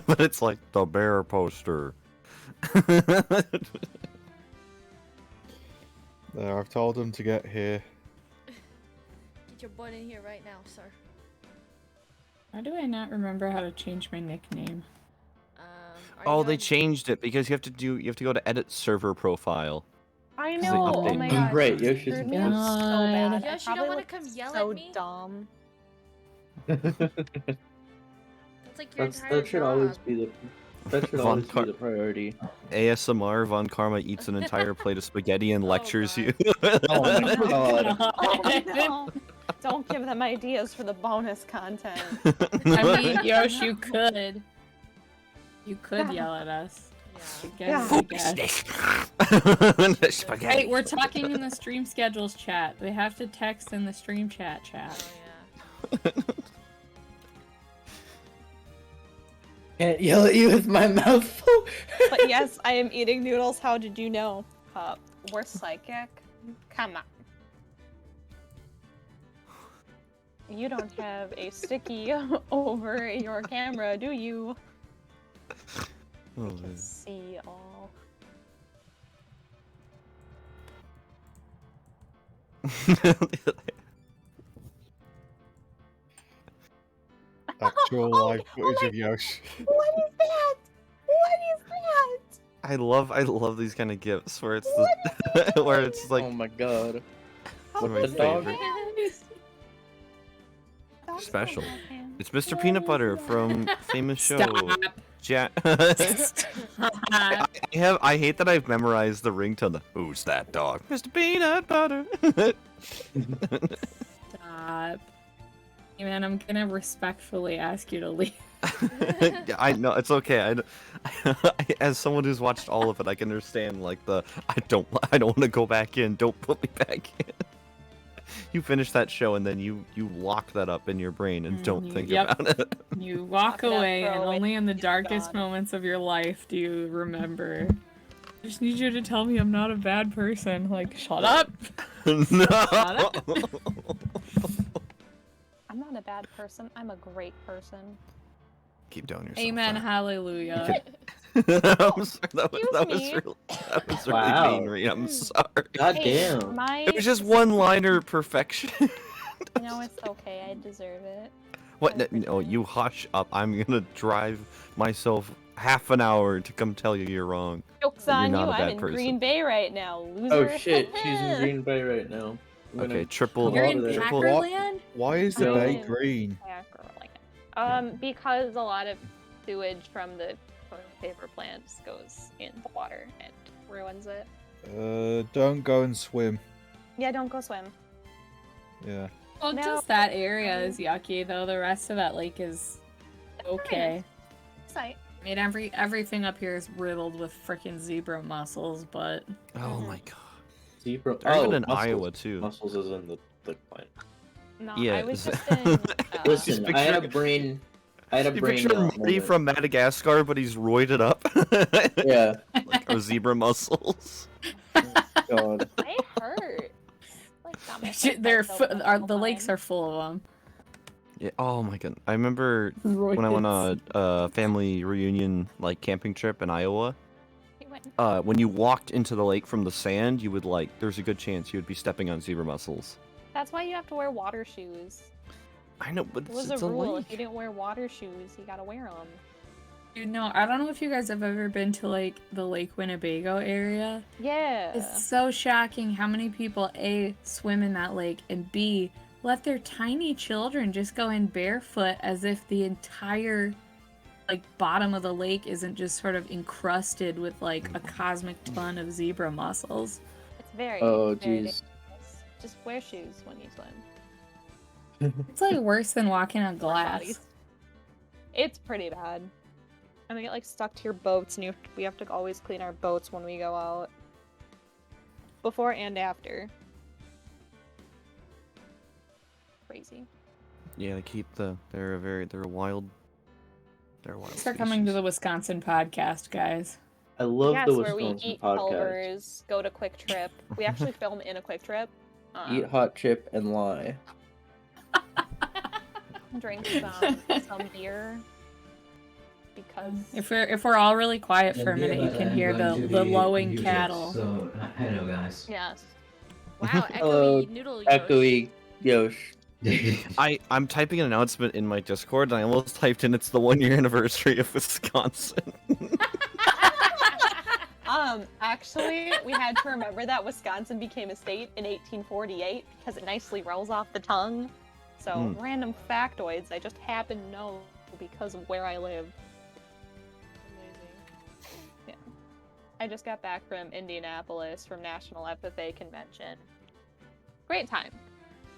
But it's like the bear poster. There, I've told them to get here. Get your butt in here right now, sir. Why do I not remember how to change my nickname? Oh, they changed it because you have to go to edit server profile. I 'Cause they know. Oh updated my it. god. Great, Yoshi's Screwed me up so bad. I Yoshi, you don't probably want to looked come yell so at me? dumb. That's like your entire That should job. always be the priority. ASMR Von Karma eats an entire plate of spaghetti and lectures you. Oh my god. Oh no. Don't give them ideas for the bonus content. I mean, Yosh, you could. You could yell at us. Yeah. I guess. Hey, we're talking in the stream schedules chat. They have to text in the stream chat. Oh, yeah. Can't yell at you with my mouth full. But yes, I am eating noodles. How did you know? We're psychic. Come on. You don't have a sticky over your camera, do you? Oh, I can see all. Actual live footage of Yosh. What is that? What is that? I love these kind of gifts where it's where it's like, oh my god. one of my The dog? favorite. Special. It's Mr. Peanut Butter from famous show. Stop. I hate that I've memorized the ringtone. Who's that dog? Mr. Peanut Butter. Stop. Hey man, I'm gonna respectfully ask you to leave. I know it's okay. As someone who's watched all of it, I can understand like I don't want to go back in. Don't put me back in. You finish that show and then you lock that up in your brain and don't think about it. You walk away, and throw it, only in the it's darkest gone. moments of your life do you remember. I just need you to tell me I'm not a bad person. Like, shut up! No. I'm not a bad person. I'm a great person. Keep doing yourself. Amen, hallelujah. I'm sorry, that was Excuse really Wow. mean, Rhea. I'm sorry. God Hey, damn. It was just one-liner perfection. No, it's okay. I deserve it. What? No, you hush up. I'm gonna drive myself half an hour to come tell you you're wrong. Joke's But you're on you. not a I'm bad in person. Green Bay right now, loser. Oh shit, she's in Green Bay right now. I'm gonna Okay, triple. You're in triple- Packerland? Why is the No. bay green? Because a lot of sewage from the toilet paper plants goes in the water and ruins it. Don't go and swim. Yeah, don't go swim. Yeah. Well, No. just that area is yucky, though. The rest of that lake is okay. Site. I mean, everything up here is riddled with frickin' zebra mussels, but... Oh my god. Zebra. They're even in mussels. Iowa too. Mussels is in the plant. No, Yeah, I was is- just in. Listen, Just I had a picture- brain. I had a You brain. picture Marty moment. from Madagascar, but he's roided up. Yeah. Like our zebra muscles. God. They hurt. Like, got my They're foot open the the whole lakes time. are full of them. Yeah. Oh my god. I remember when I went on a family reunion like camping trip in Iowa. He went- When you walked into the lake from the sand, you would there's a good chance you would be stepping on zebra mussels. That's why you have to wear water shoes. I know, but It was it's a a rule. lake. If you didn't wear water shoes, you gotta wear them. Dude, no, I don't know if you guys have ever been to, like, the Lake Winnebago area. Yeah. It's so shocking how many people, A, swim in that lake, and B, let their tiny children just go in barefoot as if the entire, like, bottom of the lake isn't just sort of encrusted with, like, a cosmic ton of zebra mussels. It's very. Oh, very jeez. dangerous. Just wear shoes when you swim. It's, like, worse than walking on glass. Bodies. It's pretty bad. And they get like stuck to your boats, and we have to always clean our boats when we go out. Before and after. Crazy. Yeah, they keep they're a wild. They're a wild. Thanks for coming to the Wisconsin podcast, guys. I love Yes, the where we Wisconsin eat podcast. Culvers, go to Quick Trip. We actually film in a Quick Trip. Eat hot chip and lie. Drink some beer. because If we're all really quiet for a minute, you can hear the lowing cattle. So, hello guys. yes. Wow, Hello, echoey noodle Echoey Yosh. I'm typing an announcement in my Discord, and I almost typed in it's the 1-year anniversary of Wisconsin. Actually, we had to remember that Wisconsin became a state in 1848 because it nicely rolls off the tongue. So, random factoids I just happen to know because of where I live. Amazing. Yeah. I just got back from Indianapolis from National FFA Convention. Great time.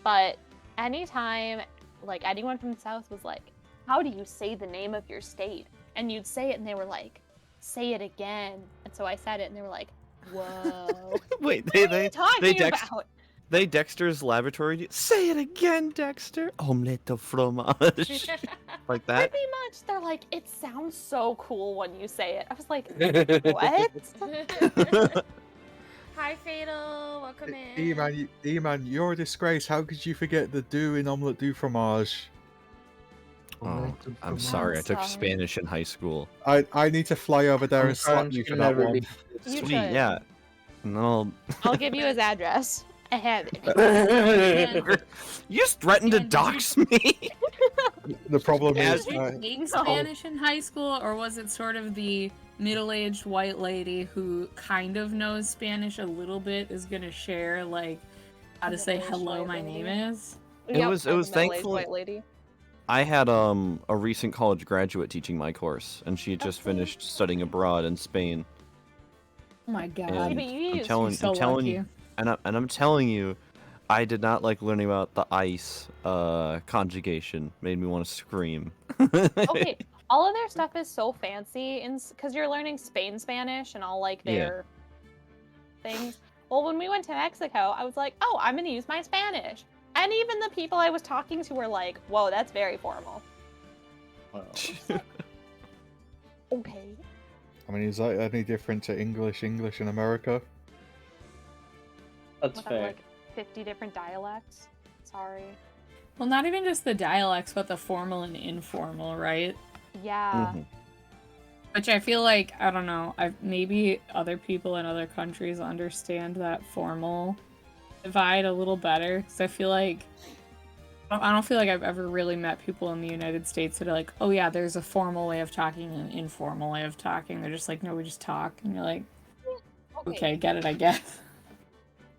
But anytime, like, anyone from the South was like, how do you say the name of your state? And you'd say it and they were like, say it again. And so I said it and they were like, whoa. Wait, What are you talking about? They Dexter's laboratory. Say it again, Dexter. Omelette de fromage. Like that. Pretty much, they're like, it sounds so cool when you say it. I was like, what? Hi, Fatal. Welcome in. E-Man, you're a disgrace. How could you forget the do in omelette du fromage? Oh, I'm sorry. I took sorry. Spanish in high school. I need to fly over there and slap you for that one. You Sweet, should. yeah. No. I'll give you his address. I have it. You just threatened to And- dox me. The problem As- is, Did you take Spanish in high school, or was it sort of the middle-aged white lady who kind of knows Spanish a little bit is gonna share like how to say Middle-aged hello, white my lady. name is? It was I'm the middle-aged thankfully- white lady. I had a recent college graduate teaching my course, and she had just Okay. finished studying abroad in Spain. Oh my god. And but you I'm used- telling, You're so I'm telling lucky. you, and I'm telling you, I did not like learning about the ice conjugation. Made me want to scream. Okay, all of their stuff is so fancy, because you're learning Spain Spanish and all like Yeah. their things. Well, when we went to Mexico, I was like, oh, I'm gonna use my Spanish. And even the people I was talking to were like, whoa, that's very formal. Okay. I mean, is that any different to English in America? That's With fair. like 50 different dialects. Sorry. Well, not even just the dialects, but the formal and informal, right? Yeah. Mhm. Which I feel like, I don't know, maybe other people in other countries understand that formal divide a little better. Because I feel like, I don't feel like I've ever really met people in the United States that are like, oh yeah, there's a formal way of talking and an informal way of talking. They're just like, no, we just talk. And you're like, okay, get it, I guess.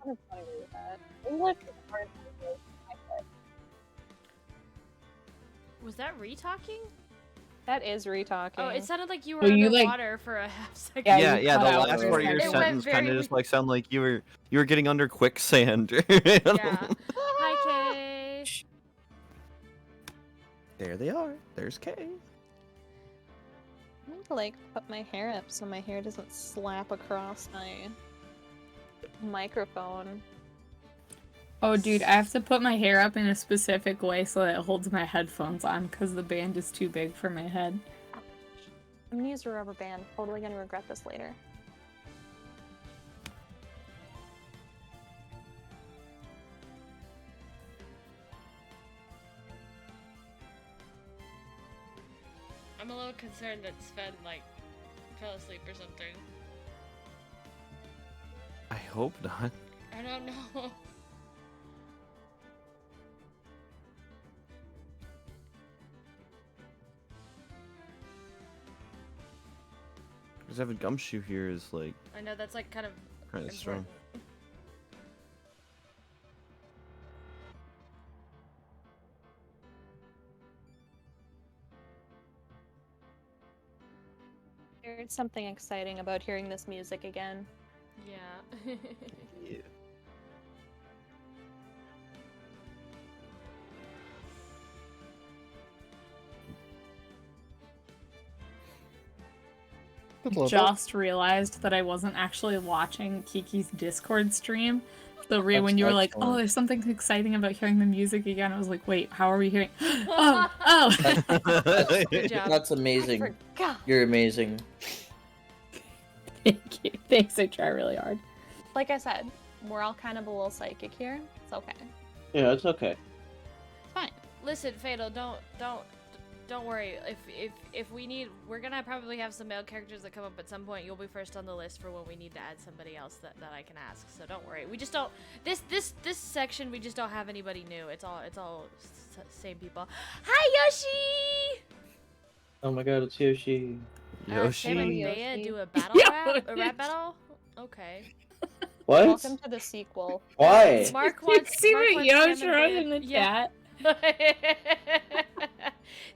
I'm fine with that. English is hard to do. Was that re-talking? That is re-talking. Oh, it sounded like you were Well, you, like- underwater for a half second. Yeah, Yeah, you yeah. cut The out last for a part of your second. It went sentence kind very of just like sound like you were getting under quicksand. Yeah. Hi, Kay. There they are. There's Kay. I need to like put my hair up so my hair doesn't slap across my microphone. Oh, dude, I have to put my hair up in a specific way so that it holds my headphones on because the band is too big for my head. I'm gonna use a rubber band. Totally gonna regret this later. I'm a little concerned that Sven, like, fell asleep or something. I hope not. I don't know. Because having Gumshoe here is like I know that's, like, kind of kind of strong. important. There's something exciting about hearing this music again. Yeah. Yeah. Good level. Just realized that I wasn't actually watching Kiki's Discord stream. So That's when you were like, excellent. oh, there's something exciting about hearing the music again, I was like, wait, how are we hearing? Oh. Good job. That's I amazing. forgot. You're amazing. Thank you. Thanks, I try really hard. Like I said, we're all kind of a little psychic here. It's okay. Yeah, it's okay. It's fine. Listen, Fatal, don't don't worry. If we need, we're gonna probably have some male characters that come up at some point. You'll be first on the list for when we need to add somebody else that I can ask. So don't worry. We just don't. This section we just don't have anybody new. It's all same people. Hi Yoshi. Oh my god, it's Yoshi. Yoshi. Sam and Yoshi. Bea do a battle a rap battle. Okay. What? Welcome to the sequel. Why? Mark You wants. see Mark what wants Yosh Sam and wrote Bea- in the yeah. chat?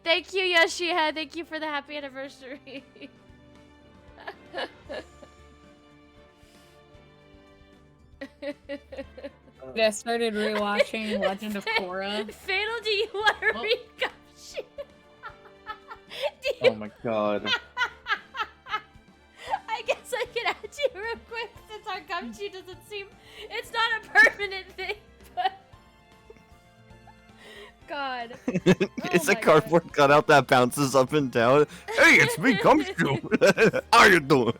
Thank you, Yoshiha. Thank you for the happy anniversary. I started rewatching Legend of Korra. Fatal, do you want to Oh. read Gumshoe? Oh my god. I guess I can add you real quick since our Gumshoe doesn't seem... It's not a permanent thing, but... God. It's Oh a my cardboard cutout that bounces up and down. Hey, it's me, Gumshoe. How you doing?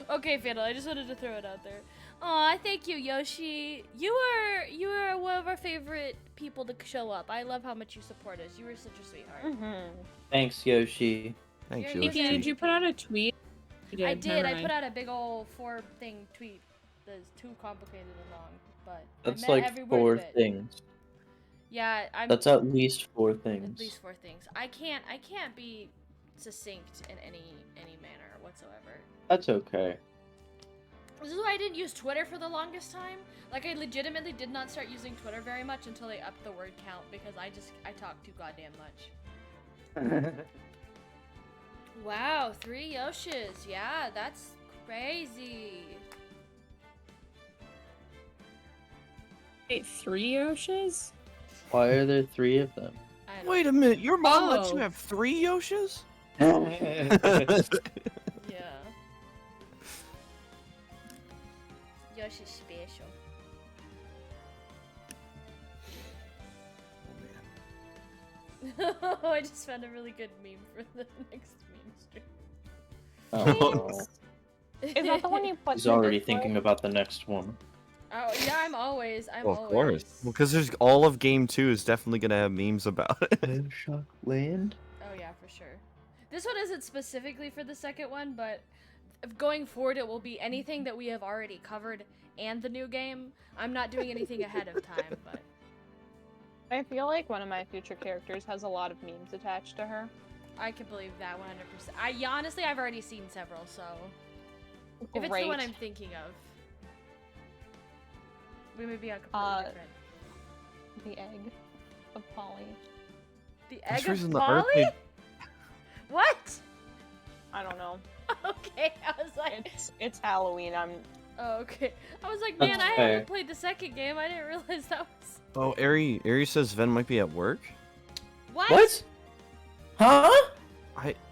Okay, Fatal, I just wanted to throw it out there. Aw, thank you, Yoshi. You are one of our favorite people to show up. I love how much you support us. You were such a sweetheart. Mm-hmm. Thanks, Yoshi. Thanks, You're- Yoshi. you're- Did you put out a tweet? You I did. never I mind. put out a big old 4-thing tweet that's too complicated and long, but That's I meant like every word 4 of it. things. Yeah, I'm That's at least 4 at things. least 4 things. I can't be succinct in any manner whatsoever. That's okay. This is why I didn't use Twitter for the longest time. Like, I legitimately did not start using Twitter very much until they upped the word count because I talk too goddamn much. Wow, 3 Yoshis. Yeah, that's crazy. Wait, 3 Yoshis? Why are there 3 of them? I don't Wait a minute, your mom lets you Oh. have 3 Yoshis? Yeah. Yoshi's special. I just found a really good meme for the next meme stream. Oh, Is that the one you put? he's in the already Discord? thinking about the next one. Oh yeah, I'm always. Well, of course. Well, because there's all of game 2 is definitely gonna have memes about it. Shock Land? Oh yeah, for sure. This one isn't specifically for the second one, but going forward it will be anything that we have already covered and the new game. I'm not doing anything ahead of time, but I feel like one of my future characters has a lot of memes attached to her. I can believe that 100%. Honestly, I've already seen several, so if it's the Great. one I'm thinking of, we may be on completely different. The egg of Polly. The That's egg reason of the Polly? arcade- What? I don't know. Okay, I was like, It's Halloween. oh, okay. I was like, That's man, I fair. haven't played the second game. I didn't realize that was. Oh, Ari says Ven might be at work. What? Huh?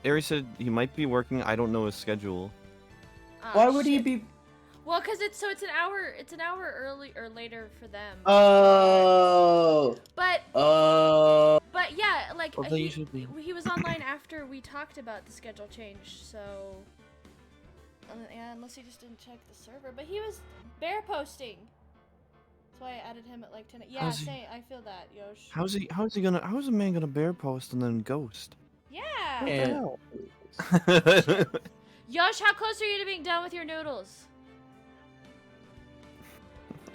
Ari said he might be working. I don't know his schedule. Oh, Why would he shit. be? Well, cause it's an hour early or later for them. Oh. But yeah, like Well, they usually be. he was online after we talked about the schedule change, so yeah, unless he just didn't check the server. But he was bear posting, so I added him at like 10. Yeah, How's he- I feel that, Yosh. How's a man gonna bear post and then ghost? Yeah. And Yosh, how close are you to being done with your noodles?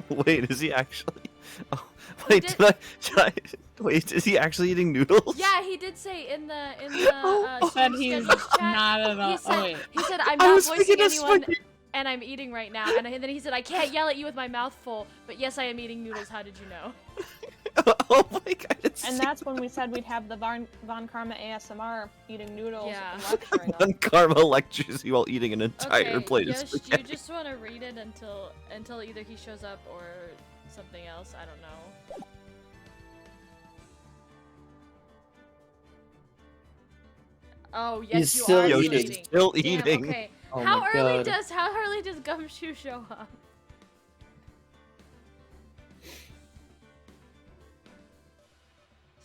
Wait, is he actually? Oh, He wait, did- wait, is he actually eating noodles? Yeah, he did say in the Oh, Said stream he's schedules chat. not at all. He said, Oh, wait. he said I'm I not was voicing thinking of anyone, spaghetti. and I'm eating right now. And then he said I can't yell at you with my mouth full, but yes, I am eating noodles. How did you know? Oh my god, it's and that's when we said we'd have the Von Karma ASMR eating noodles Yeah. and lecturing One us. karma lectures you while eating an entire Okay, plate of Yosh, spaghetti. you just want to read it until either he shows up or something else. I don't know. Oh yes, He's you still are Yoshi's eating. still Damn, eating. okay. Oh how my early God. does Gumshoe show up?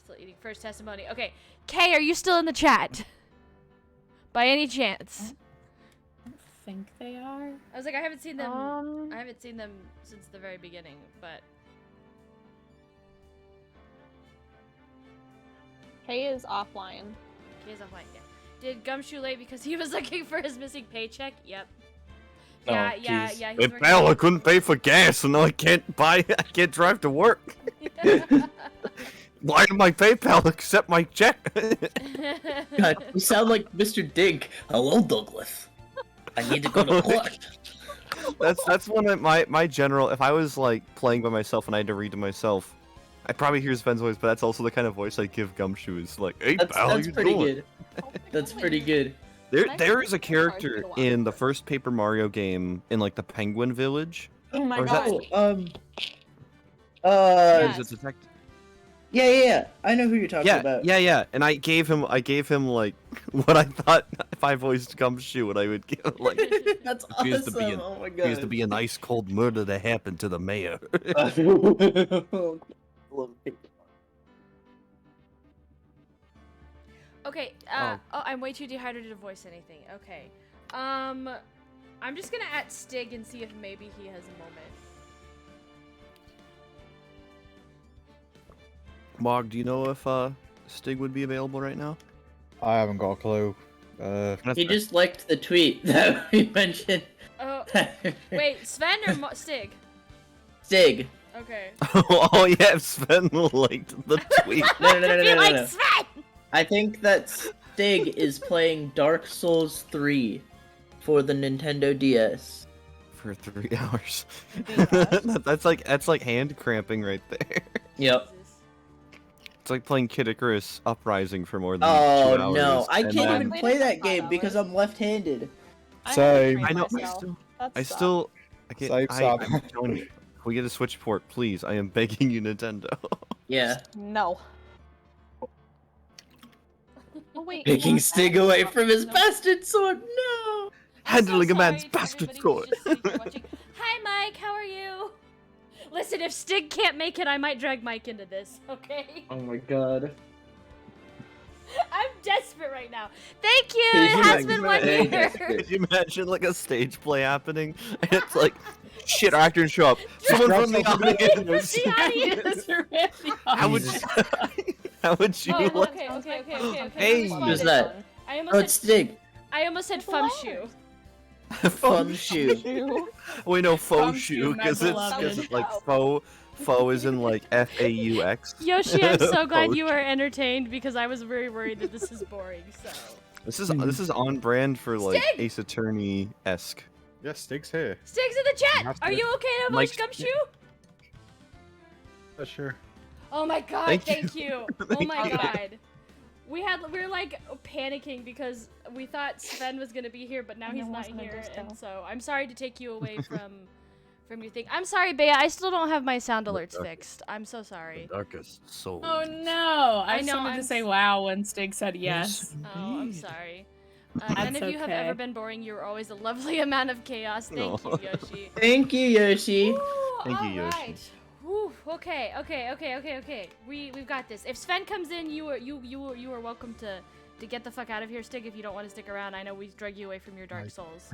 Still eating. First testimony. Okay, Kay, are you still in the chat? By any chance? I don't think they are. I was like, I haven't seen them. Um, I haven't seen them since the very beginning, but Kay is offline. He is offline. Yeah. Did Gumshoe late because he was looking for his missing paycheck? Yep. Oh, Yeah. jeez. He's Hey, working. pal, I couldn't pay for gas, and now I can't drive to work. Why did my PayPal accept my check? God, you sound like Mr. Dink. Hello, Douglas. I need to go to work. That's one of my general. If I was like playing by myself and I had to read to myself, I'd probably hear Sven's voice, but that's also the kind of voice I give Gumshoe. Is like, hey pal, how That's you pretty doing? good. That's pretty good. There is a character in the first Paper Mario game in like the Penguin Village. Oh my Or is that- god. Yes. Is it detective? Yeah. I know who you're talking about. Yeah. And I gave him like what I thought if I voiced Gumshoe, what I would give like. That's Appears to be awesome. an- Oh my god. Appears to be a nice cold murder that happened to the mayor. Okay. Oh. I'm way too dehydrated to voice anything. Okay. I'm just gonna at Stig and see if maybe he has a moment. Mog, do you know if Stig would be available right now? I haven't got a clue. He just liked the tweet that we mentioned. Oh, wait, Sven or Stig? Stig. Okay. Oh yeah, Sven liked the tweet. No. Be like Sven! I think that Stig is playing Dark Souls 3 for the Nintendo DS. For 3 hours. that's like hand cramping right there. Yep. Jesus. It's like playing Kid Icarus Uprising for more than 2 Oh hours. no, I and can't then- even play that game because I'm left-handed. Same. I know. That I sucks. still. I can't. Same sub. I'm telling you. Can we get a Switch port, please? I am begging you, Nintendo. Yeah. No. Oh, wait. Taking Stig away from his bastard sword. No. I'm so Handling a man's sorry to bastard everybody sword. who's just sitting here watching. Hi, Mike. How are you? Listen, if Stig can't make it, I might drag Mike into this. Okay. Oh my god. I'm desperate right now. Thank you. Could It you has imagine been 1 that? year. Could you imagine like a stage play happening? And it's like, shit, our actors show up. Someone from the audience. The audience. How would how would you Oh, like? okay. Hey. Who's that? I Oh, it's Stig. almost said fun shoe. Fun shoe. We know faux Fum shoe shoe, because my it's beloved. like faux is in like FAUX. Yoshi, I'm so glad Faux you were entertained because I was very worried that this is boring. So. This is on brand for like Stig! Ace Attorney esque. Yeah, Stig's here. Stig's in the chat. That's Are good. you okay to voice Mike's- Gumshoe? Sure. Oh my god, Thank thank you. you. Oh Thank my you. god. We were like panicking because we thought Sven was gonna be here, but now And he's there not wasn't a here, disco. and so I'm sorry to take you away from your thing. I'm sorry, Bea. I still don't have my sound alerts fixed. I'm so sorry. Darkest soul. Oh no! I just know, wanted I'm to say s- wow when Stig said yes. Oh, I'm sorry. That's None of you have okay. ever been boring. You're always a lovely amount of chaos. Thank No. you, Yoshi. Thank you, Yoshi. Woo, Thank you, Yoshi. alright. Whew, okay. We've got this. If Sven comes in, you are welcome to get the fuck out of here, Stig. If you don't want to stick around, I know we drug you away from your Dark Nice. Souls.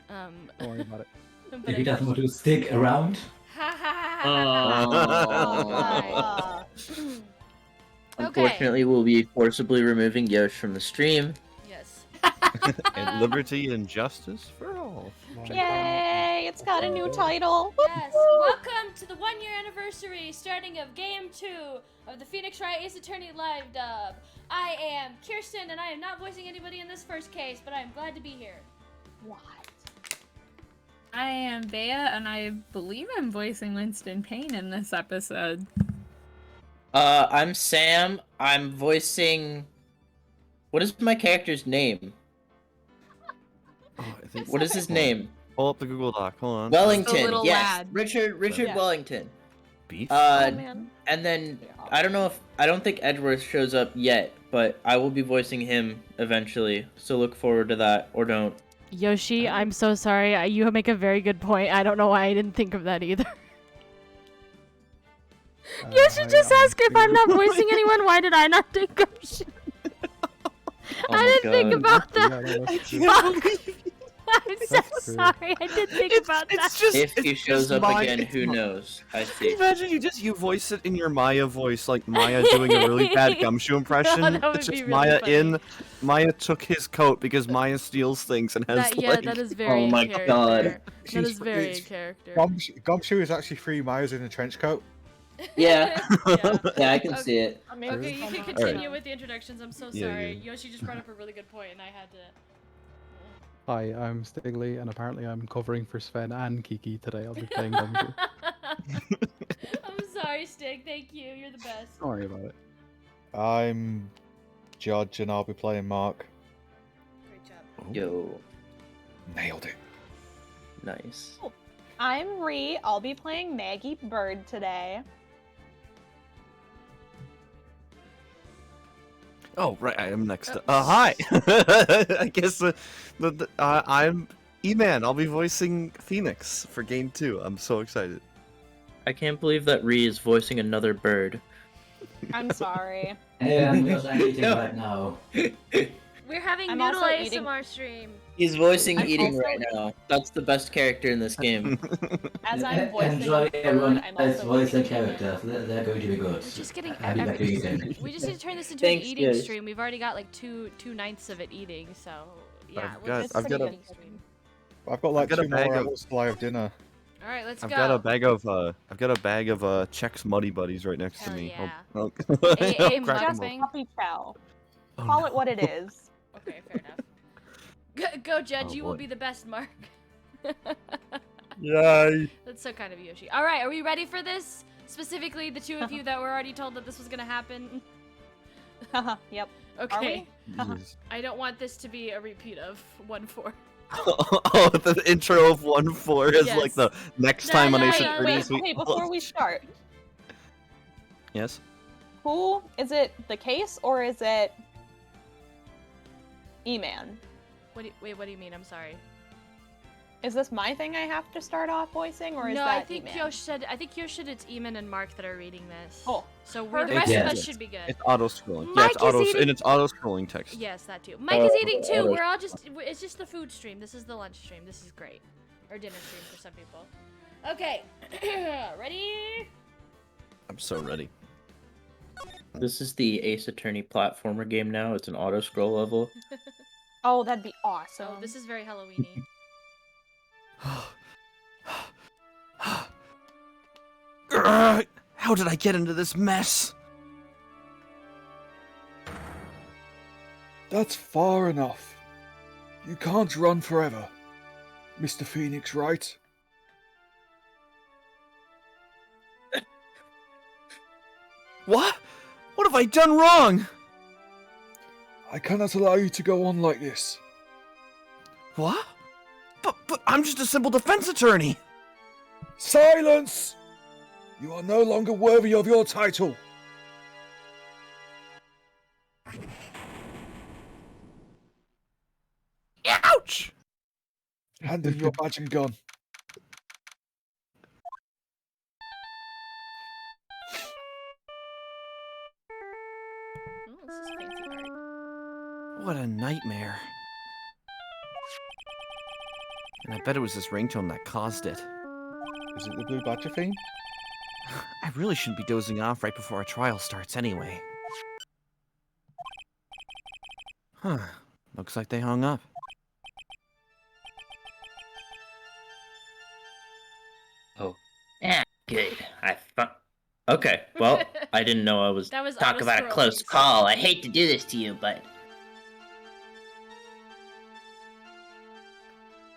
Don't worry about it. But If he doesn't want to stick around, Ha ha ha. Oh. Unfortunately, we'll be forcibly removing Yosh from the stream. Yes. And liberty and justice for all. Yay! It's got a new title. Yes. Welcome to the 1 year anniversary starting of Game 2 of the Phoenix Wright Ace Attorney live dub. I am Kirsten, and I am not voicing anybody in this first case, but I am glad to be here. What? I am Bea, and I believe I'm voicing Winston Payne in this episode. I'm Sam. I'm voicing. What is my character's name? Oh, I think What is his name? Pull up the Google Doc. Hold on. Wellington. The little Yes, lad. Richard Yeah. Wellington. Beef. Oh man. And then I don't think Edgeworth shows up yet, but I will be voicing him eventually. So look forward to that, or don't. Yoshi, I'm so sorry. You make a very good point. I don't know why I didn't think of that either. Yoshi just asked if I'm not voicing anyone. Why did I not think of shit? Oh I my didn't think God. about that. I'm so That's true. sorry. I did think about that. It's just If he it's shows just up Maya- again, it's who Ma- knows? I Can you see. imagine you voice it in your Maya voice, like Maya doing a really bad Gumshoe impression? That would It's be just really Maya funny. Maya took his coat because Maya steals things and has That, yeah, like. that is very Oh my in character. God. That She's- is very in it's- character. Gumshoe is actually 3 Mayas in a trench coat. Yeah. Yeah. Yeah, I can Okay. see it. I mean, Okay, you so can much. continue with the introductions. I'm so Yeah, sorry. yeah. Yoshi just brought up a really good point, and I had to. Hi, I'm Stigley, and apparently I'm covering for Sven and Kiki today. I'll be playing Gumshoe. I'm sorry, Stig. Thank you. You're the best. Don't worry about it. I'm Judge, and I'll be playing Mark. Great job. Yo, Nailed it. nice. I'm Ree. I'll be playing Maggie Bird today. Oh right, I am next. Hi. I guess I'm E-Man. I'll be voicing Phoenix for Game 2. I'm so excited. I can't believe that Ree is voicing another bird. I'm sorry. Hey, I'm just eating No. right now. We're having I'm Noodle also ASMR eating- stream. He's voicing I'm eating also- right now. That's the best character in this game. As I'm voicing Enjoy a bird, everyone I'm else also voice their eating a character. They're going to be good. We're just getting. I'll be back to you then. We just need to turn this into Thanks, an eating guys. stream. We've already got like two ninths of it eating, so yeah. I've got- It's I've got pretty a- good. eating stream. I've got like got a 2 more bag of- hours till I have dinner. All right, let's I've go. got a bag of Chex Muddy Buddies right next Hell to me. yeah. I'll A crack 'em Just open. puppy chow. Oh, Call no. it what it is. Okay, fair enough. Go, Judge. Oh, You will boy. be the best, Mark. Yay! That's so kind of Yoshi. All right, are we ready for this? Specifically, the two of you that were already told that this was gonna happen. Yep. Okay. Jeez. I don't want this to be a repeat of 1-4. Oh, the intro of 1-4 is like Yes. the next No, time on no, Ace no, Attorneys wait, Wait, before we start, Yes. who is it? The case or is it E-Man? Wait, what do you mean? I'm sorry. Is this my thing I have to start off voicing, or is No, that I think E-Man? Yosh said. I think Yosh said it's Eamon and Mark that are reading this. Oh, So the perfect. rest Yeah. of us should be good. It's auto scrolling. Yeah, Mike it's auto is eating- and it's auto scrolling text. Yes, that too. Mike is eating too. We're all just. It's just the food stream. This is the lunch stream. This is great. Or dinner stream for some people. Okay. Ready? I'm so ready. This is the Ace Attorney platformer game now. It's an auto scroll level. Oh, that'd be awesome. So this is very Halloweeny. How did I get into this mess? That's far enough. You can't run forever. Mr. Phoenix, right? What? What have I done wrong? I cannot allow you to go on like this. What? But I'm just a simple defense attorney. Silence! You are no longer worthy of your title. Ouch! Hand in your badge and gun. Oh, this is fancy art. What a nightmare. And I bet it was this ringtone that caused it. Is it the Blue Badger theme? I really shouldn't be dozing off right before a trial starts anyway. Huh. Looks like they hung up. Oh. Yeah, good. Okay, well, I didn't know I was... That was Talk about a auto-scrolling, close so- call. I hate to do this to you, but...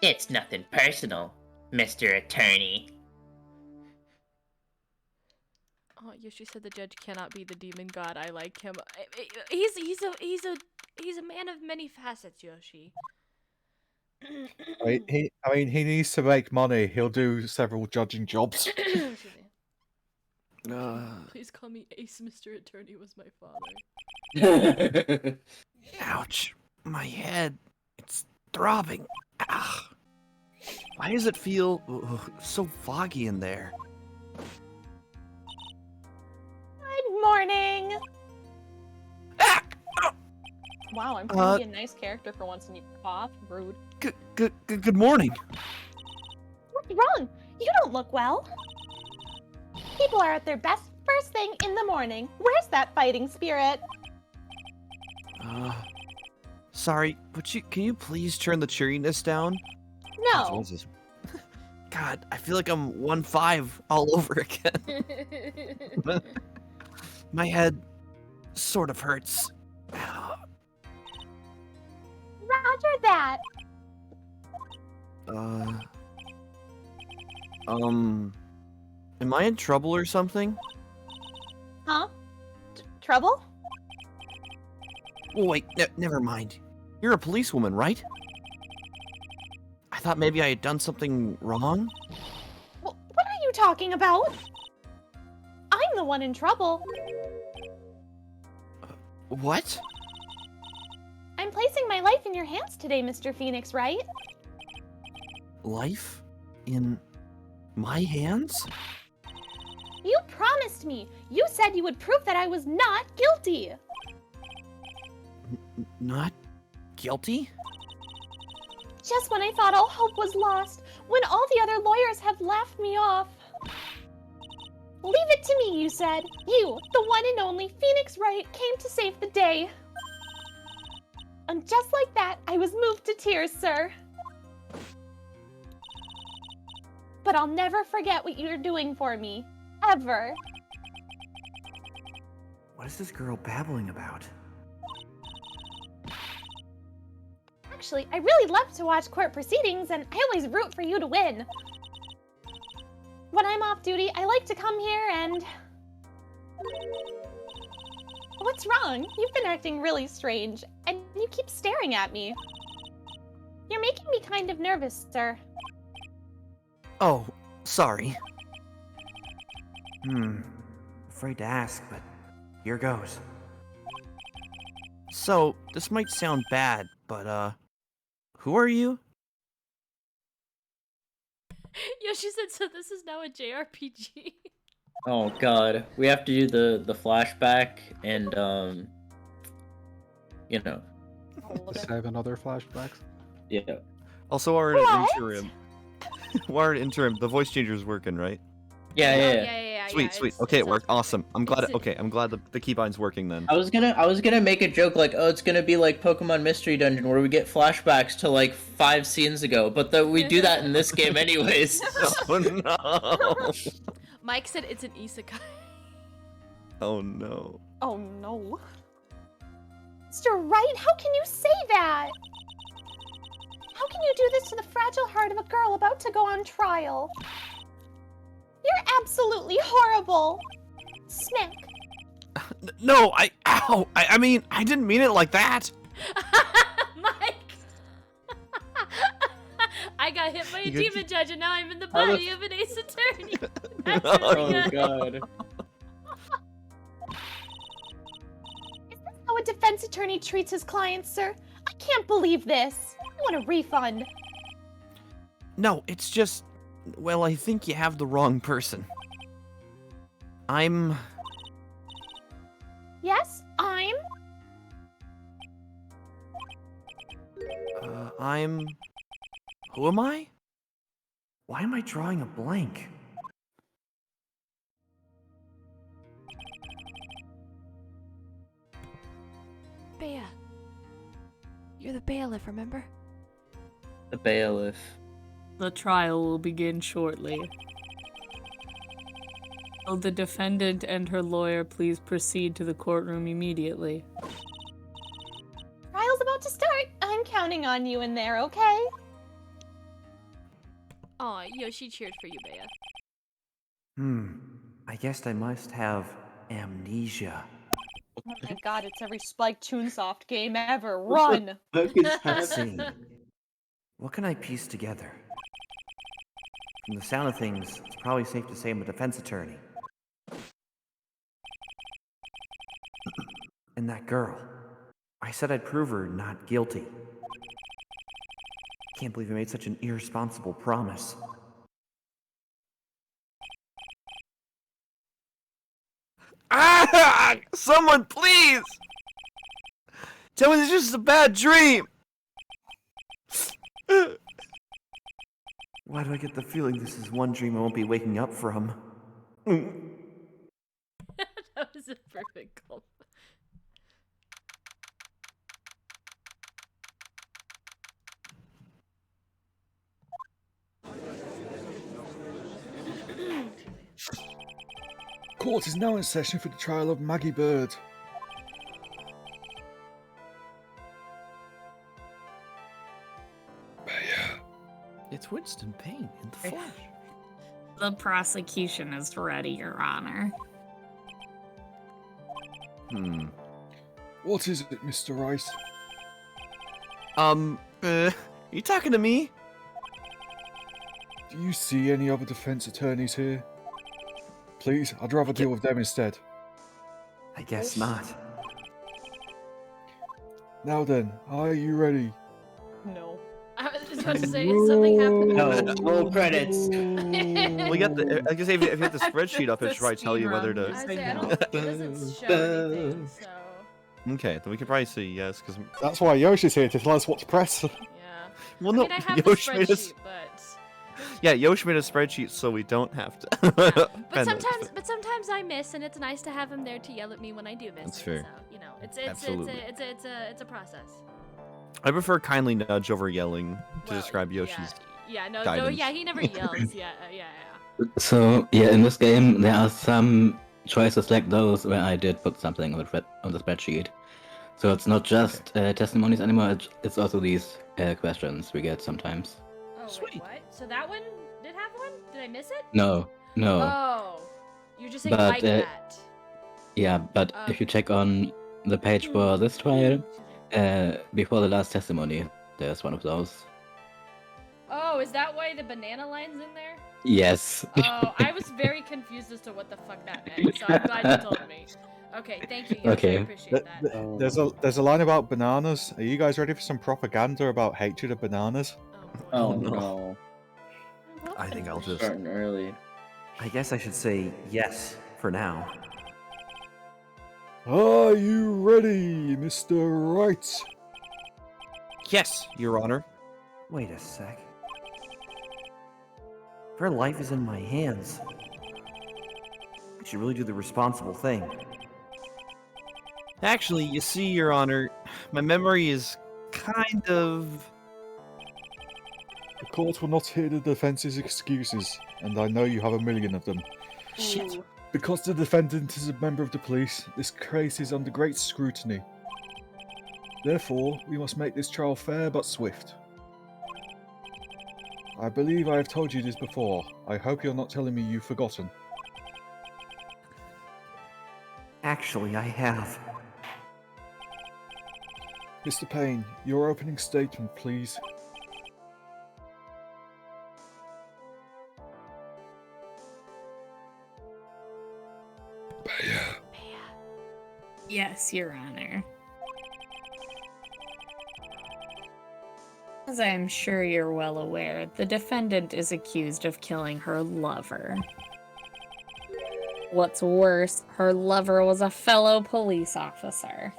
It's nothing personal, Mr. Attorney. Oh, Yoshi said the judge cannot be the demon god. I like him. He's a man of many facets, Yoshi. I mean, he needs to make money. He'll do several judging jobs. Excuse me. Please call me Ace. Mr. Attorney was my father. Ouch. My head. It's throbbing. Ah. Why does it feel so foggy in there? Good morning. Ah! Oh! Wow, I'm trying to be a nice character for once and you cough. Rude. Good morning. What's wrong? You don't look well. People are at their best first thing in the morning. Where's that fighting spirit? Sorry, but can you please turn the cheeriness down? No. Oh, Jesus. God, I feel like I'm 1-5 all over again. My head sort of hurts. Roger that. Am I in trouble or something? Huh? Trouble? Oh, wait, never mind. You're a policewoman, right? I thought maybe I had done something wrong. What are you talking about? I'm the one in trouble. What? I'm placing my life in your hands today, Mr. Phoenix, right? Life? In my hands? You promised me. You said you would prove that I was not guilty. Not guilty? Just when I thought all hope was lost, when all the other lawyers have laughed me off. Leave it to me, you said. You, the one and only Phoenix Wright, came to save the day. And just like that, I was moved to tears, sir. But I'll never forget what you're doing for me. Ever. What is this girl babbling about? Actually, I really love to watch court proceedings, and I always root for you to win. When I'm off duty, I like to come here and... What's wrong? You've been acting really strange, and you keep staring at me. You're making me kind of nervous, sir. Oh, sorry. Afraid to ask, but here goes. So, this might sound bad, but, who are you? Yoshi said, so this is now a JRPG. Oh god, we have to do the flashback and you know, The 7 other flashbacks. yeah. Also, our What? interim. Our interim, the voice changer's working, right? Yeah, yeah, yeah. yeah. Sweet. it's- Okay, it it's worked. Awesome. I'm glad. it's- Okay, I'm glad the keybind's working then. I was gonna make a joke like, oh, it's gonna be like Pokemon Mystery Dungeon where we get flashbacks to like 5 scenes ago, but we do that in this game anyways. Oh no! Mike said it's an isekai. Oh no! Oh no. Mr. Wright, how can you say that? How can you do this to the fragile heart of a girl about to go on trial? You're absolutely horrible. Smack. No! Ow! I mean, I didn't mean it like that. Mike! I got hit by a You- demon judge and now I'm in the How the body of an ace attorney. That's Oh, really Oh good. god. Is this how a defense attorney treats his clients, sir? I can't believe this. I want a refund. No, it's just. Well, I think you have the wrong person. I'm. Yes, I'm... I'm. Who am I? Why am I drawing a blank? Bea. You're the bailiff, remember? The bailiff. The trial will begin shortly. Will the defendant and her lawyer please proceed to the courtroom immediately? Trial's about to start. I'm counting on you in there, okay? Aw, Yoshi cheered for you, Bea. I guess I must have amnesia. Oh my god, it's every Spike Toonsoft game ever. Run! Let's see. What can I piece together? From the sound of things, it's probably safe to say I'm a defense attorney. And that girl. I said I'd prove her not guilty. Can't believe I made such an irresponsible promise. Ah! Someone, please! Tell me this is just a bad dream! Why do I get the feeling this is one dream I won't be waking up from? That was a perfect gulp. Court is now in session for the trial of Maggie Bird. It's Winston Payne in the flesh. The prosecution is ready, Your Honor. What is it, Mr. Wright? You talking to me? Do you see any other defense attorneys here? Please, I'd rather deal with them instead. I guess not. Now then, are you ready? No. I was just about to say, is something happening? No, roll credits. Well, you got the. I guess if you have the spreadsheet up, it should probably tell you whether I to. was say, I don't, it doesn't show anything, so... Okay, then we could probably say yes, because. That's why Yoshi's here to tell us what to press. Yeah. Well, I no, mean, I have the Yoshi made us. spreadsheet, but... Yeah, Yoshi made a spreadsheet so we don't have to. But sometimes I miss, and it's nice to have him there to yell at me when I do miss. That's it, fair. So, you know, Absolutely. it's a process. I prefer kindly nudge over yelling to Well, describe Yoshi's. no, guidance. yeah, he never yells. Yeah. So, yeah, in this game, there are some choices like those where I did put something on the spreadsheet. So it's not just testimonies anymore, it's also these questions we get sometimes. Oh, Sweet. wait, what? So that one did have one? Did I miss it? No. Oh, you're just saying But, like that. Yeah, but if you check on the page for this trial, before the last testimony, there's one of those. Oh, is that why the banana line's in there? Yes. Oh, I was very confused as to what the fuck that meant, so I'm glad you told me. Okay, thank you. Yoshi, Okay. I appreciate that. There's a line about bananas. Are you guys ready for some propaganda about hatred of bananas? Oh no. no. I think I'll just. Starting early. I guess I should say yes for now. Are you ready, Mr. Wright? Yes, Your Honor. Wait a sec. Her life is in my hands. I should really do the responsible thing. Actually, you see, Your Honor, my memory is kind of... The court will not hear the defense's excuses, and I know you have a million of them. Shit. Because the defendant is a member of the police, this case is under great scrutiny. Therefore, we must make this trial fair but swift. I believe I have told you this before. I hope you're not telling me you've forgotten. Actually, I have. Mr. Payne, your opening statement, please. Yes, Your Honor. As I'm sure you're well aware, the defendant is accused of killing her lover. What's worse, her lover was a fellow police officer.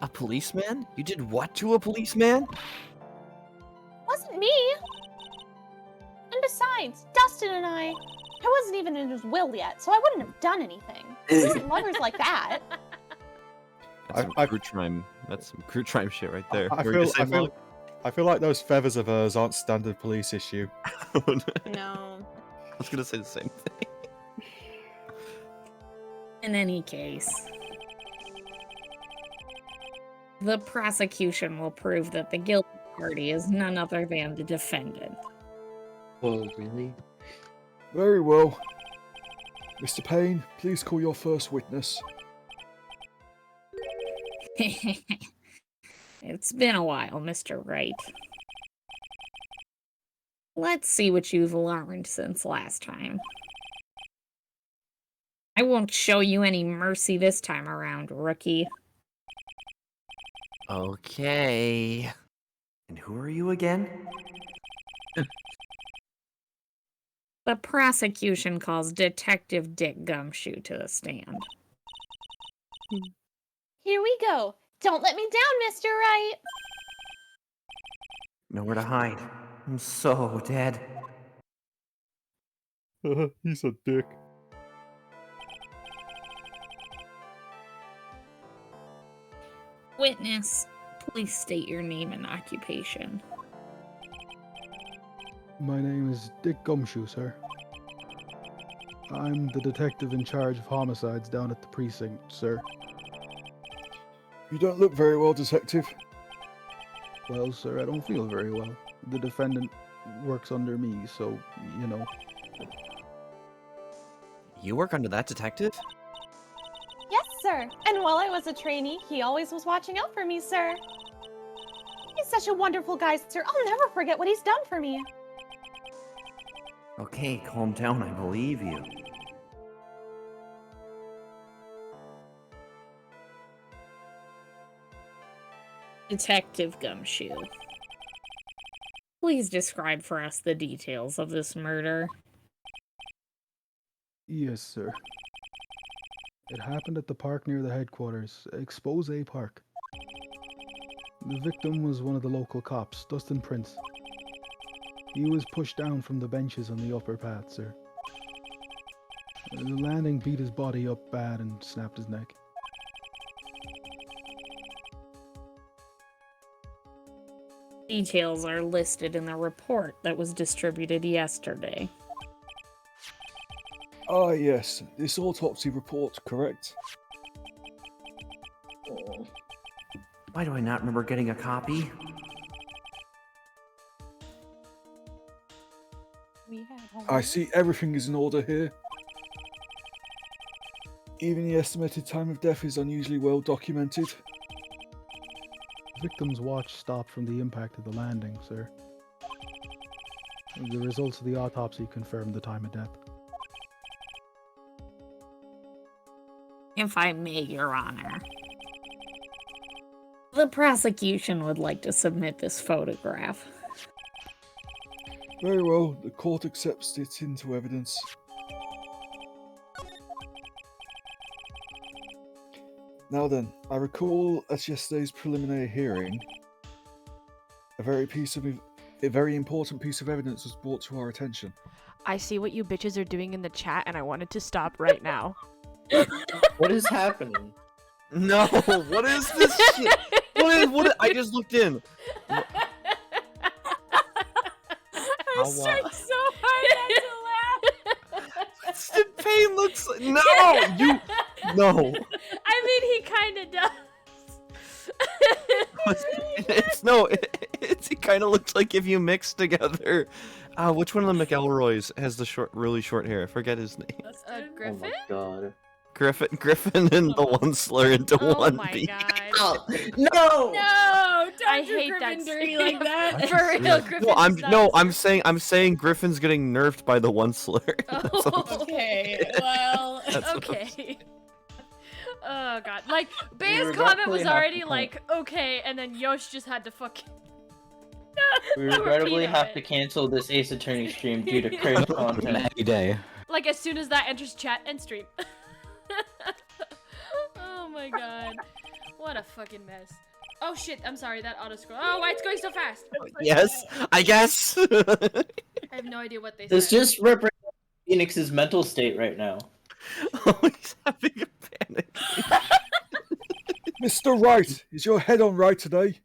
A policeman? You did what to a policeman? Wasn't me. And besides, Dustin and I wasn't even in his will yet, so I wouldn't have done anything. We weren't lovers like that. That's some crew crime. That's some crew crime shit right there. I You were gonna say, Mom? feel like those feathers of hers aren't standard police issue. No. I was gonna say the same thing. In any case, the prosecution will prove that the guilty party is none other than the defendant. Oh, really? Very well. Mr. Payne, please call your first witness. It's been a while, Mr. Wright. Let's see what you've learned since last time. I won't show you any mercy this time around, rookie. Okay. And who are you again? The prosecution calls Detective Dick Gumshoe to the stand. Here we go. Don't let me down, Mr. Right. Nowhere to hide. I'm so dead. He's a dick. Witness, please state your name and occupation. My name is Dick Gumshoe, sir. I'm the detective in charge of homicides down at the precinct, sir. You don't look very well, detective. Well, sir, I don't feel very well. The defendant works under me, so, you know. You work under that detective? Yes, sir. And while I was a trainee, he always was watching out for me, sir. He's such a wonderful guy, sir. I'll never forget what he's done for me. Okay, calm down, I believe you. Detective Gumshoe, please describe for us the details of this murder. Yes, sir. It happened at the park near the headquarters, Expose Park. The victim was one of the local cops, Dustin Prince. He was pushed down from the benches on the upper path, sir. The landing beat his body up bad and snapped his neck. Details are listed in the report that was distributed yesterday. Ah, yes. This autopsy report, correct? Why do I not remember getting a copy? I see everything is in order here. Even the estimated time of death is unusually well documented. The victim's watch stopped from the impact of the landing, sir. The results of the autopsy confirmed the time of death. If I may, Your Honor, the prosecution would like to submit this photograph. Very well, the court accepts it into evidence. Now then, I recall at yesterday's preliminary hearing, a very important piece of evidence was brought to our attention. I see what you bitches are doing in the chat, and I wanted to stop right now. What is happening? No, what is this shit? I just looked in. I was trying so hard not to laugh. Instant pain looks like... No! I mean, he kind of does. It kind of looks like if you mix together... which one of the McElroys has the really short hair? I forget his name. Griffin? Oh my god. Griffin and the one slur into Oh one my beat. god. Oh, no! No, don't I do hate Griffin that dirty scene. like that. For real, Griffin No, is not I'm saying Griffin's getting nerfed by the one slur. That's what I'm saying. Okay, well, That's what I'm Okay. Oh god. Like, Bae's comment regretfully was have already to like, okay, and then Yosh just had to fucking... We regrettably repeat have it. to cancel this Ace Attorney stream due to cringe content. Every day. Like, as soon as that enters chat and stream. Oh my god. What a fucking mess. Oh shit, I'm sorry, that auto-scroll. Oh, why it's going so fast? Yes, I guess. I have no idea what they This said. just represents Phoenix's mental state right now. Oh, he's having a panic. Mr. Wright, is your head on right today?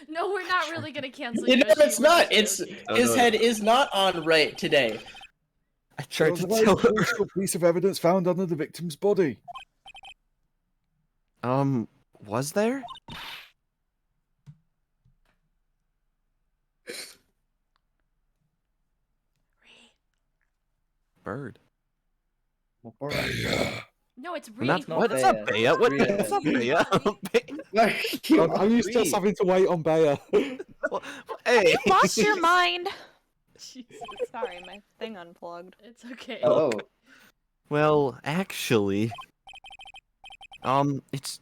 No, we're not really gonna cancel You know, Yoshi, it's we're not. just It's joking. his head is not on right today. I There tried was to a very tell her. crucial piece of evidence found under the victim's body. Was there? Bird. No, it's Ree. Not, not what? It's not Bea. Bea. What? Rhea. It's not Bea. I'm used to us having to wait on Bayer. Hey. Lost your mind. Jesus. Sorry, my thing unplugged. It's okay. Oh, Well, actually, it's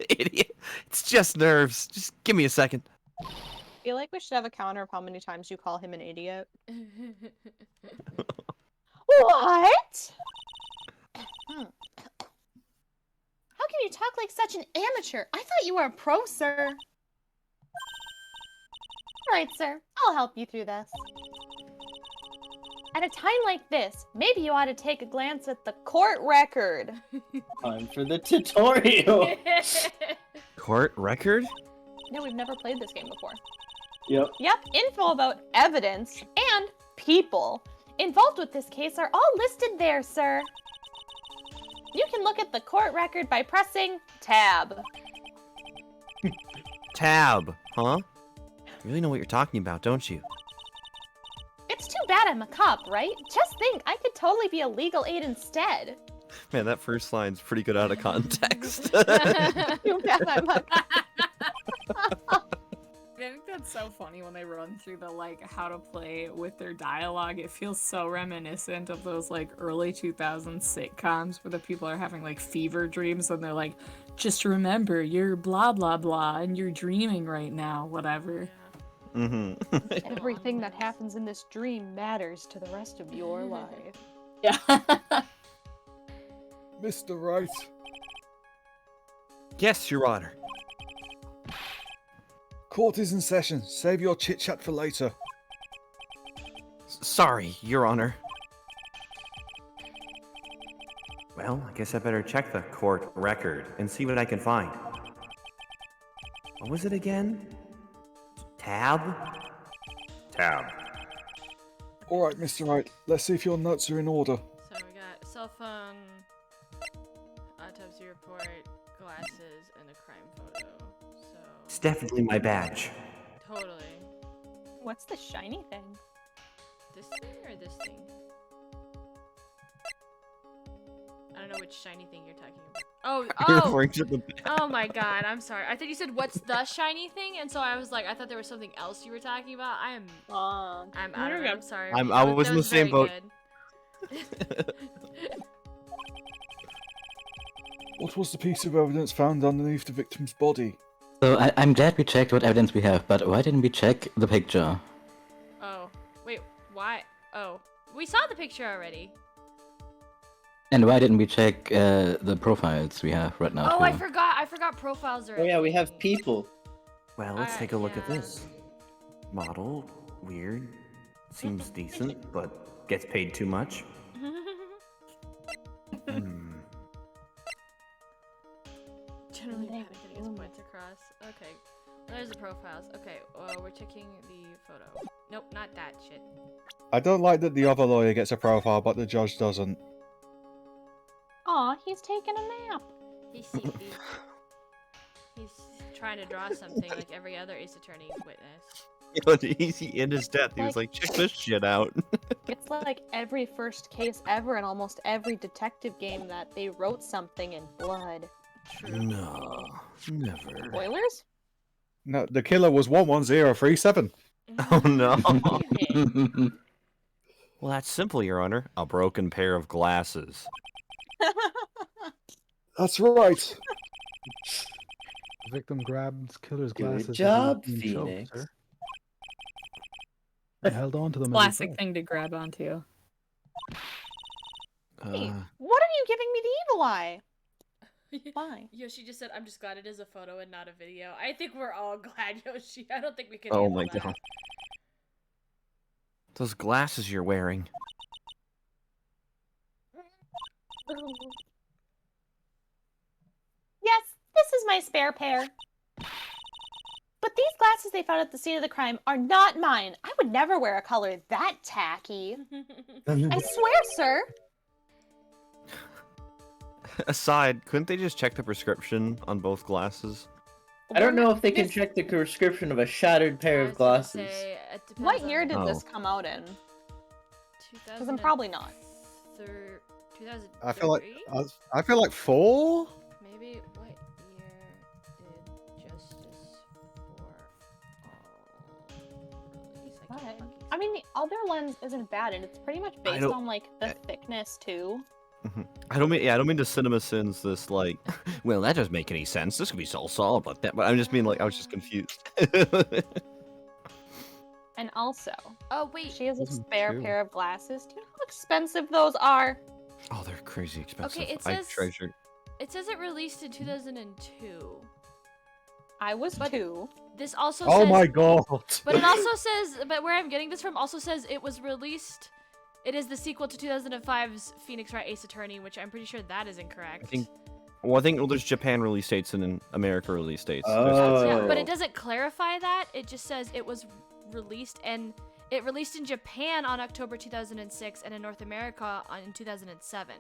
idiot. It's just nerves. Just give me a second. I feel like we should have a counter of how many times you call him an idiot. What? talk like such an amateur? I thought you were a pro, sir. Alright, sir. I'll help you through this. At a time like this, maybe you ought to take a glance at the court record. Time for the tutorial. Court record? No, we've never played this game before. Yep. Yep, info about evidence and people involved with this case are all listed there, sir. You can look at the court record by pressing tab. Tab, huh? You really know what you're talking about, don't you? It's too bad I'm a cop, right? Just think, I could totally be a legal aid instead. Man, that first line's pretty good out of context. Too bad I'm a cop. I think that's so funny when they run through the like how to play with their dialogue. It feels so reminiscent of those like early 2000s sitcoms where the people are having like fever dreams and they're like, just remember you're blah blah blah and you're dreaming right now, whatever. Everything that happens in this dream matters to the rest of your life. Yeah. Mr. Wright. Yes, Your Honor. Court is in session. Save your chit-chat for later. Sorry, Your Honor. Well, I guess I better check the court record and see what I can find. What was it again? Tab? Tab. Alright, Mr. Wright. Let's see if your notes are in order. So we got cell phone, autopsy report, glasses, and a crime photo. So It's definitely my badge. totally. What's the shiny thing? This thing or this thing? I don't know which shiny thing you're talking about. Oh, You're oh! referring to the Oh my god, I'm sorry. I thought you said what's the shiny thing, and so I was like, I thought there was something else you were talking about. I'm out of it. I'm sorry. I That was in the that same very boat. good. What was the piece of evidence found underneath the victim's body? So I'm glad we checked what evidence we have, but why didn't we check the picture? Oh, wait, why? Oh, we saw the picture already. And why didn't we check the profiles we have right now? Oh, too? I forgot profiles are. Oh yeah, we have people. Well, let's take a look at this. Model, weird, seems decent, but gets paid too much. Generally bad at getting his points across. Okay, well, there's the profiles. Okay, we're checking the photo. Nope, not that shit. I don't like that the other lawyer gets a profile, but the judge doesn't. Aw, he's taking a nap. He's sleepy. He's trying to draw something like every other Ace Attorney witness. He's in his death. He was like, check this shit out. It's like every first case ever in almost every detective game that they wrote something in blood. No, never. Spoilers? No, the killer was 11037. Oh no. Okay. Well, that's simple, Your Honor. A broken pair of glasses. That's right. The victim grabbed killer's Good glasses. as he job, was being choked, Phoenix. sir. He held on to them. as he Classic fell. thing to grab onto. Hey, what are you giving me the evil eye? Why? Yoshi just said, I'm just glad it is a photo and not a video. I think we're all glad, Yoshi. I don't think we can Oh handle my that. god. Those glasses you're wearing. Yes, this is my spare pair. But these glasses they found at the scene of the crime are not mine. I would never wear a color that tacky. I swear, sir. Aside, couldn't they just check the prescription on both glasses? I don't know if they can check the prescription of a shattered pair I of was gonna glasses. say, it depends What on year did Oh. this come out in? 2000 Because I'm probably not. 2003? I feel like 4? Maybe. What year did Justice for All release? I can't fucking I mean, the other lens isn't bad, and it's pretty much I based don't- on like the thickness too. I don't mean to cinema sins this like, well, that doesn't make any sense. This could be so solid, but that. But I'm just being like, I was just confused. And also, Oh wait. she has a Isn't spare true. pair of glasses. Do you know how expensive those are? Oh, they're crazy expensive. it I says- treasure. it says it released in 2002. I was But- 2. This also Oh says, my god! but it also says, but where I'm getting this from also says it was released. It is the sequel to 2005's Phoenix Wright Ace Attorney, which I'm pretty sure that is incorrect. I think there's Japan release dates and then America release dates. Yeah, but Oh. it doesn't clarify that. It just says it was released, and it released in Japan on October 2006 and in North America in 2007.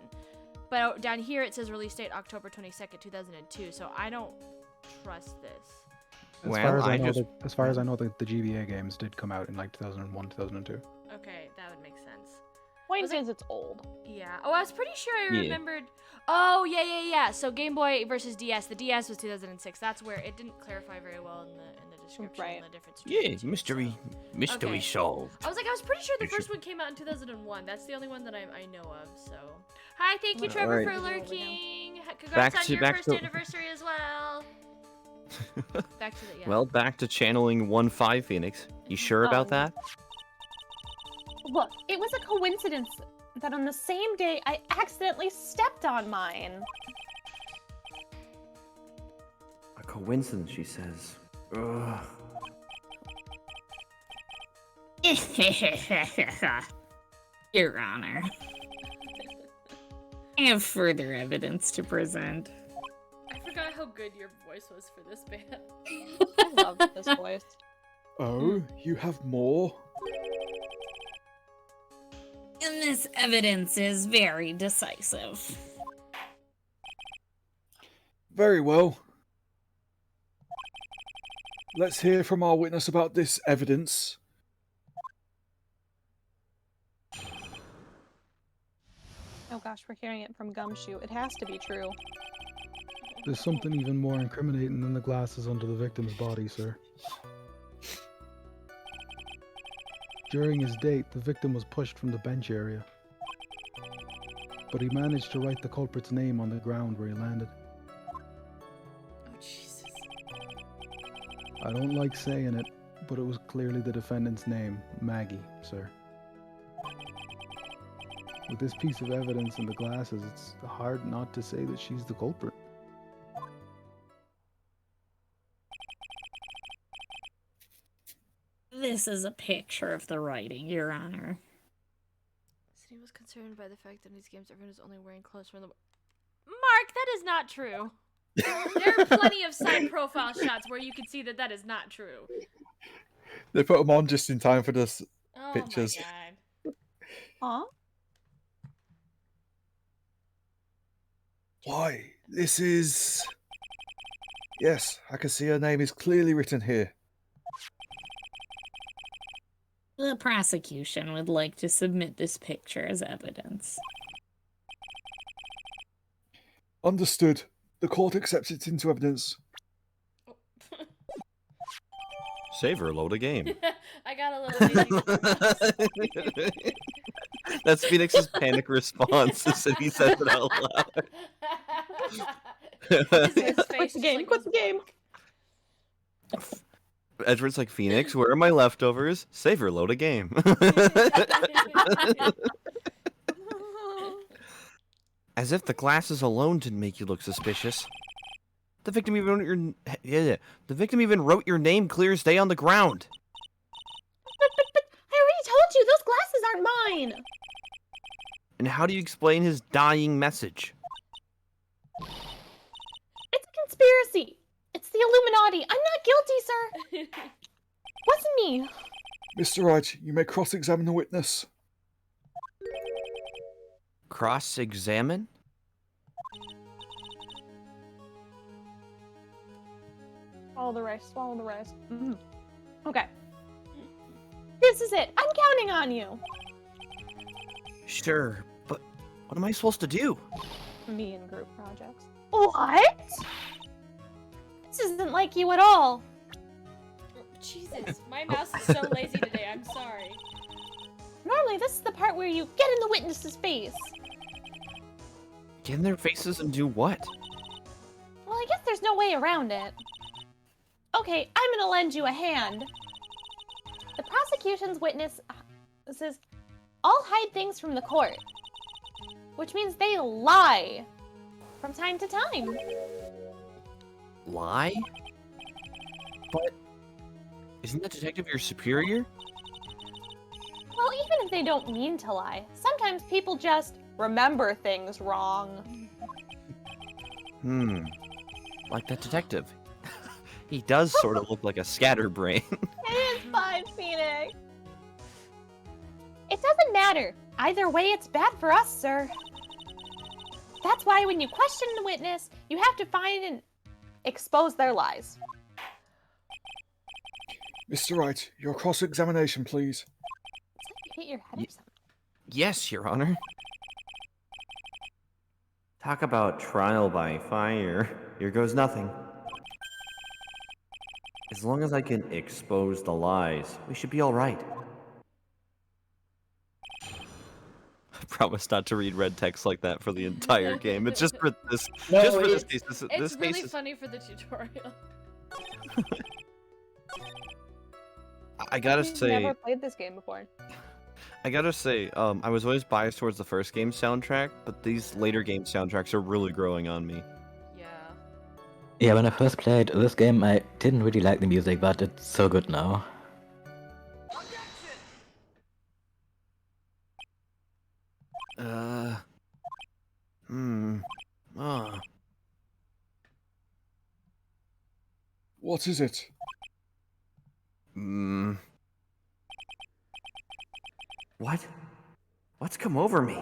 But down here it says release date October 22nd, 2002. So I don't trust this. As Well, far as I I know, just- as far as I know, the GBA games did come out in like 2001, 2002. Okay, that would make sense. Point Was it- is, it's old. Yeah. Oh, I was pretty sure I Yeah. remembered. Oh, yeah. So Game Boy versus DS. The DS was 2006. That's where it didn't clarify very well in the description. Right. The difference. Yeah, between the two, mystery Okay. solved. I was pretty sure the Picture. first one came out in 2001. That's the only one that I know of. So, hi, thank you, All Trevor, right. for lurking. Congrats Back on to- your back first to- anniversary as well. Back to the yeah. Well, back to channeling 1-5 Phoenix. You sure about that? Look, it was a coincidence that on the same day I accidentally stepped on mine. A coincidence, she says. Ugh. Your Honor. I have further evidence to present. I forgot how good your voice was for this band. I love this voice. Oh, you have more? And this evidence is very decisive. Very well. Let's hear from our witness about this evidence. Oh gosh, we're hearing it from Gumshoe. It has to be true. There's something even more incriminating than the glasses under the victim's body, sir. During his date, the victim was pushed from the bench area, but he managed to write the culprit's name on the ground where he landed. Oh Jesus. I don't like saying it, but it was clearly the defendant's name, Maggie, sir. With this piece of evidence in the glasses, it's hard not to say that she's the culprit. This is a picture of the writing, Your Honor. City was concerned by the fact that in these games everyone is only wearing clothes from the. Mark, that is not true. There are plenty of side profile shots where you can see that that is not true. They put them on just in time for this. Oh Pictures. my god. Huh? Why? This is... Yes, I can see her name is clearly written here. The prosecution would like to submit this picture as evidence. Understood. The court accepts it into evidence. Save her, load a game. I got a little. That's Phoenix's panic response as if he says it out loud. His face Quit the just, game, like, quit the goes game. Edward's like, Phoenix, where are my leftovers? Save her, load a game. As if the glasses alone didn't make you look suspicious. The victim even wrote the victim even wrote your name clear as day on the ground. But I already told you, those glasses aren't mine. And how do you explain his dying message? It's a conspiracy. It's the Illuminati. I'm not guilty, sir. Wasn't me. Mr. Wright, you may cross-examine the witness. Cross-examine? Swallow the rice, swallow the rice. Okay. This is it. I'm counting on you. Sure, but what am I supposed to do? Me and group projects. What? This isn't like you at all. Jesus, my mouse is so lazy today. I'm sorry. Normally, this is the part where you get in the witness's face. Get in their faces and do what? Well, I guess there's no way around it. Okay, I'm gonna lend you a hand. The prosecution's witness says all hide things from the court, which means they lie. from time to time. Lie? But isn't that detective your superior? Well, even if they don't mean to lie, sometimes people just remember things wrong. Like that detective. He does sort of look like a scatterbrain. It is fine, Phoenix. It doesn't matter. Either way, it's bad for us, sir. That's why when you question the witness, you have to find and expose their lies. Mr. Wright, your cross-examination, please. It's like you hit your head or something. Yes, Your Honor. Talk about trial by fire. Here goes nothing. As long as I can expose the lies, we should be all right. I promise not to read red text like that for the entire game. It's just for this. No, just for this it's- case. This It's case really is. funny for the tutorial. I gotta We've say. never played this game before. I was always biased towards the first game soundtrack, but these later game soundtracks are really growing on me. Yeah. Yeah, when I first played this game, I didn't really like the music, but it's so good now. What is it? What? What's come over me?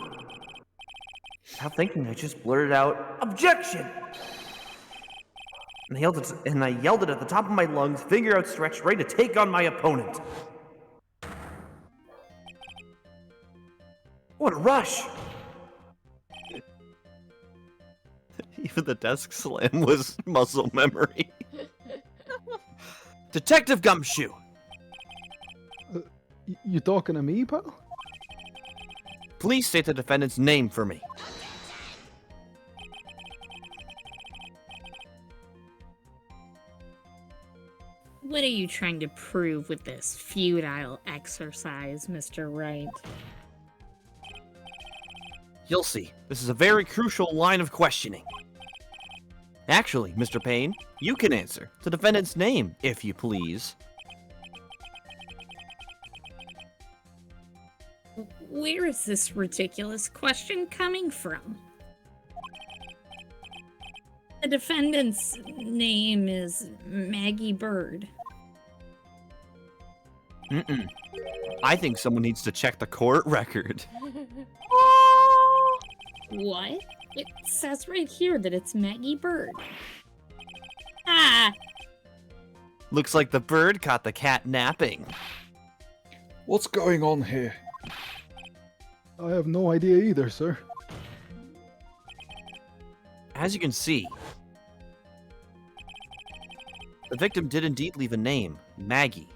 Without thinking, I just blurted out, "Objection!" And I yelled it at the top of my lungs, finger outstretched, ready to take on my opponent. What a rush! Even the desk slam was muscle memory. Detective Gumshoe! You talking to me, pal? Please state the defendant's name for me. What are you trying to prove with this futile exercise, Mr. Wright? You'll see. This is a very crucial line of questioning. Actually, Mr. Payne, you can answer. The defendant's name, if you please. Where is this ridiculous question coming from? The defendant's name is Maggie Bird. I think someone needs to check the court record. What? It says right here that it's Maggie Bird. Ah! Looks like the bird caught the cat napping. What's going on here? I have no idea either, sir. As you can see, the victim did indeed leave a name, Maggie.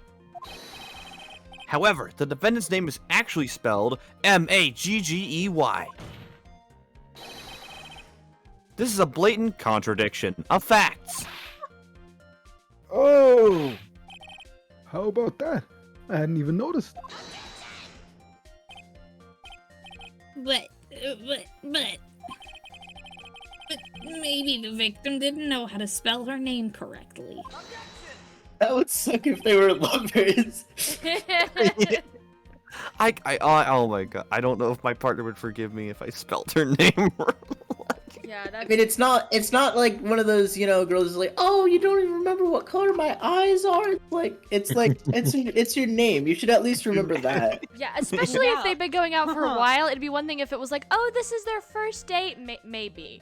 However, the defendant's name is actually spelled M-A-G-G-E-Y. This is a blatant contradiction of facts. Oh! How about that? I hadn't even noticed. But maybe the victim didn't know how to spell her name correctly. That would suck if they were lovers. Oh my god, I don't know if my partner would forgive me if I spelled her name wrong. Yeah, that's... I mean, it's not like one of those, girls is like, oh, you don't even remember what color my eyes are. It's your name. You should at least remember that. Yeah, especially if they've been going out for a while. It'd be one thing if it was like, oh, this is their first date. Maybe.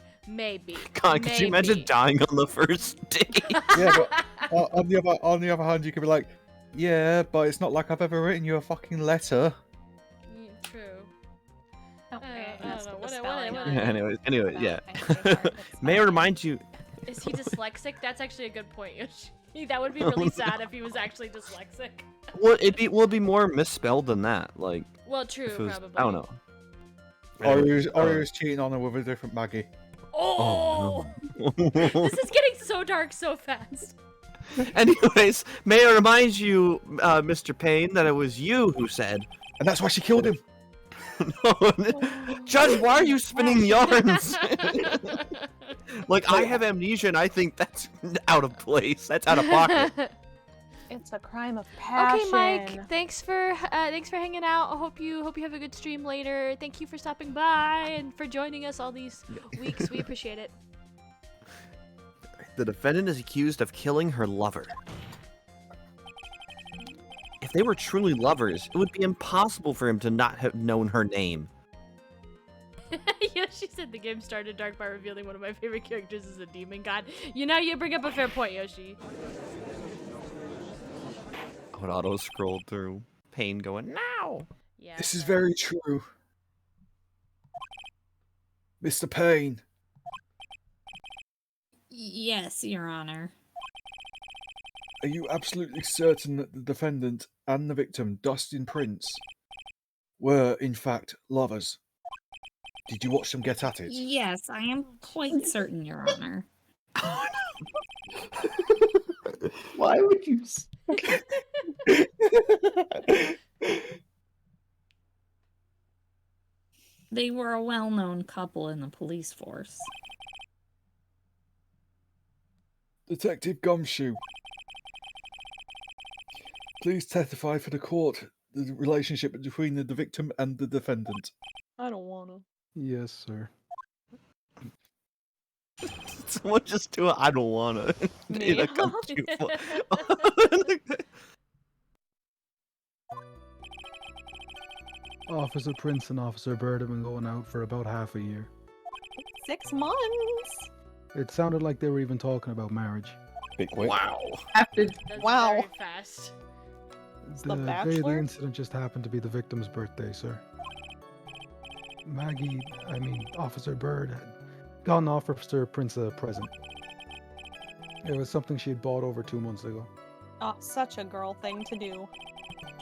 God, could you imagine dying on the first date? Yeah, but on the other hand, you could be like, yeah, but it's not like I've ever written you a fucking letter. Yeah, true. Okay, I don't know. What- Anyway, yeah. May I remind you? Is he dyslexic? That's actually a good point, Yoshi. That would be really sad if he was actually dyslexic. Well, it'd be more misspelled than that. Like, Well, true, if it was, probably. I don't know. Or he was cheating on her with a different Maggie. Oh! no. This is getting so dark so fast. Anyways, may I remind you, Mr. Payne, that it was you who said. And that's why she killed him. No, Judge, why are you spinning yarns? Like, I have amnesia, and I think that's out of place. That's out of pocket. It's a crime of passion. Okay, Mike. Thanks for hanging out. I hope you have a good stream later. Thank you for stopping by and for joining us all these weeks. We appreciate it. The defendant is accused of killing her lover. If they were truly lovers, it would be impossible for him to not have known her name. Yoshi said the game started dark by revealing one of my favorite characters is a demon god. You know, you bring up a fair point, Yoshi. I would auto-scroll through. Pain going, now! Yeah. This is so- very true. Mr. Payne, Yes, Your Honor. are you absolutely certain that the defendant and the victim, Dustin Prince, were in fact lovers? Did you watch them get at it? Yes, I am quite certain, Your Honor. Why would you? They were a well-known couple in the police force. Detective Gumshoe, please testify for the court the relationship between the victim and the defendant. I don't wanna. Yes, sir. Someone just do it. I don't wanna. Me. In a Gumshoe fo- Officer Prince and Officer Bird have been going out for about half a year. 6 months. It sounded like they were even talking about marriage. Big quick. Wow. After That's Wow. very fast. The The day of the Bachelor? incident just happened to be the victim's birthday, sir. Officer Bird had gotten Officer Prince a present. It was something she had bought over 2 months ago. Oh, such a girl thing to do.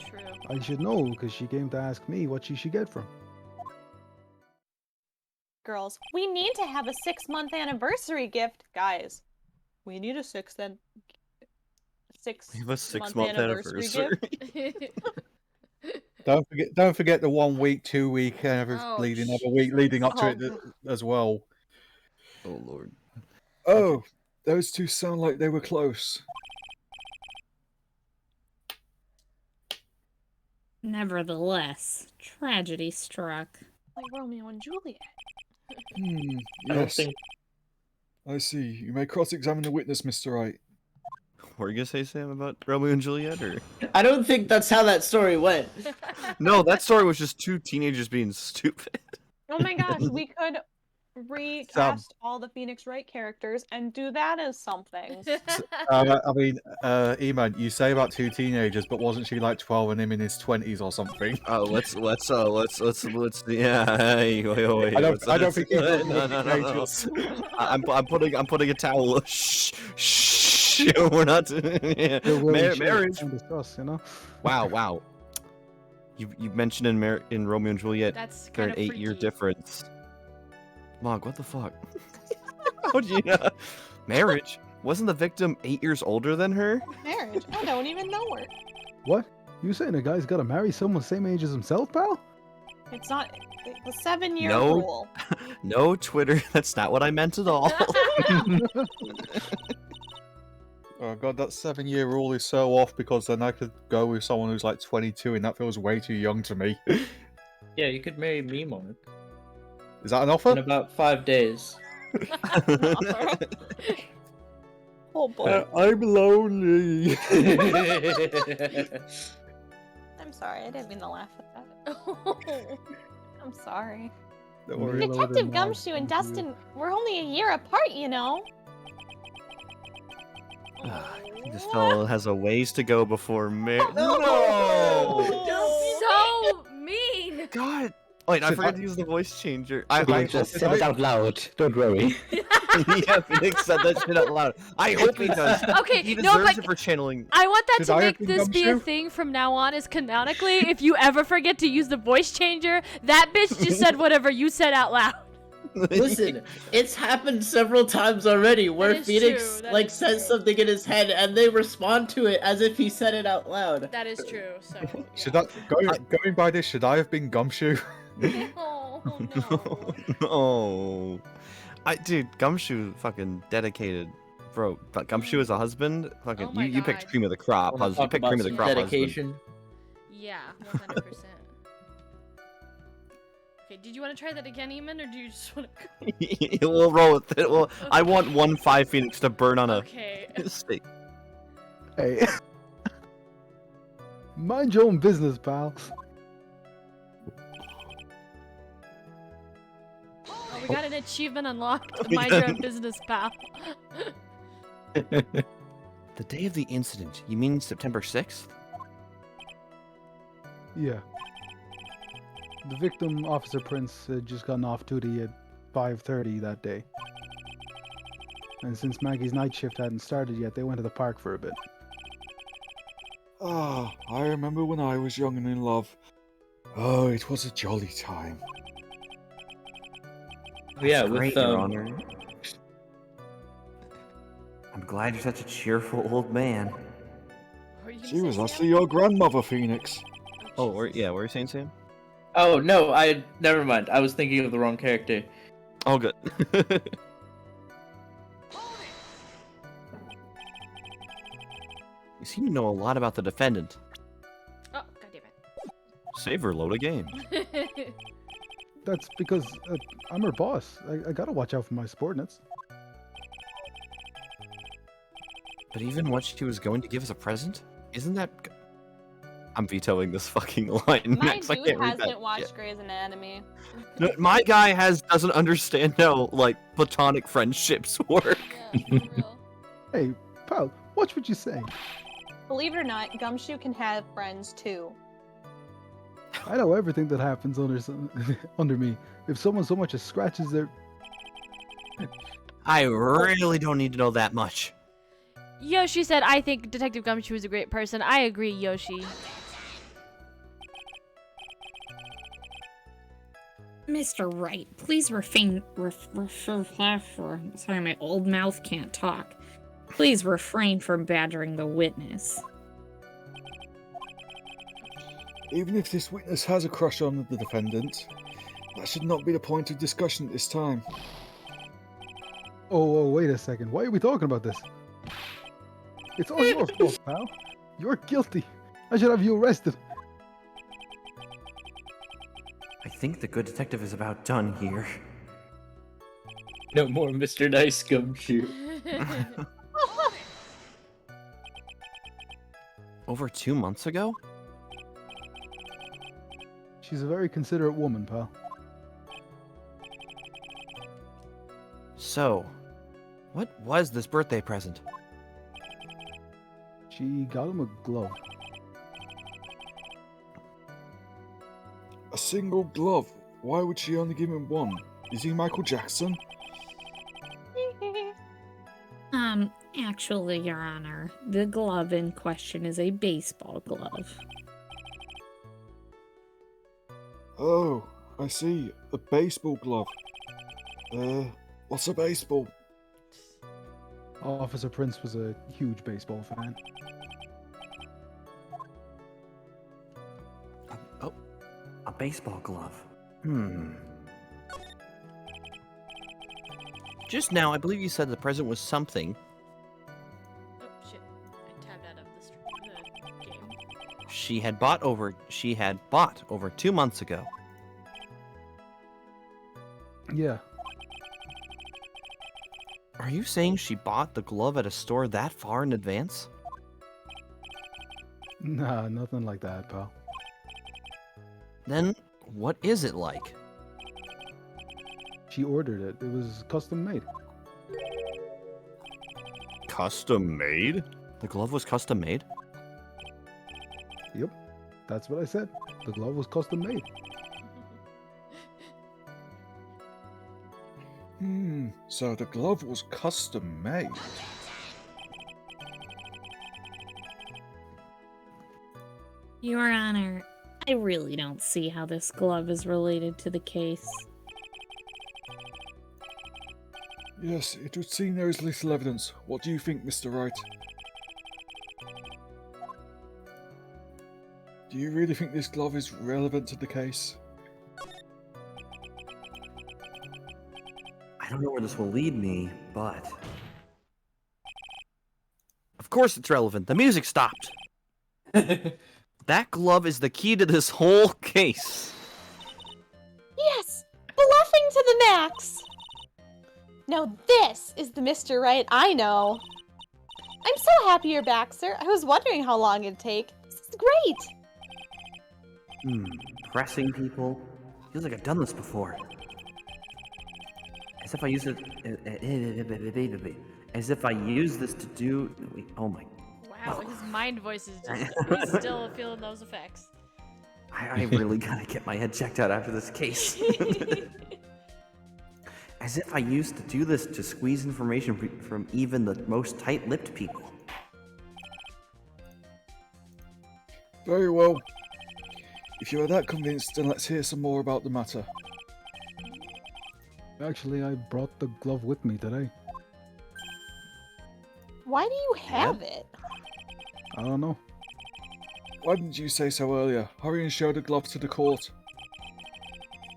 True. I should know because she came to ask me what she should get from. Girls, we need to have a 6-month anniversary gift, guys. We need a 6 then. We have a 6 6-month month anniversary. gift. Don't forget the 1 week, 2 week, Oh, leading up a week leading up to it as well. Oh lord. Oh, those two sound like they were close. Nevertheless, tragedy struck. Like Romeo and Juliet. I don't Yes, think I see. You may cross-examine the witness, Mr. Wright. Were you gonna say, Sam, about Romeo and Juliet, or? I don't think that's how that story went. No, that story was just two teenagers being stupid. Oh my gosh, we could recast all the Phoenix Wright characters and do that as something. Eman, you say about 2 teenagers, but wasn't she like 12 and him in his 20s or something? Oh, let's yeah. Hey, wait. I don't think you No. I'm putting a towel. Shh. We're not. Yeah. Marriage. Discuss, you know? Wow. You mentioned in Romeo and Juliet That's they're kind an of 8-year freaky. difference. Mog, what the fuck? How'd you know? Marriage? Wasn't the victim 8 years older than her? Marriage? I don't even know her. What? You saying a guy's gotta marry someone the same age as himself, pal? It's not the 7-year No. rule. No, Twitter. That's not what I meant at all. Oh god, that 7-year rule is so off because then I could go with someone who's like 22 and that feels way too young to me. Yeah, you could marry me, Mark, Is that an in offer? about 5 days. Oh boy. I'm lonely. I'm sorry, I didn't mean to laugh at that. I'm sorry. Don't worry. Detective Gumshoe and Dustin, we're only a year apart, you know? This fellow has a ways to go before marriage. So mean. God. Wait, I Should forgot I- to use the voice changer. Should I- Just said it out loud. Don't worry. Yeah, Phoenix said that shit out loud. I hope he does. Okay, He no, deserves but it for channeling. I want that Should to I make have this be a Gumshoe? thing from now on. Is canonically, if you ever forget to use the voice changer, that bitch just said whatever you said out loud. Listen, it's happened several times already where is Phoenix true, that like is says true. something in his head and they respond to it as if he said it out loud. That is true. So. Should I going by this? Should I have been Gumshoe? Oh, no. Oh. Dude, Gumshoe fucking dedicated, bro. But Gumshoe as a husband, fucking, Oh my you picked God. cream of the crop. Wanna You talk picked about cream of the some crop husband. dedication? Yeah, 100%. Okay, did you want to try that again, Eamon, or do you just want to? We'll roll with it. Well, I want one 5 Phoenix to burn on a Okay. stake. Hey. Mind your own business, pal. Oh, we got an achievement unlocked. We Mind got your own an- business, pal. The day of the incident. You mean September 6th? Yeah. The victim, Officer Prince, had just gotten off duty at 5:30 that day. And since Maggie's night shift hadn't started yet, they went to the park for a bit. Ah, I remember when I was young and in love. Oh, it was a jolly time. Yeah, That's with great, Your Honor. I'm glad you're such a cheerful old man. What were you gonna She say, was Sam? actually your grandmother, Phoenix. Oh, Jesus. yeah, what were you saying, Sam? Oh no, never mind. I was thinking of the wrong character. Oh, good. You seem to know a lot about the defendant. Oh, goddammit. Save her load of game. That's because I'm her boss. I gotta watch out for my subordinates. But even what she was going to give as a present? Isn't that... I'm vetoing this fucking line. My Max, I dude can't read hasn't that watched shit. Grey's Anatomy. No, my guy doesn't understand how, like, platonic friendships work. Yeah, for real. Hey, pal, watch what you say. Believe it or not, Gumshoe can have friends too. I know everything that happens under me. If someone so much as scratches their... I really don't need to know that much. Yoshi said, I think Detective Gumshoe is a great person. I agree, Yoshi. Mr. Wright, please refrain. Sorry, my old mouth can't talk. Please refrain from badgering the witness. Even if this witness has a crush on the defendant, that should not be the point of discussion at this time. Oh, wait a second. Why are we talking about this? It's all your fault, pal. You're guilty. I should have you arrested. I think the good detective is about done here. No more Mr. Nice Gumshoe. Over 2 months ago? She's a very considerate woman, pal. So, what was this birthday present? She got him a glove. A single glove? Why would she only give him one? Is he Michael Jackson? Actually, Your Honor, the glove in question is a baseball glove. Oh, I see. A baseball glove. What's a baseball? Officer Prince was a huge baseball fan. Oh, a baseball glove. Just now, I believe you said the present was something. Oh, shit. I tabbed out of the game. She had bought over 2 months ago. Yeah, Are you saying she bought the glove at a store that far in advance? nah, nothing like that, pal. Then, what is it like? She ordered it. It was custom made. Custom made? The glove was custom made? Yep, that's what I said. The glove was custom made. So the glove was custom made. Your Honor, I really don't see how this glove is related to the case. Yes, it would seem there is little evidence. What do you think, Mr. Wright? Do you really think this glove is relevant to the case? I don't know where this will lead me, but... Of course it's relevant. The music stopped. That glove is the key to this whole case. Yes! Bluffing to the max! Now this is the Mr. Right I know. I'm so happy you're back, sir. I was wondering how long it'd take. This is great! Pressing people? Feels like I've done this before. As if I use it... As if I use this to do... Wait, oh my... Wow, his mind voice is just he's still feeling those effects. I really gotta get my head checked out after this case. As if I used to do this to squeeze information from even the most tight-lipped people. Very well. If you are that convinced, then let's hear some more about the matter. Actually, I brought the glove with me today. Why do you have it? I don't know. Why didn't you say so earlier? Hurry and show the glove to the court.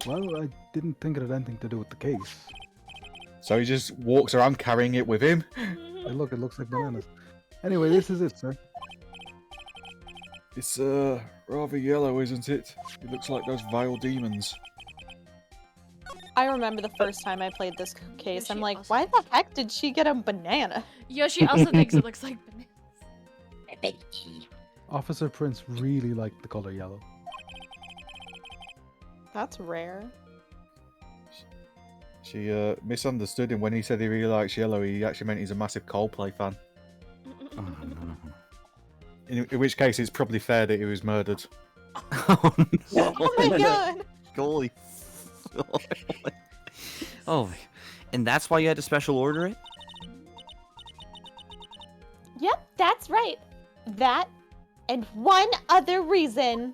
Well, I didn't think it had anything to do with the case. So he just walks around carrying it with him? Hey, look, it looks like bananas. Anyway, this is it, sir. It's, rather yellow, isn't it? It looks like those vile demons. I remember the first time I played this case. I'm like, also- why the heck did she get a banana? Yoshi also thinks it looks like bananas. Officer Prince really liked the color yellow. That's rare. She, misunderstood him when he said he really likes yellow. He actually meant he's a massive Coldplay fan. Oh, no. In which case, it's probably fair that he was murdered. Oh, no. Oh my god! Holy. Oh, and that's why you had to special order it? Yep, that's right. That, and one other reason.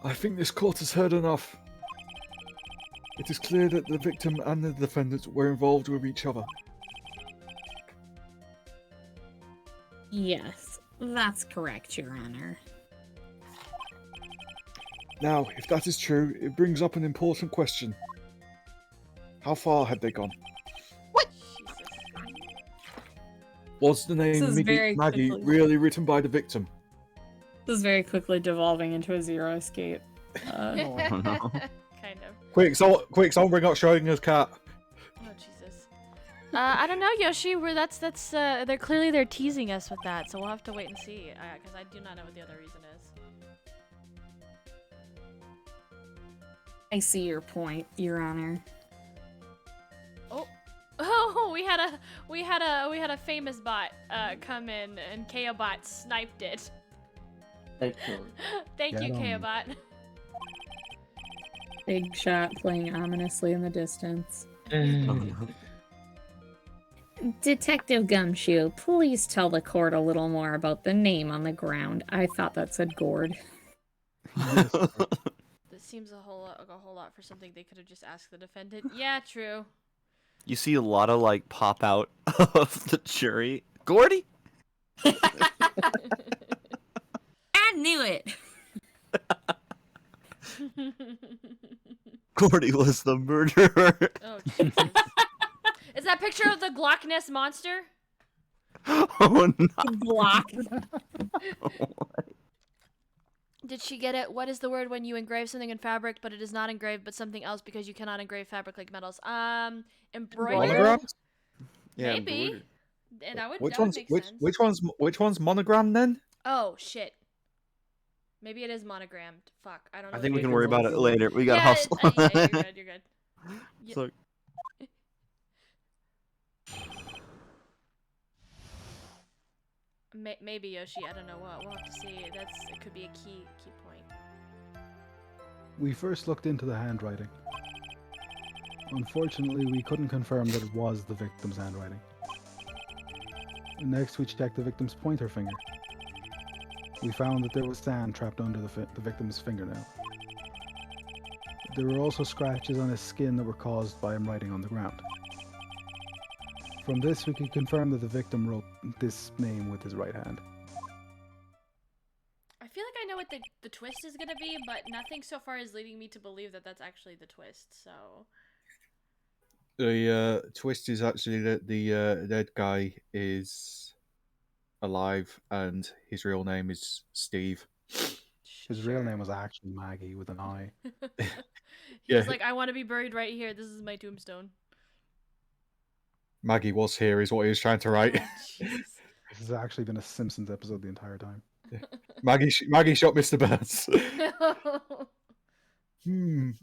I think this court has heard enough. It is clear that the victim and the defendant were involved with each other. Yes, that's correct, Your Honor. Now, if that is true, it brings up an important question. How far had they gone? Was the name This is very Maggie quickly- really written by the victim? This is very quickly devolving into a Zero Escape. no. Kind of. Quick, someone bring out Schrodinger's cat. Oh Jesus. I don't know, Yoshi. That's they're clearly teasing us with that, so we'll have to wait and see. Because I do not know what the other reason is. I see your point, Your Honor. Oh, we had a famous bot come in, and Kaobot sniped it. Thank you, Kaobot. Big shot playing ominously in the distance. Detective Gumshoe, please tell the court a little more about the name on the ground. I thought that said gourd. This seems a whole lot for something they could have just asked the defendant. Yeah, true. You see a lot of, like, pop out of the jury. Gordy? I knew it! Gordy was the murderer. Oh, Jesus. Is that picture of the Glock Ness monster? Oh, no. Block. Did she get it? What is the word when you engrave something in fabric, but it is not engraved, but something else because you cannot engrave fabric like metals? Embroidered? Monograms? Yeah, Maybe. embroidered. And that would Which make one's sense. which one's monogram then? Oh shit. Maybe it is monogrammed. Fuck, I don't know. I think we what can it worry is. about it later. We gotta Yeah, hustle. yeah, you're good. You're good. Yeah. So, Maybe Yoshi. I don't know. We'll have to see. It could be a key point. We first looked into the handwriting. Unfortunately, we couldn't confirm that it was the victim's handwriting. Next, we checked the victim's pointer finger. We found that there was sand trapped under the victim's fingernail. There were also scratches on his skin that were caused by him writing on the ground. From this, we could confirm that the victim wrote this name with his right hand. I feel like I know what the twist is gonna be, but nothing so far is leading me to believe that that's actually the twist. So The twist is actually that the dead guy is alive, and his real name is Steve. His real name was actually Maggie with an I. He's Yeah. like, I want to be buried right here. This is my tombstone. Maggie was here, is what he was trying to write. Oh, Jesus. This has actually been a Simpsons episode the entire time. Maggie shot Mr. Burns.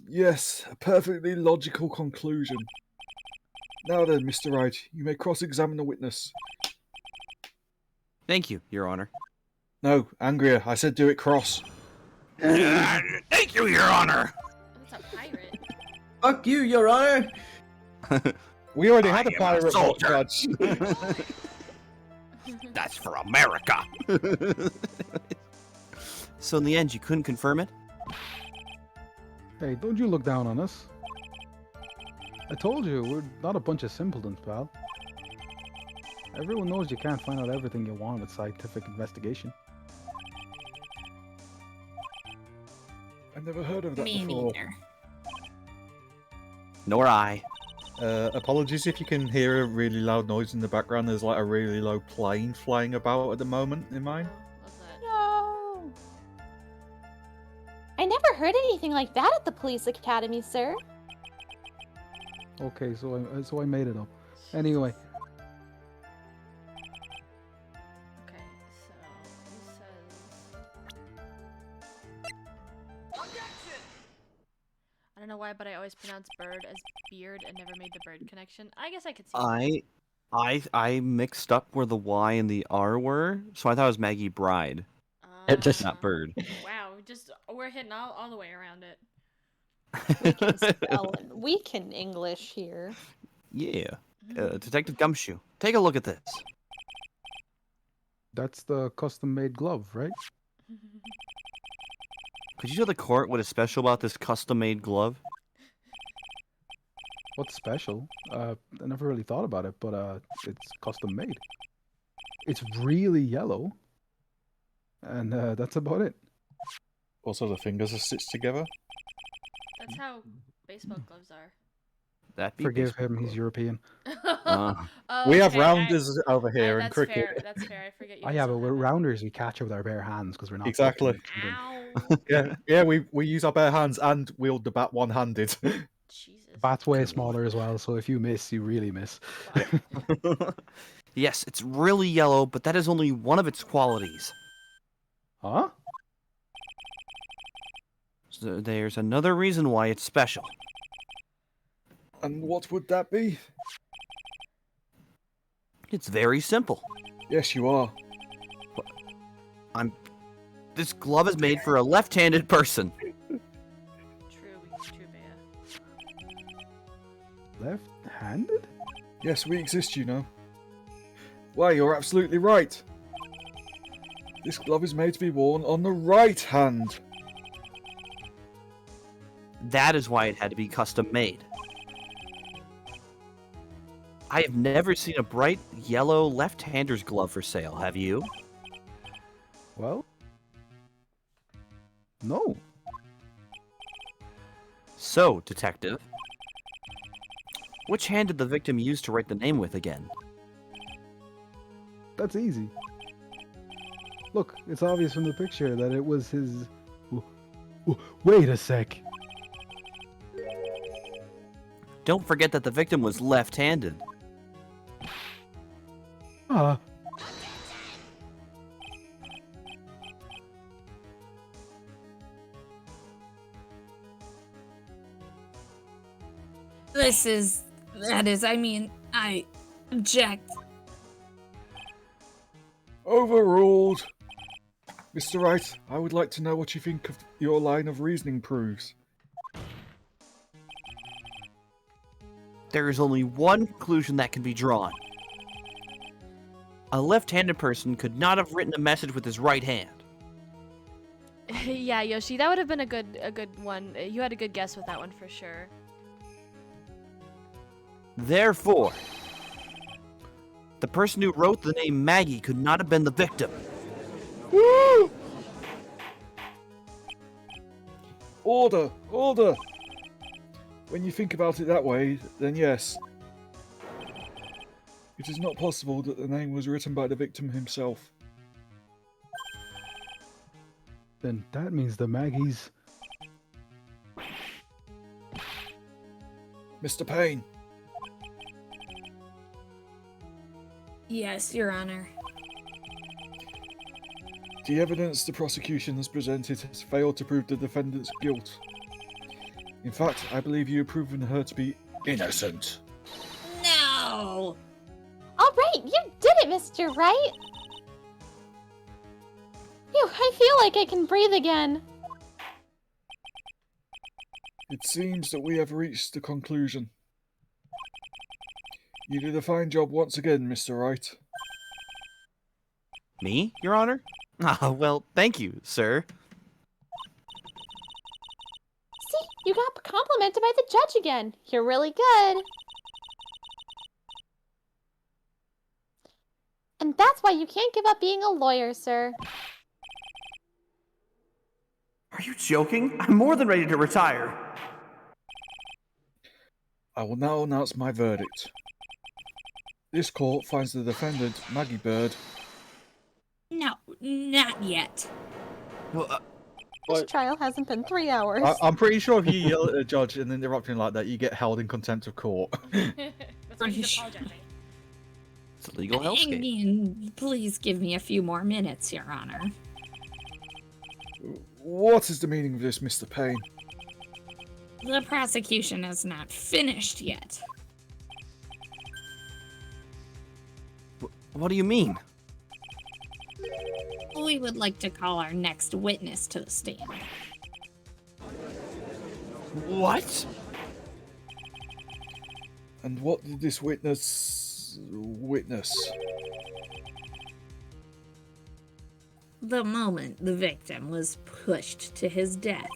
Yes, a perfectly logical conclusion. Now then, Mr. Wright, you may cross-examine the witness. Thank you, Your Honor. No, angrier. I said do it cross. Thank you, Your Honor. That's a pirate. Fuck you, Your Honor. We already I had a am a pirate soldier. judge. That's for America. So in the end, you couldn't confirm it? Hey, don't you look down on us. I told you, we're not a bunch of simpletons, pal. Everyone knows you can't find out everything you want with scientific investigation. I've never heard of that Me before. neither. Nor I. Apologies if you can hear a really loud noise in the background. There's like a really low plane flying about at the moment in mine. What's that? No. I never heard anything like that at the police academy, sir. Okay, so I made it up. Anyway, Okay, so he says. I don't know why, but I always pronounce bird as beard and never made the bird connection. I guess I could see. I mixed up where the Y and the R were, so I thought it was Maggie Bride, It just- not Bird. Wow, we're hitting all the way around it. We can spell and we can English here. Yeah. Detective Gumshoe, take a look at this. that's the custom-made glove, right? Could you tell the court what is special about this custom-made glove? What's special? I never really thought about it, but it's custom-made. It's really yellow, and that's about it. Also, the fingers are stitched together. That's how baseball gloves are. That be Forgive baseball him, he's glove. European. Oh, We have okay, rounders over here in that's cricket. fair. That's fair. I forget you. Oh guys yeah, don't but we're have that. rounders. We catch it with our bare hands because we're not. Exactly. fucking England. Ow. Yeah, we use our bare hands and wield the bat one-handed. Jesus. The bat's way smaller as well, so if you miss, you really miss. Fuck. Yes, it's really yellow, but that is only one of its qualities. Huh? So there's another reason why it's special. And what would that be? It's very simple. Yes, you are. This glove is made for a left-handed person. True, Bea. Left-handed? Yes, we exist, you know. Why, you're absolutely right. This glove is made to be worn on the right hand. That is why it had to be custom-made. I have never seen a bright yellow left-hander's glove for sale, have you? Well, no. So, detective, which hand did the victim use to write the name with again? That's easy. Look, it's obvious from the picture that it was his. Wait a sec. Don't forget that the victim was left-handed. I object. Overruled. Mr. Wright, I would like to know what you think of your line of reasoning proves. There is only one conclusion that can be drawn. A left-handed person could not have written a message with his right hand. Yeah, Yoshi, that would have been a good one. You had a good guess with that one for sure. Therefore, the person who wrote the name Maggie could not have been the victim. Woo! Order! Order! When you think about it that way, then yes. It is not possible that the name was written by the victim himself. Then that means the Maggies. Mr. Payne, Yes, Your Honor. the evidence the prosecution has presented has failed to prove the defendant's guilt. In fact, I believe you have proven her to be innocent. No! All right, you did it, Mr. Wright. Phew, I feel like I can breathe again. It seems that we have reached the conclusion. You did a fine job once again, Mr. Wright. Me, Your Honor? Ah, well, thank you, sir. See, you got complimented by the judge again. You're really good. And that's why you can't give up being a lawyer, sir. Are you joking? I'm more than ready to retire. I will now announce my verdict. This court finds the defendant, Maggie Bird. No, not yet. Well, This trial hasn't been 3 hours. I'm pretty sure if you yell at a judge and interrupt him like that, you get held in contempt of court. That's why he's apologizing. it's a legal hellscape. Indian, please give me a few more minutes, Your Honor. What is the meaning of this, Mr. Payne? The prosecution is not finished yet. What do you mean? We would like to call our next witness to the stand. What? And what did this witness... The moment the victim was pushed to his death.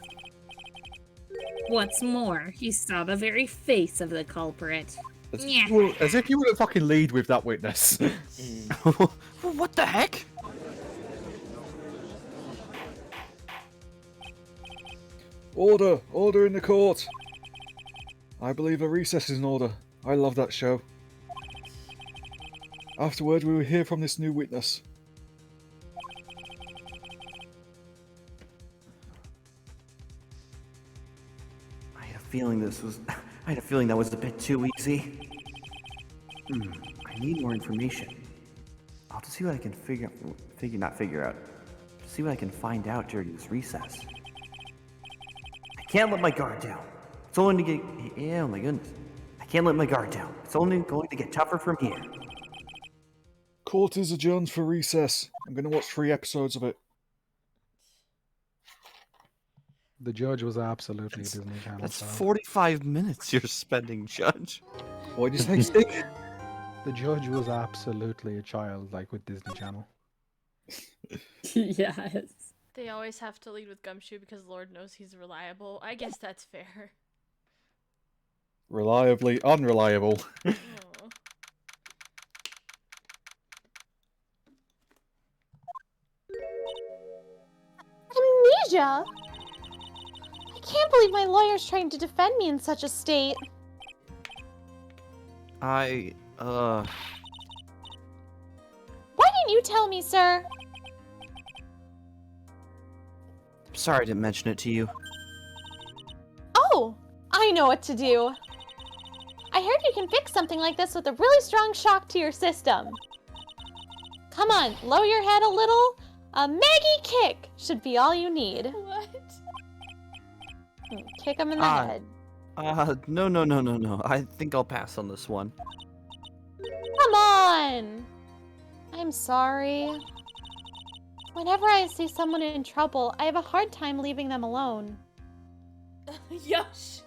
What's more, he saw the very face of the culprit. Yeah. Well, as if you wouldn't fucking lead with that witness. What the heck? Order! Order in the court! I believe a recess is in order. I love that show. Afterward, we will hear from this new witness. I had a feeling that was a bit too easy. I need more information. I'll have to see what I can see what I can find out during this recess. I can't let my guard down. It's only to get... Yeah, oh my goodness. I can't let my guard down. It's only going to get tougher from here. Court is adjourned for recess. I'm going to watch 3 episodes of it. The judge was absolutely Disney Channel. That's style. 45 minutes you're spending, Judge. What did you say, Stick? The judge was absolutely a child, like with Disney Channel. Yes. They always have to lead with Gumshoe because Lord knows he's reliable. I guess that's fair. Reliably unreliable. Aw. Amnesia? I can't believe my lawyer's trying to defend me in such a state. I, Why didn't you tell me, sir? sorry I didn't mention it to you. Oh, I know what to do. I heard you can fix something like this with a really strong shock to your system. Come on, lower your head a little. A Maggie kick should be all you need. What? Kick him in the head. No. I think I'll pass on this one. Come on! I'm sorry. Whenever I see someone in trouble, I have a hard time leaving them alone. Yosh.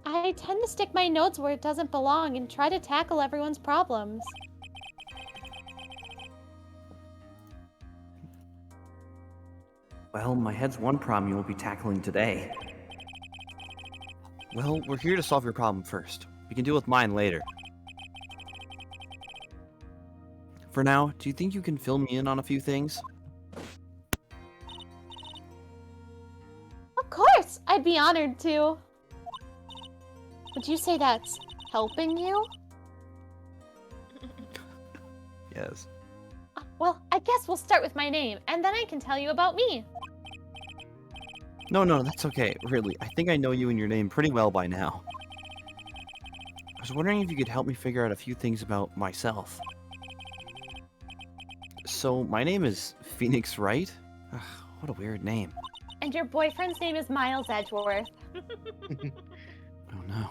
I tend to stick my nose where it doesn't belong and try to tackle everyone's problems. Well, my head's one problem you will be tackling today. Well, we're here to solve your problem first. We can deal with mine later. For now, do you think you can fill me in on a few things? I'd be honored to. Would you say that's helping you? Yes. Well, I guess we'll start with my name, and then I can tell you about me. No, that's okay. Really, I think I know you and your name pretty well by now. I was wondering if you could help me figure out a few things about myself. So, my name is Phoenix Wright? Ugh, what a weird name. And your boyfriend's name is Miles Edgeworth. Oh no.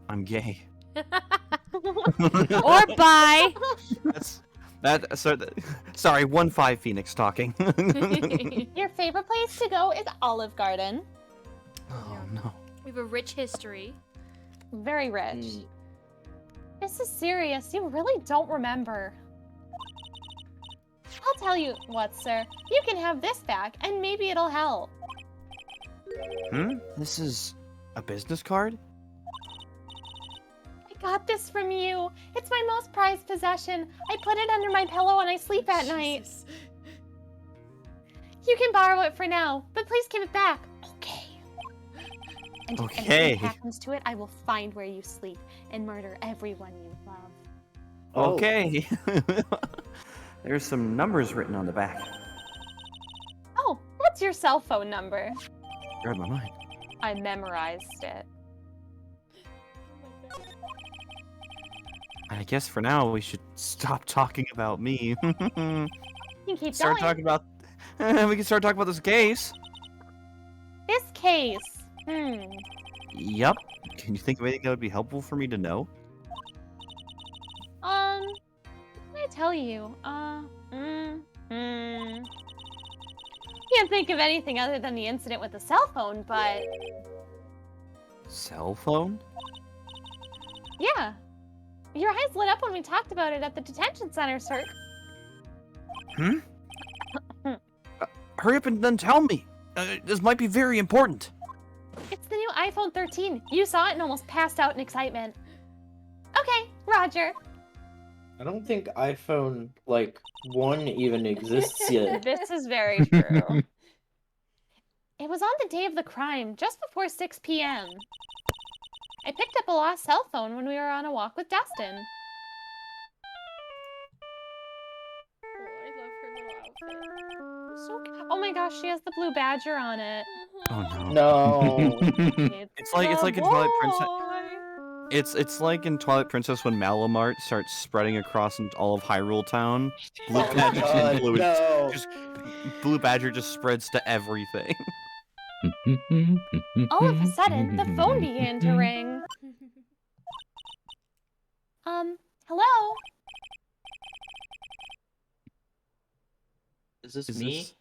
I'm gay. Or bi. Sorry, 1-5 Phoenix talking. Your favorite place to go is Olive Garden. Oh no. We have a rich history. Very rich. This is serious. You really don't remember. I'll tell you what, sir. You can have this back, and maybe it'll help. This is a business card? I got this from you. It's my most prized possession. I put it under my pillow when I sleep at night. Jesus. You can borrow it for now, but please give it back. Okay. And if Okay. anything happens to it, I will find where you sleep and murder everyone you love. Okay. There's some numbers written on the back. Oh, what's your cell phone number? Read my mind. I memorized it. I guess for now we should stop talking about me. You can keep Start going. talking about. We can start talking about this case. This case. Yup. Can you think of anything that would be helpful for me to know? What can I tell you? Can't think of anything other than the incident with the cell phone, but Cell phone? yeah. Your eyes lit up when we talked about it at the detention center, sir. Hurry up and then tell me. This might be very important. It's the new iPhone 13. You saw it and almost passed out in excitement. Okay, Roger. I don't think iPhone, 1 even exists yet. This is very true. It was on the day of the crime, just before 6 p.m. I picked up a lost cell phone when we were on a walk with Dustin. Oh, I love her little outfit. So cute. Oh my gosh, she has the blue badger on it. Oh no. No. It's like in Twilight Princess. It's like in Twilight Princess when Malamart starts spreading across all of Hyrule Town. Blue Oh Badger God, influence. no. Blue Badger just spreads to everything. All of a sudden, the phone began to ring. Hello? Is this Is me? this-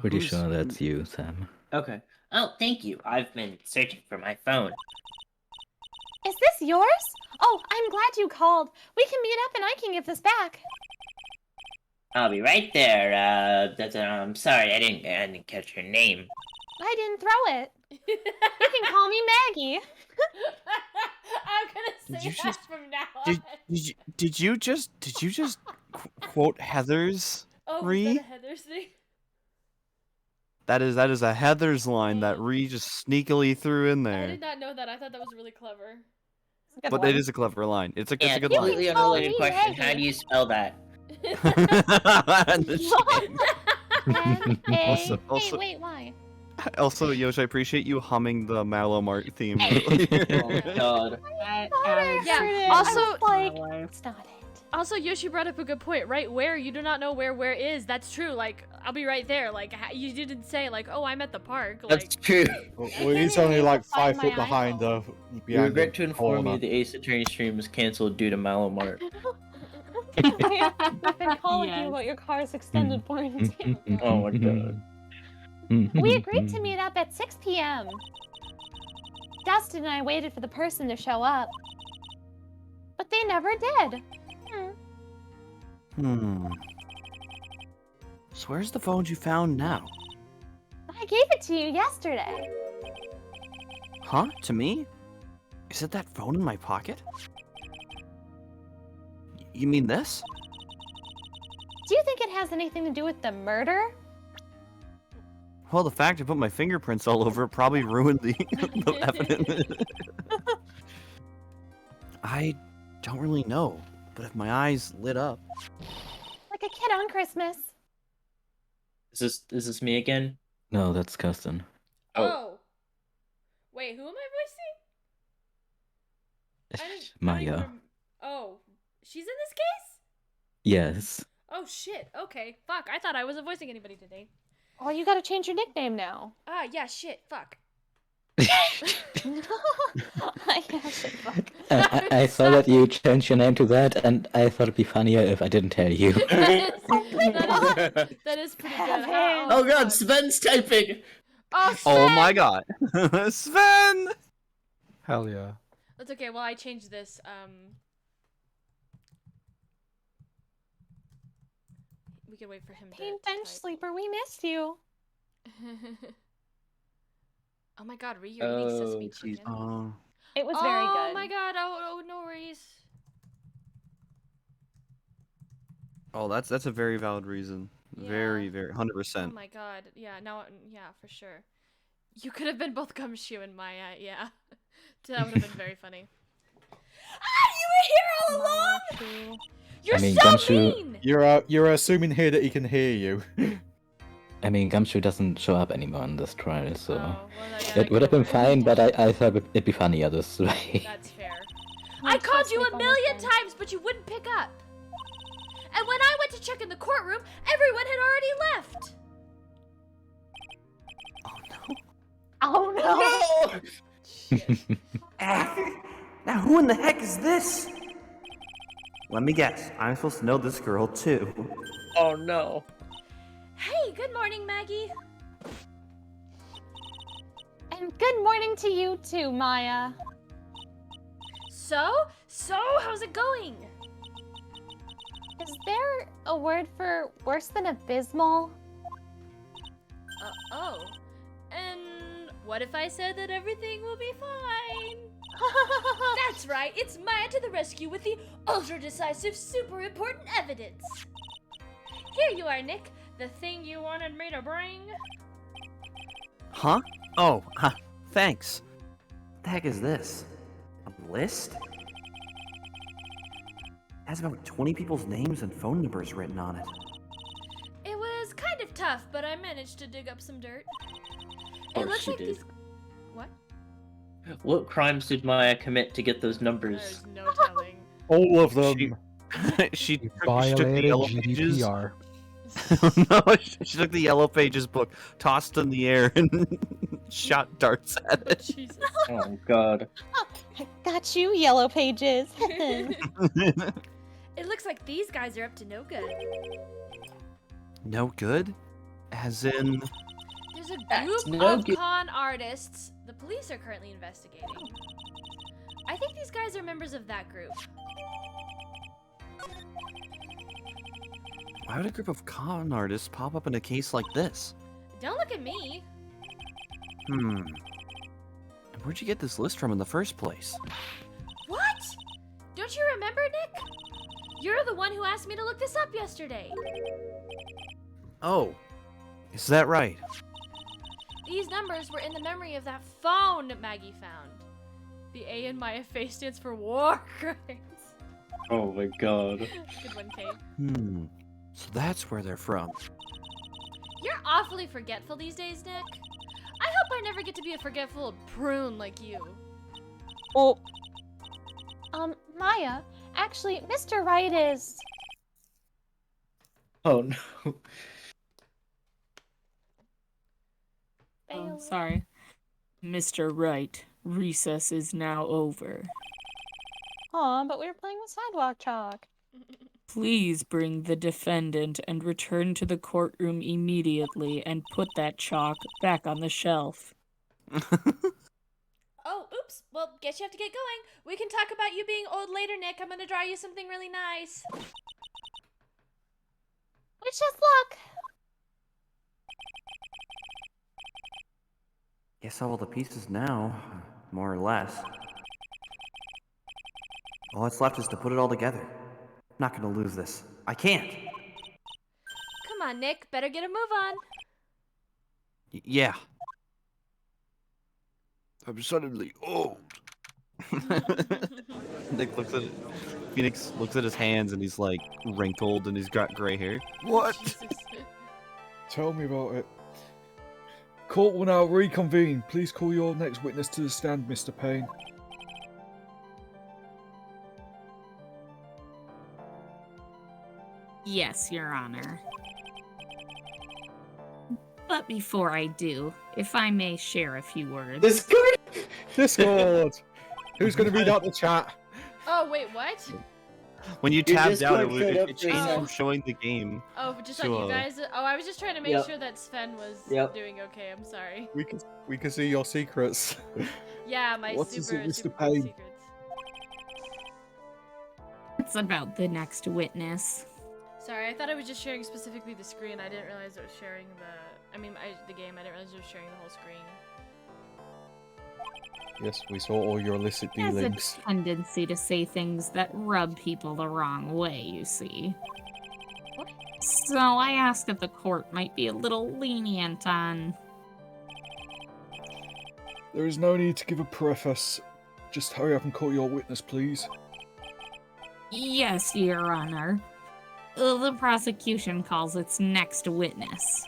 Pretty who's- sure that's you, Sam. Okay. Oh, thank you. I've been searching for my phone. Is this yours? Oh, I'm glad you called. We can meet up and I can give this back. I'll be right there. I'm sorry, I didn't catch your name. I didn't throw it. You can call me Maggie. I'm gonna say you that just- from now on. Did you just quote Heather's? Oh, Ree? was that a Heather's thing? That is a Heather's line that Ree just sneakily threw in I there. did not know that. I thought that was really clever. But it is a clever line. It's a Yeah, good line. completely call unrelated me question. Maggie. How do you spell that? Also- Wait, why? Also, Yoshi, I appreciate you humming the Malomart theme. Oh God. Yeah, also- I was like, it's not it. Also, Yoshi brought up a good point. Right where? You do not know where is. That's true. Like, I'll be right there. Like, you didn't say, like, oh, I'm at the park. Like, That's true. Well, can't he's even only like find 5 foot my behind iPhone. We behind regret the to inform corner. you the Ace Attorney stream was canceled due to Malomart. I've been calling you Yes. about your car's extended warranty. Oh my God. We agreed to meet up at 6 p.m. Dustin and I waited for the person to show up. But they never did. So where's the phone you found now? I gave it to you yesterday. Huh? To me? Is it that phone in my pocket? You mean this? Do you think it has anything to do with the murder? Well, the fact I put my fingerprints all over it probably ruined the evidence. I don't really know, but if my eyes lit up... Like a kid on Christmas. Is this me again? No, that's Kirsten. Oh. Wait, who am I voicing? I didn't Maya. even oh, she's in this case? Yes. Oh shit. Okay. Fuck. I thought I wasn't voicing anybody today. Oh, you gotta change your nickname now. Ah, yeah. Shit. Fuck. I saw that you changed your name to that, and I thought it'd be funnier if I didn't tell you. That is pretty good. Oh god, Sven's typing! Oh, Sven! Oh my god. Sven! Hell yeah. That's okay. Well, I changed this. We can wait for him Paint to bench type. sleeper, we missed you. Oh my god, Ree, you're eating sesame jeez. chicken. It was very good. Oh my god, oh no worries. Oh, that's a very valid reason. Yeah. Very, 100%. Oh my god, yeah, now, yeah, for sure. You could have been both Gumshoe and Maya, yeah. That would have been very funny. Ah, you were here all along! You're I mean, so Gumshoe- mean! You're assuming here that he can hear you. I mean, Gumshoe doesn't show up anymore in this trial, so Oh, well, no, yeah, it would have been fine, but I thought it'd be funnier this way. That's fair. I called you a million times, but you wouldn't pick up. And when I went to check in the courtroom, everyone had already left. Oh no! Shit. Now who in the heck is this? Let me guess. I'm supposed to know this girl too. Oh no. Hey, good morning, Maggie. And good morning to you too, Maya. So, how's it going? Is there a word for worse than abysmal? Oh. And what if I said that everything will be fine? That's right, it's Maya to the rescue with the ultra-decisive, super important evidence. Here you are, Nick. The thing you wanted me to bring? Huh? Oh, thanks. What the heck is this? A list? It has about 20 people's names and phone numbers written on it. It was kind of tough, but I managed to dig up some dirt. Oh, It looks she like did. these... What? What crimes did Maya commit to get those numbers? There's no telling. All of them. She You took the violated yellow pages. GDPR. No, she took the yellow pages book, tossed in the air, and shot darts at it. Jesus. Oh god. I got you, Yellow Pages. It looks like these guys are up to no good. No good? As in... There's a That's group no of good. con artists the police are currently investigating. I think these guys are members of that group. Why would a group of con artists pop up in a case like this? Don't look at me. And where'd you get this list from in the first place? What? Don't you remember, Nick? You're the one who asked me to look this up yesterday. Oh, is that right? These numbers were in the memory of that phone Maggie found. The A in Maya face stands for war crimes. Oh my god. Good one, Kate. So that's where they're from. You're awfully forgetful these days, Nick. I hope I never get to be a forgetful prune like you. Oh. Maya, actually, Mr. Wright is... Oh no. Oh, sorry. Mr. Wright, recess is now over. Aw, but we were playing with sidewalk chalk. Please bring the defendant and return to the courtroom immediately and put that chalk back on the shelf. Oh, oops. Well, guess you have to get going. We can talk about you being old later, Nick. I'm gonna draw you something really nice. Wish us luck. Guess all the pieces now, more or less. All that's left is to put it all together. I'm not gonna lose this. I can't! Come on, Nick. Better get a move on. Yeah. I'm suddenly old. Nick looks at Phoenix looks at his hands and he's like wrinkled and he's got gray hair. What? Jesus. Tell me about it. Court will now reconvene. Please call your next witness to the stand, Mr. Payne. Yes, Your Honor. But before I do, if I may share a few words. Discord! Who's going to read out the chat? Oh wait, what? When you Your tabbed out, Discord showed up it three changed from times. showing the game. Oh, just So, on you guys. Oh, I was just trying to make Yep. sure that Sven was Yep. doing okay. I'm sorry. We can see your secrets. Yeah, my What is super it, Mr. super Payne? secrets. It's about the next witness. Sorry, I thought I was just sharing specifically the screen. I didn't realize it was sharing the. The game. I didn't realize it was sharing the whole screen. Yes, we saw all your illicit He has dealings. a tendency to say things that rub people the wrong way, you see. So I ask if the court might be a little lenient on... There is no need to give a preface. Just hurry up and call your witness, please. Yes, Your Honor. The prosecution calls its next witness.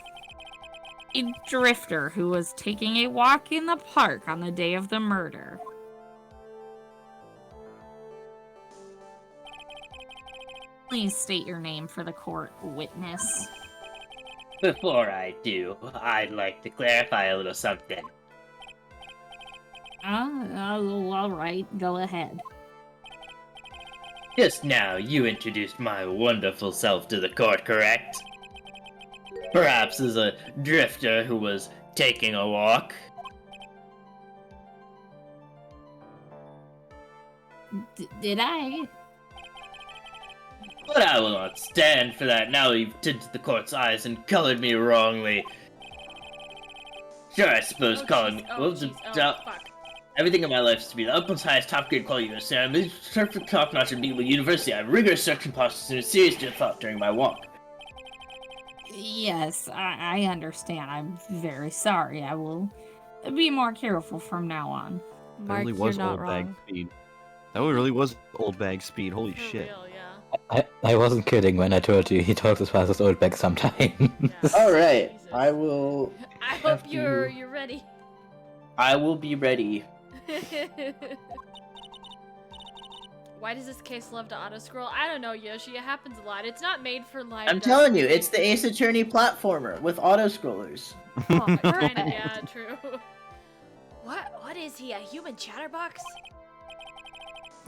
A drifter who was taking a walk in the park on the day of the murder. Please state your name for the court, witness. Before I do, I'd like to clarify a little something. All right, go ahead. Just now, you introduced my wonderful self to the court, correct? Perhaps as a drifter who was taking a walk? Did I? But I will not stand for that. Now you've tinted the court's eyes and colored me wrongly. Sure, I suppose calling me... Fuck. Everything in my life is to be the utmost highest top grade quality, you understand? I'm a perfect top notch at Beagle University. I have rigorous searching process and a serious thought during my walk. Yes, I understand. I'm very sorry. I will be more careful from now on. That Mark, really you're was not old bag wrong. speed. That really was old bag speed. Holy For shit. real, yeah. I wasn't kidding when I told you he talks as fast as old back sometimes. Yeah. Alright, Jesus. I will. I have hope you're to- ready. I will be ready. Why does this case love to auto-scroll? I don't know, Yoshi. It happens a lot. It's not made for live. I'm telling you, it's the Ace Attorney platformer with auto-scrollers. Oh, kinda, yeah, true. What is he? A human chatterbox?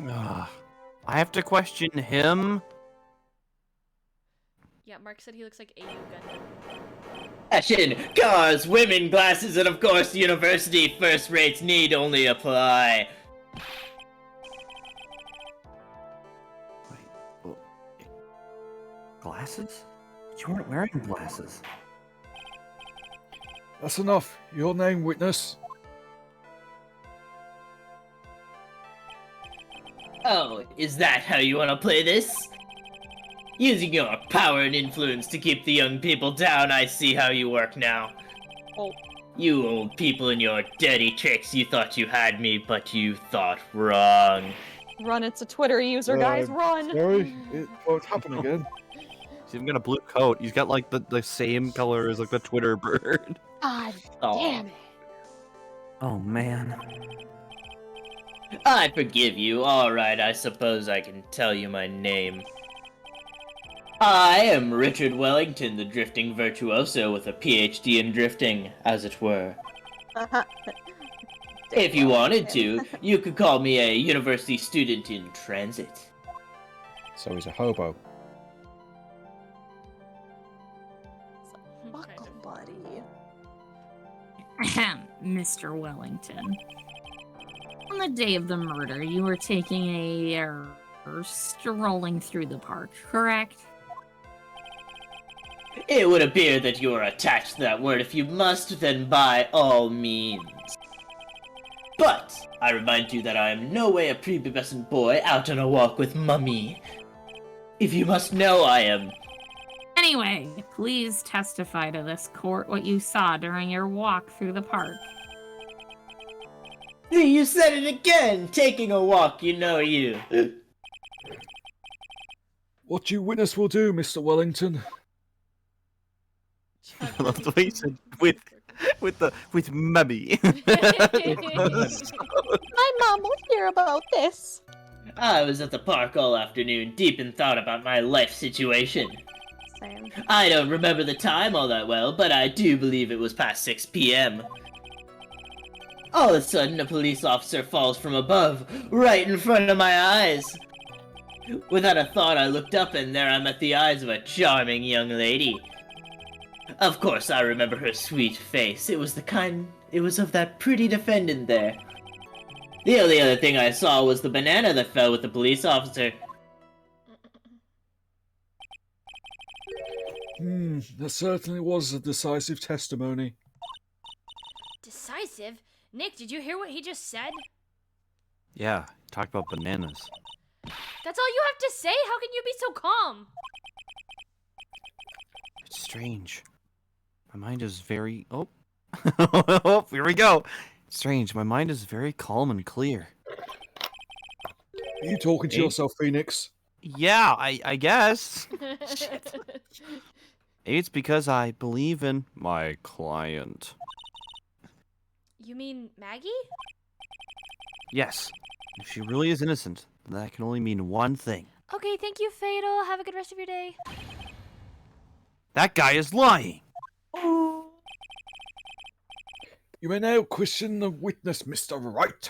Ugh. I have to question him. Yeah, Mark said he looks like AU Gundam. Fashion, cars, women, glasses, and of course, university first rates need only apply. Wait, oh, glasses? You weren't wearing glasses. That's enough. Your name, witness. Oh, is that how you want to play this? Using your power and influence to keep the young people down, I see how you work now. Oh. You old people and your dirty tricks, you thought you had me, but you thought wrong. Run, it's a Twitter user, guys, run! Sorry, it won't happen again. He's even got a blue coat. He's got like the same color as like the Twitter bird. God Aw. damn it. Oh man. I forgive you. Alright, I suppose I can tell you my name. I am Richard Wellington, the drifting virtuoso with a PhD in drifting, as it were. If you wanted to, you could call me a university student in transit. So he's a hobo. Kind Buckle of. buddy. Ahem, Mr. Wellington. On the day of the murder, you were taking strolling through the park, correct? It would appear that you are attached to that word. If you must, then by all means. But I remind you that I am no way a prepubescent boy out on a walk with Mummy. If you must know, I am... Anyway, please testify to this court what you saw during your walk through the park. You said it again! Taking a walk, you know you. What you witness will do, Mr. Wellington. I love the way you said with mummy. My mom will hear about this. I was at the park all afternoon, deep in thought about my life situation. Same. I don't remember the time all that well, but I do believe it was past 6 p.m. All of a sudden, a police officer falls from above, right in front of my eyes. Without a thought, I looked up, and there I met the eyes of a charming young lady. Of course, I remember her sweet face. It was of that pretty defendant there. The only other thing I saw was the banana that fell with the police officer. That certainly was a decisive testimony. Decisive? Nick, did you hear what he just said? Yeah, talk about bananas. That's all you have to say? How can you be so calm? It's strange. My mind is very... Oh. Oh, here we go. Strange. My mind is very calm and clear. Are you talking to yourself, Phoenix? Yeah, I guess. Shit. Maybe it's because I believe in my client. You mean Maggie? Yes. If she really is innocent, then that can only mean one thing. Okay, thank you, Fatal. Have a good rest of your day. That guy is lying. You may now question the witness, Mr. Wright.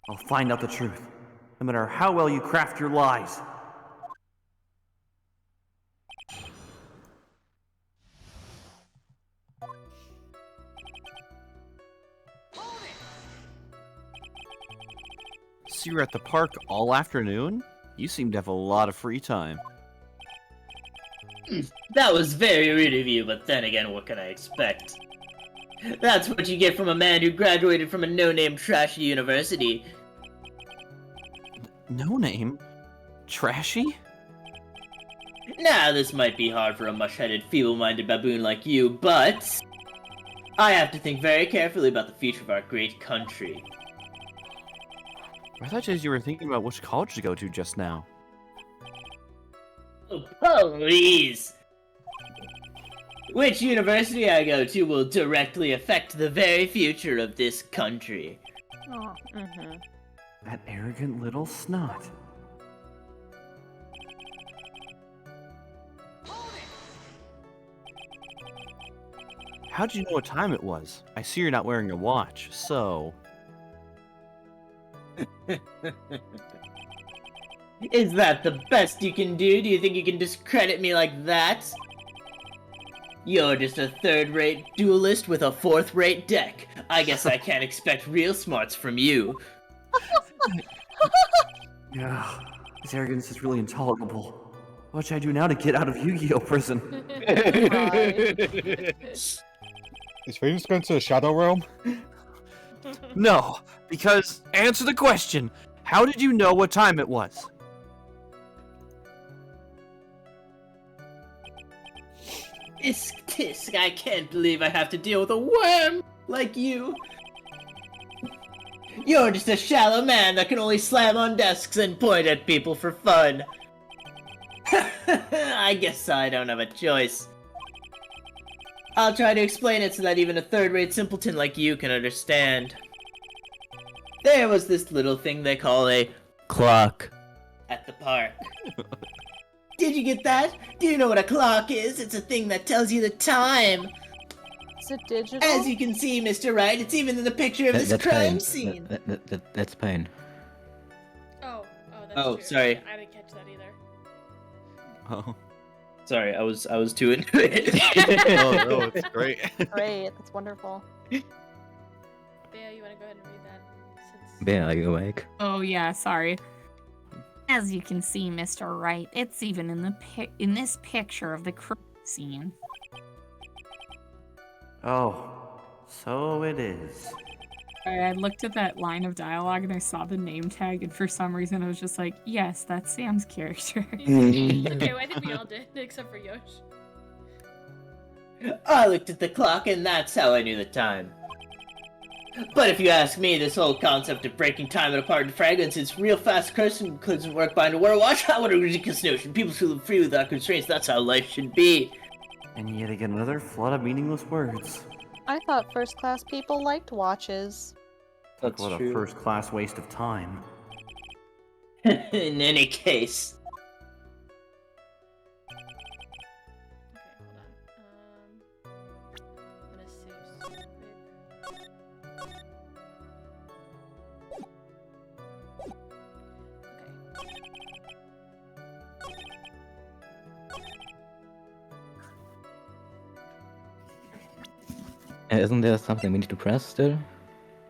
I'll find out the truth, no matter how well you craft your lies. So you were at the park all afternoon? You seem to have a lot of free time. That was very rude of you, but then again, what can I expect? That's what you get from a man who graduated from a no-name trashy university. No name? Trashy? Now, this might be hard for a mush-headed, feeble-minded baboon like you, but I have to think very carefully about the future of our great country. I thought you were thinking about which college to go to just now. Oh, please! Which university I go to will directly affect the very future of this country. Oh, That arrogant little snot. How'd you know what time it was? I see you're not wearing a watch, so... Is that the best you can do? Do you think you can discredit me like that? You're just a third-rate duelist with a fourth-rate deck. I guess I can't expect real smarts from you. Yeah, this arrogance is really intolerable. What should I do now to get out of Yu-Gi-Oh prison? Is Phoenix going to the Shadow Realm? No, because... Answer the question! How did you know what time it was? Tisk, I can't believe I have to deal with a worm like you. You're just a shallow man that can only slam on desks and point at people for fun. I guess I don't have a choice. I'll try to explain it so that even a third-rate simpleton like you can understand. There was this little thing they call a clock at the park. Did you get that? Do you know what a clock is? It's a thing that tells you the time. is it digital? As you can see, Mr. Wright, it's even in the picture of this That's crime pain. scene. That's pain. Oh, that's Oh, true. sorry. I didn't catch that either. Oh, Sorry, I was too into it. no, it's great. Great, that's wonderful. Bea, you want to go ahead and read that? Since... Bear, are you awake? Oh yeah, sorry. As you can see, Mr. Wright, it's even in this picture of the crime scene. Oh, so it is. I looked at that line of dialogue and I saw the name tag, and for some reason I was just like, yes, that's Sam's character. Okay, well, I think we all did, except for Yosh. I looked at the clock and that's how I knew the time. But if you ask me, this whole concept of breaking time apart into fragments is real fast cursing couldn't work by the world watch. What a ridiculous notion. People feel free without constraints. That's how life should be. And yet again, another flood of meaningless words. I thought first-class people liked watches. Talk about a first-class waste of time. In any case. Isn't there something we need to press still?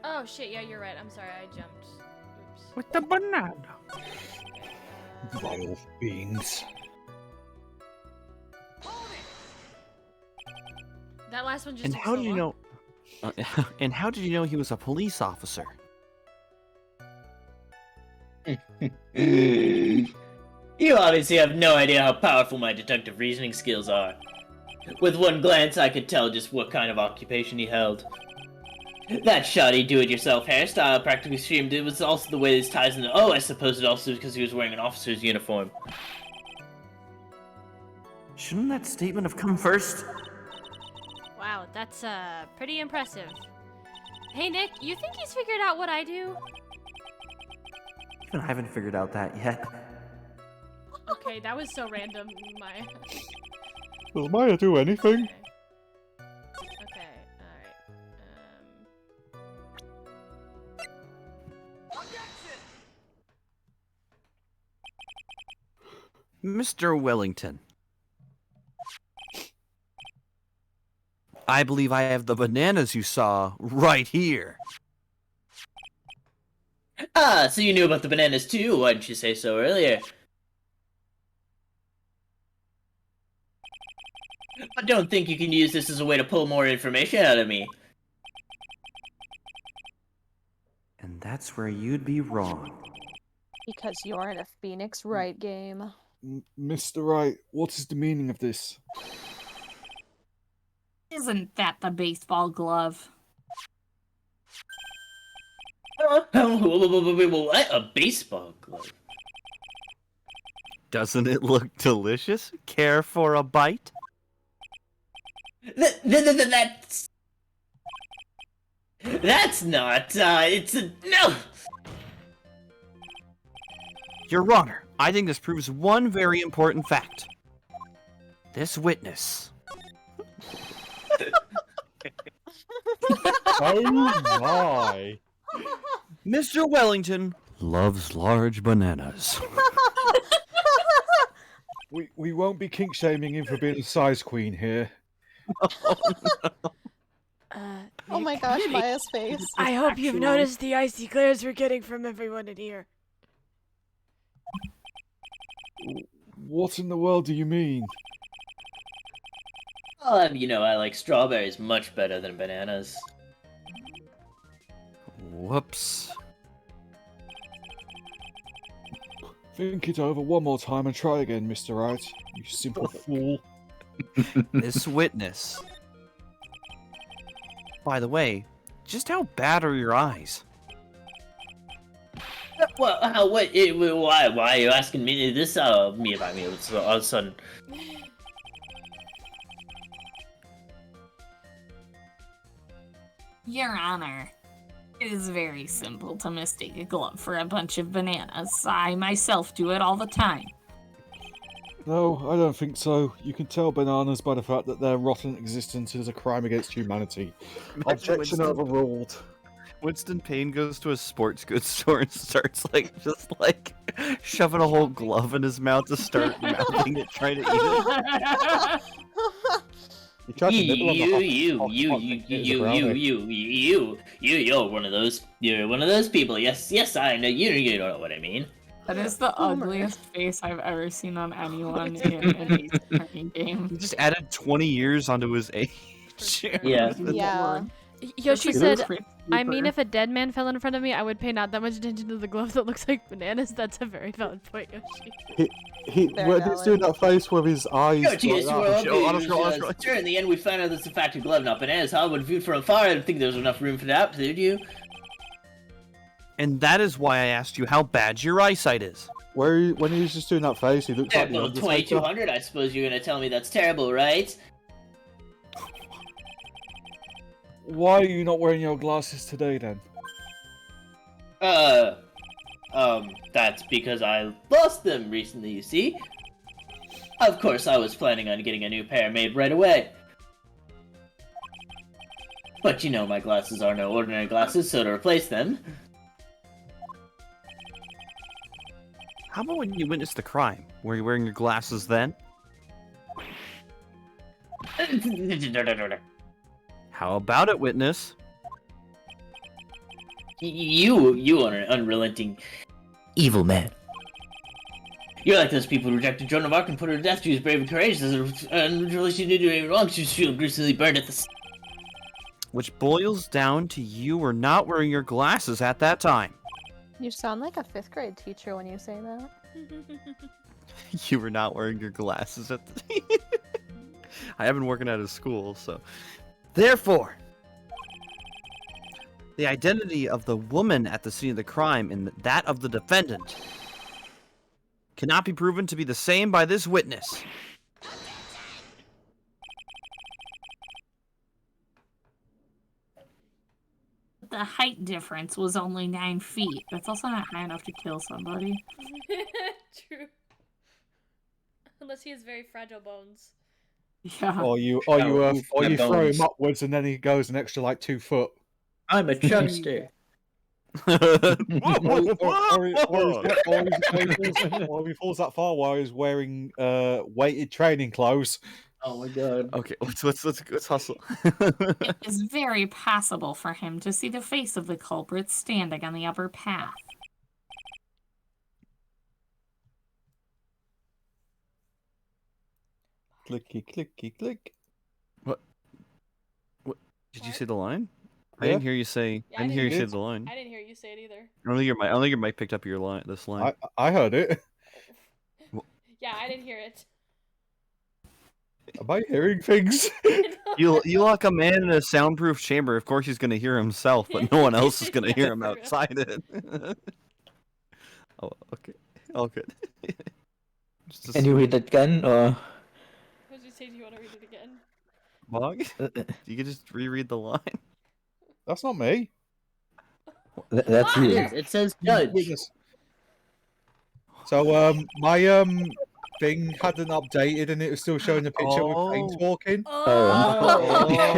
Oh shit, yeah, you're right. I'm sorry, I jumped. Oops. With the banana. Vile beings. That last one just And took how so do you long. know? And how did you know he was a police officer? You obviously have no idea how powerful my deductive reasoning skills are. With one glance, I could tell just what kind of occupation he held. That shoddy do-it-yourself hairstyle practically screamed it was also the way this ties into— oh, I suppose it also because he was wearing an officer's uniform. Shouldn't that statement have come first? Wow, that's pretty impressive. Hey Nick, you think he's figured out what I do? Even I haven't figured out that yet. Okay, that was so random, Maya. Will Maya do anything? Okay, alright. Mr. Wellington. I believe I have the bananas you saw right here. Ah, so you knew about the bananas too, why didn't you say so earlier? I don't think you can use this as a way to pull more information out of me. And that's where you'd be wrong. Because you're in a Phoenix Wright game. Mr. Wright, what is the meaning of this? Isn't that the baseball glove? What? A baseball glove? Doesn't it look delicious? Care for a bite? That's not, it's a— no! Your Honor, I think this proves one very important fact. This witness. Oh my! Mr. Wellington loves large bananas. We won't be kink shaming him for being a size queen here. Oh my gosh, Maya's face. I hope you've noticed the icy glares we're getting from everyone in here. What in the world do you mean? Well, you know, I like strawberries much better than bananas. Whoops. Think it over one more time and try again, Mr. Wright. You simple fool. This witness. By the way, just how bad are your eyes? Well, why are you asking me this, me about me all of a sudden? Your Honor, it is very simple to mistake a glove for a bunch of bananas. I myself do it all the time. No, I don't think so. You can tell bananas by the fact that their rotten existence is a crime against humanity. Objection overruled. Winston Payne goes to a sports goods store and starts just shoving a whole glove in his mouth to start mouthing it, trying to eat it. You're one of those. You're one of those people. Yes, I know. You know what I mean. That is the ugliest face I've ever seen on anyone in an Ace Attorney game. He just added 20 years onto his age. Yeah. Yeah. Yoshi It said, looks pretty I mean, super. if a dead man fell in front of me, I would pay not that much attention to the glove that looks like bananas. That's a very valid point, Yoshi. When he's doing that face with his eyes. Go to like yes, that. well, Show, honest roll, honest roll. sure, in the end, we found out it's in fact a glove, not bananas. How would viewed from afar? I didn't think there was enough room for that, did you? And that is why I asked you how bad your eyesight is. When he's just doing that face, he looks like the Well, Undertaker. 2200, I suppose you're gonna tell me that's terrible, right? Why are you not wearing your glasses today, then? That's because I lost them recently, you see? Of course, I was planning on getting a new pair made right away. But you know my glasses are no ordinary glasses, so to replace them... How about when you witnessed the crime? Were you wearing your glasses then? How about it, witness? You are an unrelenting evil man. You're like those people who rejected Joan of Arc and put her to death. She was brave and courageous, and really she didn't do anything wrong. She was feeling gruesomely burned at the... Which boils down to you were not wearing your glasses at that time. You sound like a 5th grade teacher when you say that. You were not wearing your glasses at the... I have been working at a school, so... Therefore, the identity of the woman at the scene of the crime and that of the defendant cannot be proven to be the same by this witness. The height difference was only 9 feet. That's also not high enough to kill somebody. True. Unless he has very fragile bones. Yeah. Or you my throw bones. him upwards and then he goes an extra like 2 foot. I'm a chuckster. Or he falls that far while he's wearing weighted training clothes. Oh my god. Okay, let's hustle. It is very possible for him to see the face of the culprit standing on the upper path. Clicky, clicky, click. What? Did you say the line? I Yeah. didn't hear you say. Yeah, I didn't hear you say did. the line. I didn't hear you say it either. I don't think your mic picked up your line. This line. I heard it. Yeah, I didn't hear it. Am I hearing things? You lock a man in a soundproof chamber. Of course, he's gonna hear himself, but no one else is gonna hear him For real. outside it. Oh, okay. Oh, good. Can you read it again, or What did you say? Do you want to read it again? Bog? You can just reread the line. That's not me. that's you? It says judge. Witness. So my thing hadn't updated and it was still showing the picture with Paint walking. Oh.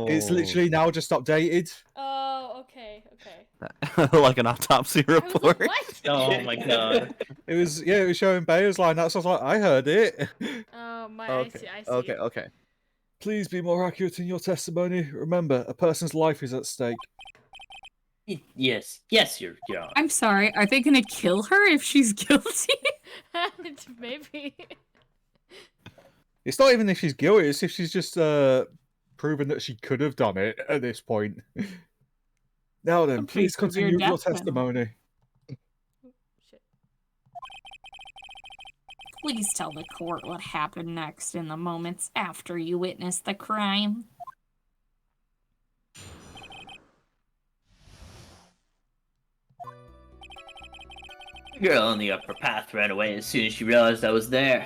It's literally now just updated. Oh, okay, okay. Like an autopsy I was like, report. what? Oh my god. It was showing Bayer's line. That's what I was like, I heard it. Oh my, Okay. I see. Okay. Please be more accurate in your testimony. Remember, a person's life is at stake. Yes, Your Honor. I'm sorry, are they gonna kill her if she's guilty? Maybe. It's not even if she's guilty, it's if she's just proven that she could have done it at this point. Now then, Okay, please so your continue with your death penalty. testimony. Shit. Please tell the court what happened next in the moments after you witnessed the crime. The girl on the upper path ran away as soon as she realized I was there.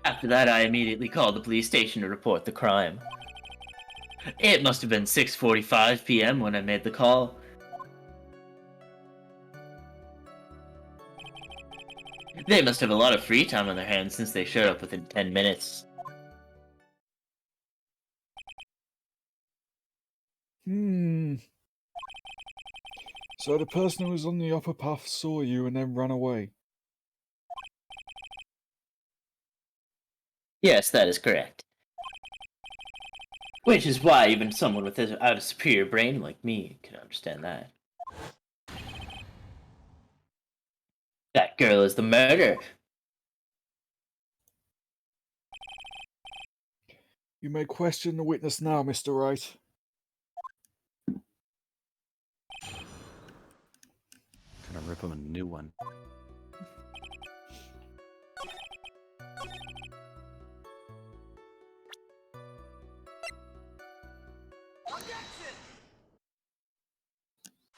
After that, I immediately called the police station to report the crime. It must have been 6:45 p.m. when I made the call. They must have a lot of free time on their hands since they showed up within 10 minutes. So the person who was on the upper path saw you and then ran away. Yes, that is correct. Which is why even someone without a superior brain like me can understand that. That girl is the murderer. You may question the witness now, Mr. Wright. Gonna rip him a new one.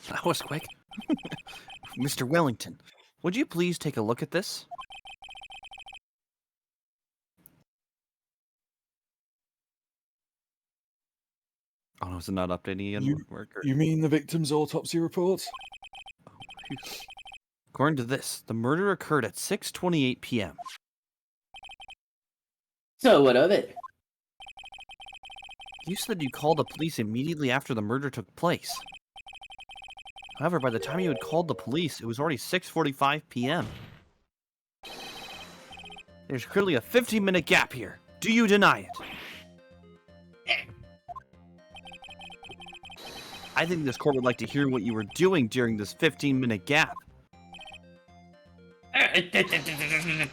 That was quick. Mr. Wellington, would you please take a look at this? Oh no, is it not updating again? You mean the victim's autopsy report? According to this, the murder occurred at 6:28 p.m. So what of it? You said you called the police immediately after the murder took place. However, by the time you had called the police, it was already 6:45 p.m. There's clearly a 15-minute gap here. Do you deny it? I think this court would like to hear what you were doing during this 15-minute gap. The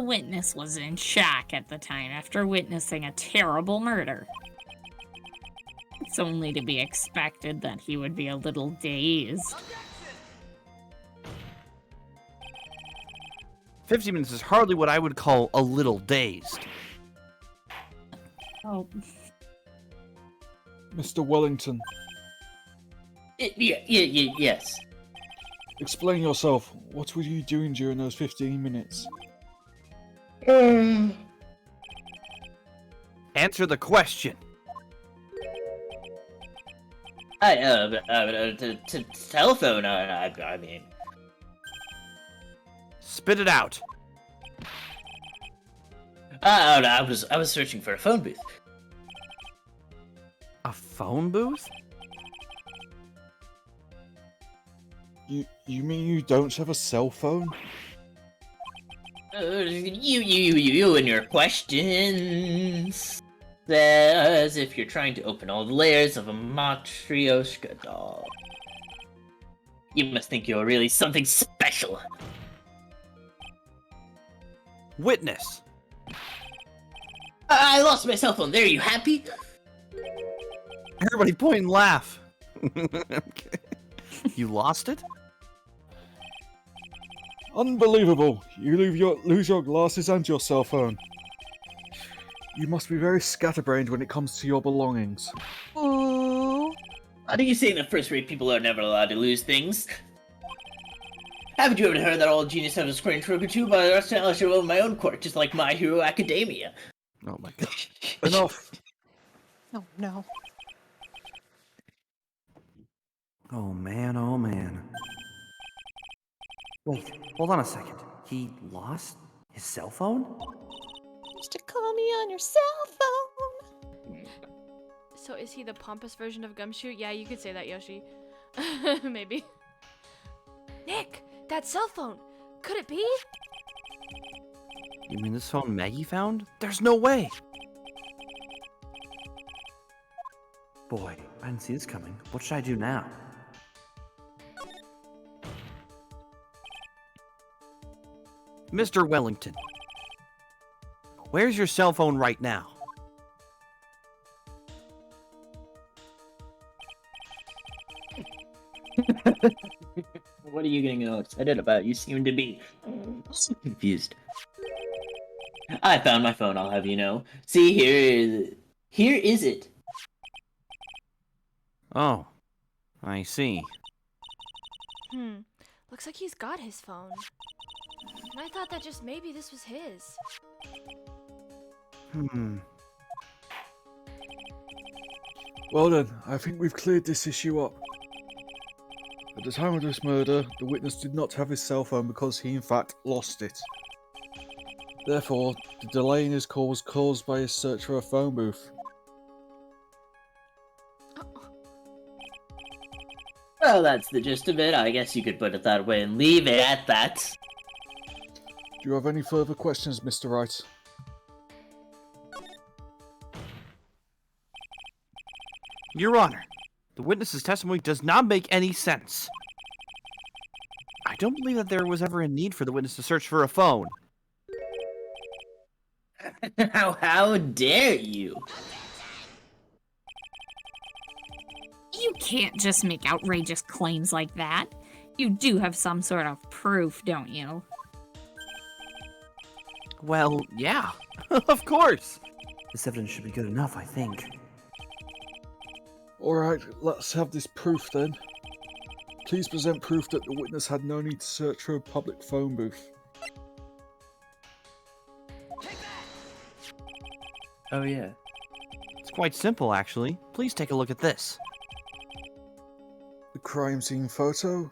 witness was in shock at the time after witnessing a terrible murder. It's only to be expected that he would be a little dazed. 15 minutes is hardly what I would call a little dazed. Oh, Mr. Wellington, Yes. explain yourself. What were you doing during those 15 minutes? Answer the question. Telephone. I mean, Spit it out. I was searching for a phone booth. A phone booth? You mean you don't have a cell phone? You and your questions. As if you're trying to open all the layers of a Matryoshka doll. You must think you're really something special. Witness. I lost my cell phone. There, you happy? Everybody point and laugh. Okay. You lost it? Unbelievable! You lose your glasses and your cell phone. You must be very scatterbrained when it comes to your belongings. How do you say that first-rate people are never allowed to lose things? Haven't you ever heard that all genius has a square trick or two? But I should own my own court, just like My Hero Academia. Oh my god. Enough! Oh no. Oh man, oh man. Wait, hold on a second. He lost his cell phone? Used to call me on your cell phone. So is he the pompous version of Gumshoe? Yeah, you could say that, Yoshi. Maybe. Nick, that cell phone. Could it be? You mean this phone Maggie found? There's no way. Boy, I didn't see this coming. What should I do now? Mr. Wellington, where's your cell phone right now? What are you getting all excited about? You seem to be confused. I found my phone, I'll have you know. See, here is it. Oh, I see. Looks like he's got his phone. And I thought that just maybe this was his. Well then, I think we've cleared this issue up. At the time of this murder, the witness did not have his cell phone because he in fact lost it. Therefore, the delay in his call was caused by his search for a phone booth. Well, that's the gist of it. I guess you could put it that way and leave it at that. Do you have any further questions, Mr. Wright? Your Honor, the witness's testimony does not make any sense. I don't believe that there was ever a need for the witness to search for a phone. How dare you? You can't just make outrageous claims like that. You do have some sort of proof, don't you? Well, yeah, of course. This evidence should be good enough, I think. Alright, let's have this proof then. Please present proof that the witness had no need to search for a public phone booth. Oh yeah. It's quite simple, actually. Please take a look at this. The crime scene photo?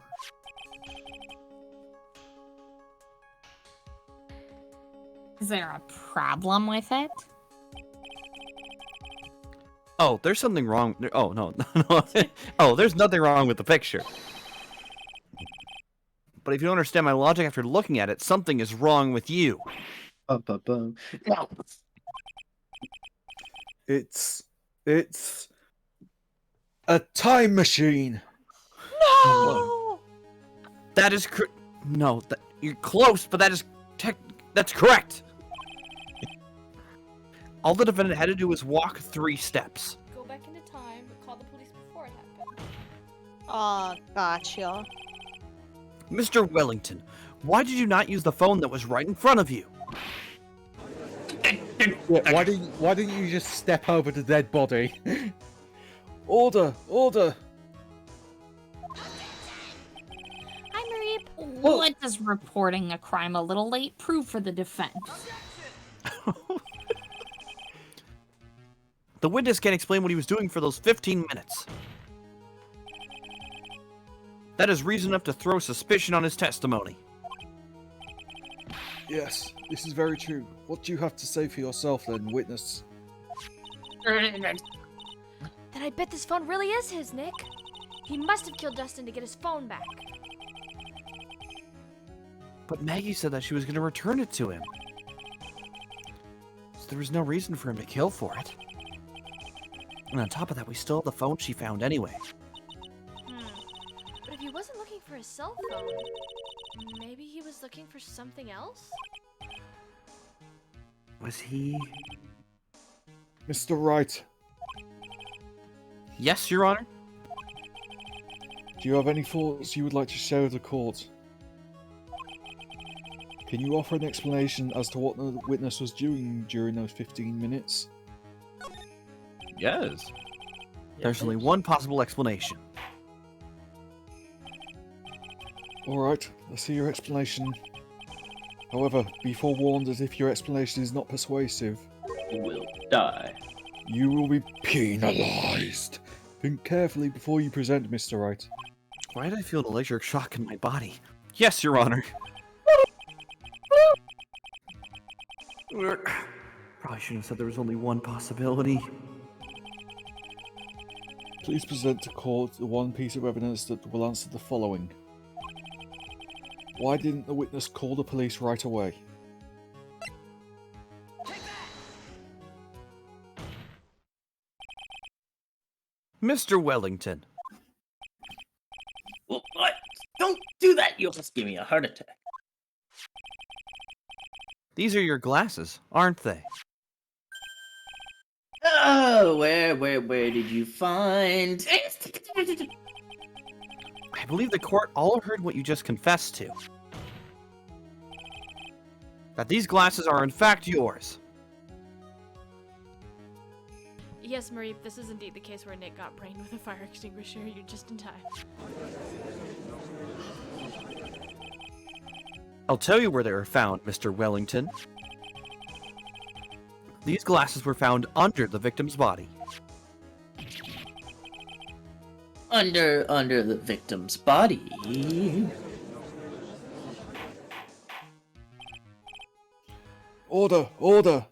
Is there a problem with it? Oh, there's something wrong. Oh, no. No. Oh, there's nothing wrong with the picture. But if you don't understand my logic after looking at it, something is wrong with you. No. It's a time machine! No! That is no, you're close, but that's correct. All the defendant had to do was walk 3 steps. Go back into time, but call the police before it happened. Oh, gotcha. Mr. Wellington, why did you not use the phone that was right in front of you? Yeah, why didn't you just step over the dead body? Order! Order! Hi, Marie. What does reporting a crime a little late prove for the defense? The witness can't explain what he was doing for those 15 minutes. That is reason enough to throw suspicion on his testimony. Yes, this is very true. What do you have to say for yourself then, witness? Then I bet this phone really is his, Nick. He must have killed Dustin to get his phone back. But Maggie said that she was going to return it to him. So there was no reason for him to kill for it. And on top of that, we still have the phone she found anyway. But if he wasn't looking for his cell phone, maybe he was looking for something else? Was he... Mr. Wright, Yes, Your Honor? do you have any thoughts you would like to share with the court? Can you offer an explanation as to what the witness was doing during those 15 minutes? Yes. There's only one possible explanation. Alright, let's hear your explanation. However, be forewarned that if your explanation is not persuasive, Will die. you will be penalized. Think carefully before you present, Mr. Wright. Why did I feel an electric shock in my body? Yes, Your Honor. Probably shouldn't have said there was only one possibility. Please present to court the one piece of evidence that will answer the following. Why didn't the witness call the police right away? Mr. Wellington. What? Don't do that! You'll just give me a heart attack. These are your glasses, aren't they? Oh, where did you find? I believe the court all heard what you just confessed to. That these glasses are in fact yours. Yes, Marie, this is indeed the case where Nick got brained with a fire extinguisher. You're just in time. I'll tell you where they were found, Mr. Wellington. These glasses were found under the victim's body. Under the victim's body. Order! Order!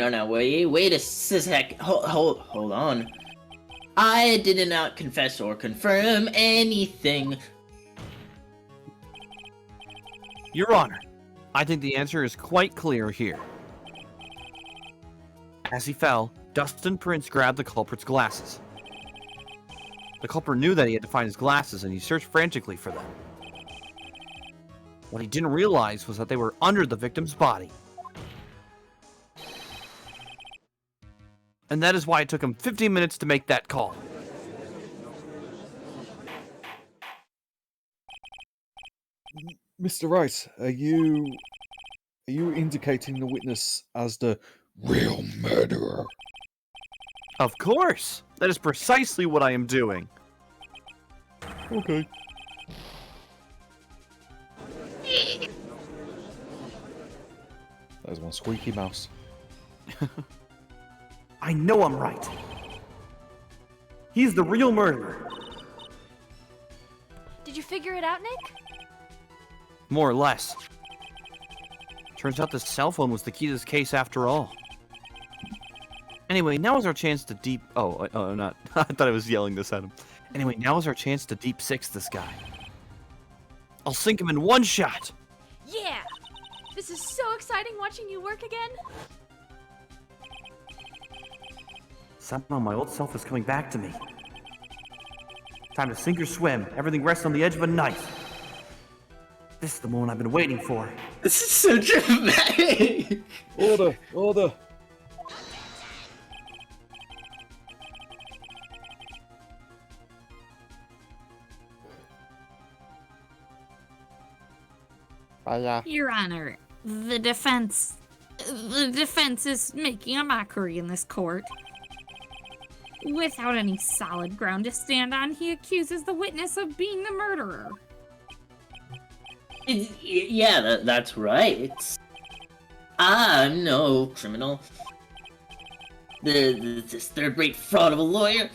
No. Wait a sec. Hold on. I did not confess or confirm anything. Your Honor, I think the answer is quite clear here. As he fell, Dustin Prince grabbed the culprit's glasses. The culprit knew that he had to find his glasses, and he searched frantically for them. What he didn't realize was that they were under the victim's body. And that is why it took him 15 minutes to make that call. Mr. Wright, are you indicating the witness as the real murderer? Of course! That is precisely what I am doing. Okay. There's one squeaky mouse. I know I'm right. He's the real murderer. Did you figure it out, Nick? More or less. Turns out the cell phone was the key to this case after all. Anyway, now is our chance to deep... Oh, not... I thought I was yelling this at him. Anyway, now is our chance to deep six this guy. I'll sink him in one shot! Yeah! This is so exciting watching you work again. Somehow my old self is coming back to me. Time to sink or swim. Everything rests on the edge of a knife. This is the moment I've been waiting for. This is so dramatic. Order! Order! Your Honor, the defense is making a mockery in this court. Without any solid ground to stand on, he accuses the witness of being the murderer. Yeah, that's right. I'm no criminal. This third-rate fraud of a lawyer.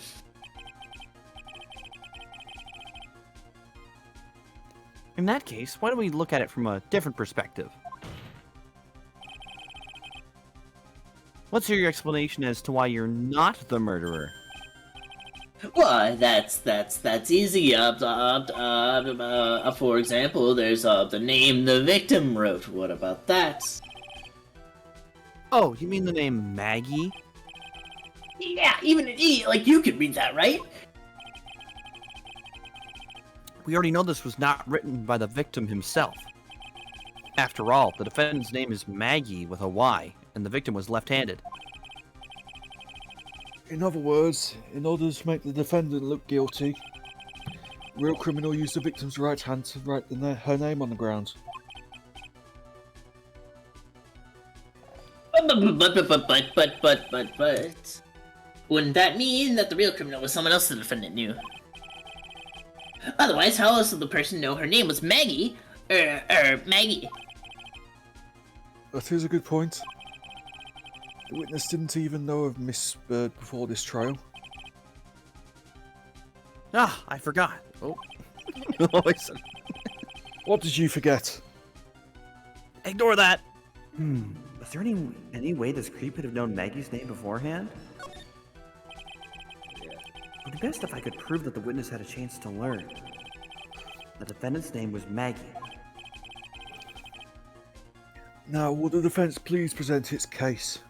In that case, why don't we look at it from a different perspective? Let's hear your explanation as to why you're not the murderer. Why, that's easy. For example, there's the name the victim wrote. What about that? Oh, you mean the name Maggie? Yeah, even an idiot like you could read that, right? We already know this was not written by the victim himself. After all, the defendant's name is Maggie with a Y, and the victim was left-handed. In other words, in order to make the defendant look guilty, the real criminal used the victim's right hand to write her name on the ground. But... Wouldn't that mean that the real criminal was someone else the defendant knew? Otherwise, how else would the person know her name was Maggie? Maggie. That is a good point. The witness didn't even know of Miss Bird before this trial. Ah, I forgot. Oh. What did you forget? Ignore that. Is there any way this creep could have known Maggie's name beforehand? It would be best if I could prove that the witness had a chance to learn. The defendant's name was Maggie. Now, will the defense please present its case?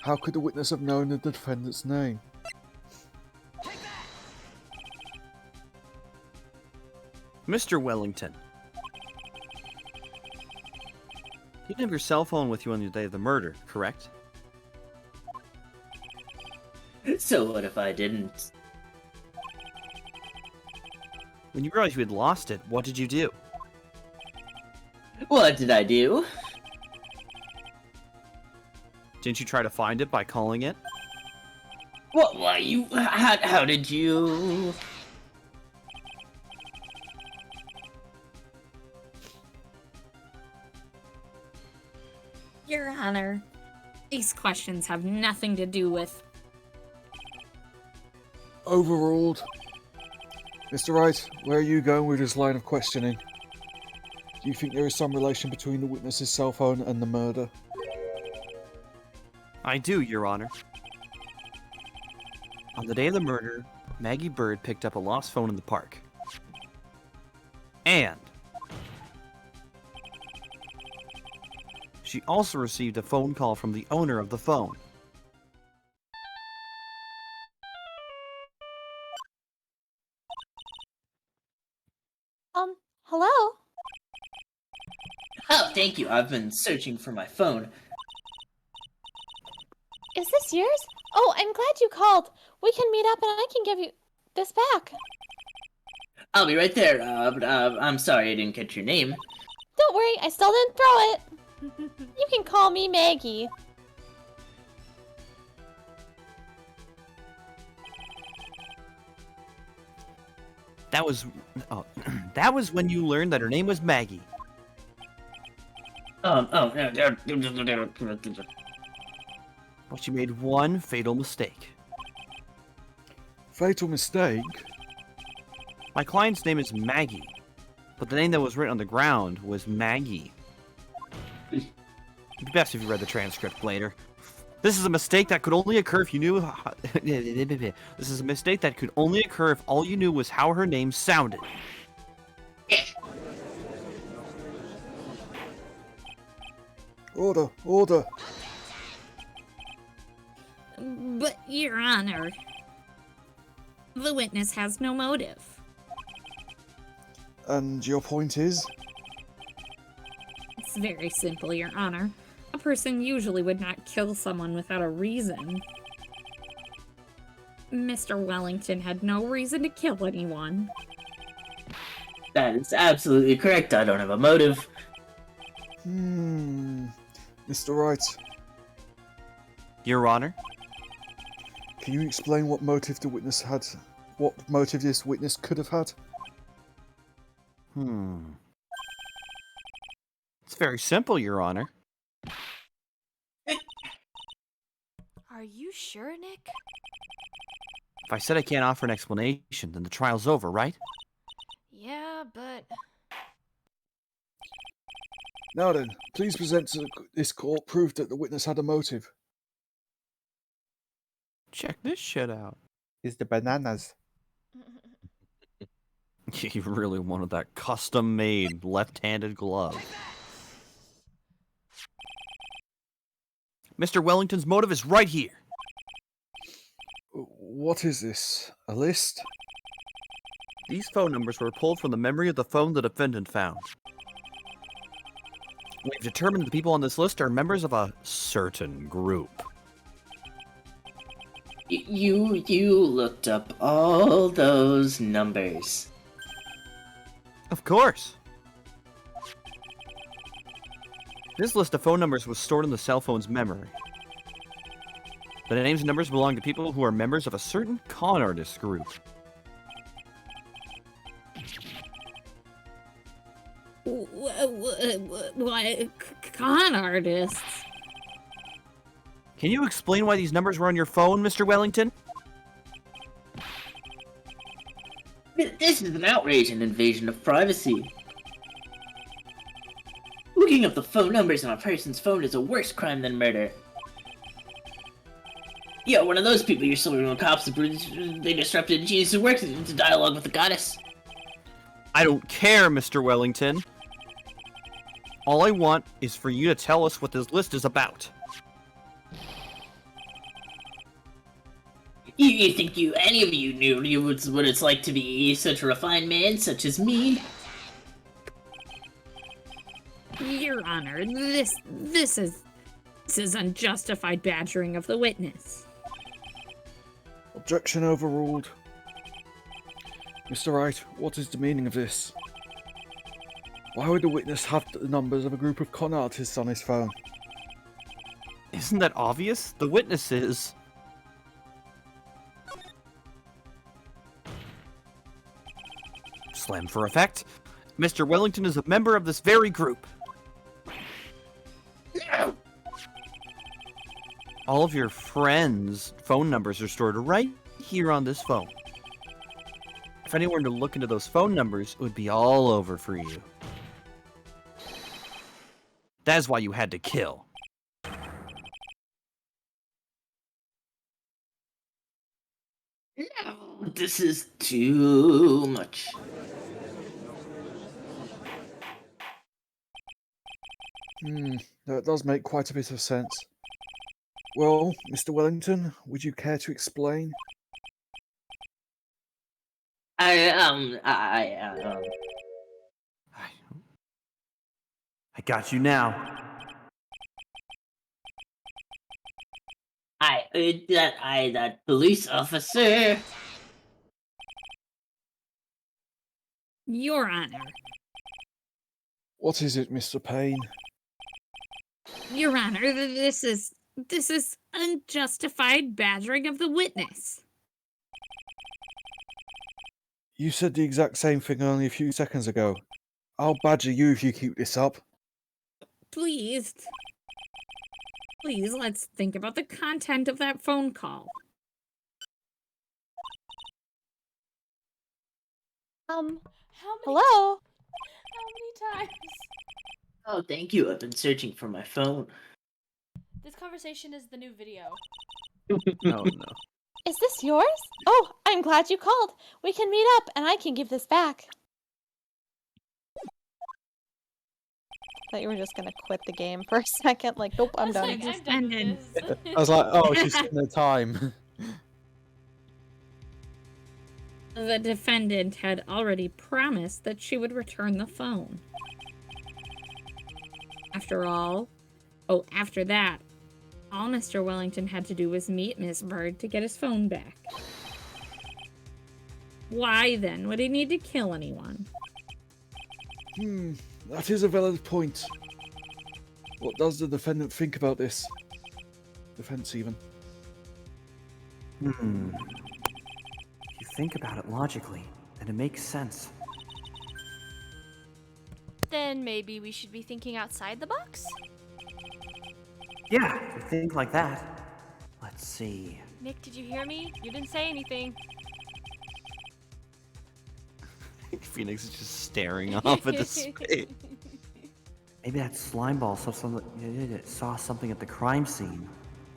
How could the witness have known the defendant's name? Mr. Wellington. You didn't have your cell phone with you on the day of the murder, correct? So what if I didn't? When you realized you had lost it, what did you do? What did I do? Didn't you try to find it by calling it? What? Why you? How did you? Your Honor, these questions have nothing to do with... Overruled. Mr. Wright, where are you going with this line of questioning? Do you think there is some relation between the witness's cell phone and the murder? I do, Your Honor. On the day of the murder, Maggie Bird picked up a lost phone in the park. And she also received a phone call from the owner of the phone. thank you. I've been searching for my phone. Is this yours? Oh, I'm glad you called. We can meet up and I can give you this back. I'll be right there. I'm sorry I didn't catch your name. Don't worry, I still didn't throw it. You can call me Maggie. That was, that was when you learned that her name was Maggie. Oh, But you made one fatal mistake. Fatal mistake? My client's name is Maggie, but the name that was written on the ground was Maggie. It'd be best if you read the transcript later. This is a mistake that could only occur if you knew. This is a mistake that could only occur if all you knew was how her name sounded. Order, order. But, Your Honor, the witness has no motive. And your point is? It's very simple, Your Honor. A person usually would not kill someone without a reason. Mr. Wellington had no reason to kill anyone. that is absolutely correct. I don't have a motive. Mr. Wright, Your Honor? can you explain what motive the witness had? What motive this witness could have had? It's very simple, Your Honor. Are you sure, Nick? If I said I can't offer an explanation, then the trial's over, right? Yeah, but... Now then, please present to this court proof that the witness had a motive. Check this shit out. Is the bananas. You really wanted that custom-made left-handed glove. Mr. Wellington's motive is right here. What is this? A list? These phone numbers were pulled from the memory of the phone the defendant found. We've determined the people on this list are members of a certain group. You looked up all those numbers. Of course. This list of phone numbers was stored in the cell phone's memory. The names and numbers belong to people who are members of a certain con artist group. What? Con artists? Can you explain why these numbers were on your phone, Mr. Wellington? This is an outrage and invasion of privacy. Looking up the phone numbers on a person's phone is a worse crime than murder. You're one of those people you're still when cops they disrupted Jesus' work into dialogue with the goddess. I don't care, Mr. Wellington. All I want is for you to tell us what this list is about. You think any of you knew what it's like to be such a refined man such as me? Your Honor, this is unjustified badgering of the witness. Objection overruled. Mr. Wright, what is the meaning of this? Why would the witness have the numbers of a group of con artists on his phone? Isn't that obvious? The witness is... Slam for effect. Mr. Wellington is a member of this very group. All of your friends' phone numbers are stored right here on this phone. If anyone were to look into those phone numbers, it would be all over for you. That is why you had to kill. No, this is too much. That does make quite a bit of sense. Well, Mr. Wellington, would you care to explain? I got you now. I heard that police officer. Your Honor. What is it, Mr. Payne? Your Honor, this is unjustified badgering of the witness. You said the exact same thing only a few seconds ago. I'll badger you if you keep this up. Please, let's think about the content of that phone call. How many? Hello? How many times? Oh, thank you. I've been searching for my phone. This conversation is the new video. Oh no. Is this yours? Oh, I'm glad you called. We can meet up and I can give this back. Thought you were just gonna quit the game for a second. Like, nope, I'm done. Like, I'm done with this. I was like, oh, she's taking her time. The defendant had already promised that she would return the phone. After that, all Mr. Wellington had to do was meet Miss Bird to get his phone back. Why then would he need to kill anyone? That is a valid point. What does the defendant think about this? Defense, even. If you think about it logically, then it makes sense. Then maybe we should be thinking outside the box? Yeah, if you think like that. Let's see. Nick, did you hear me? You didn't say anything. Phoenix is just staring off into space. Maybe that slime ball saw something at the crime scene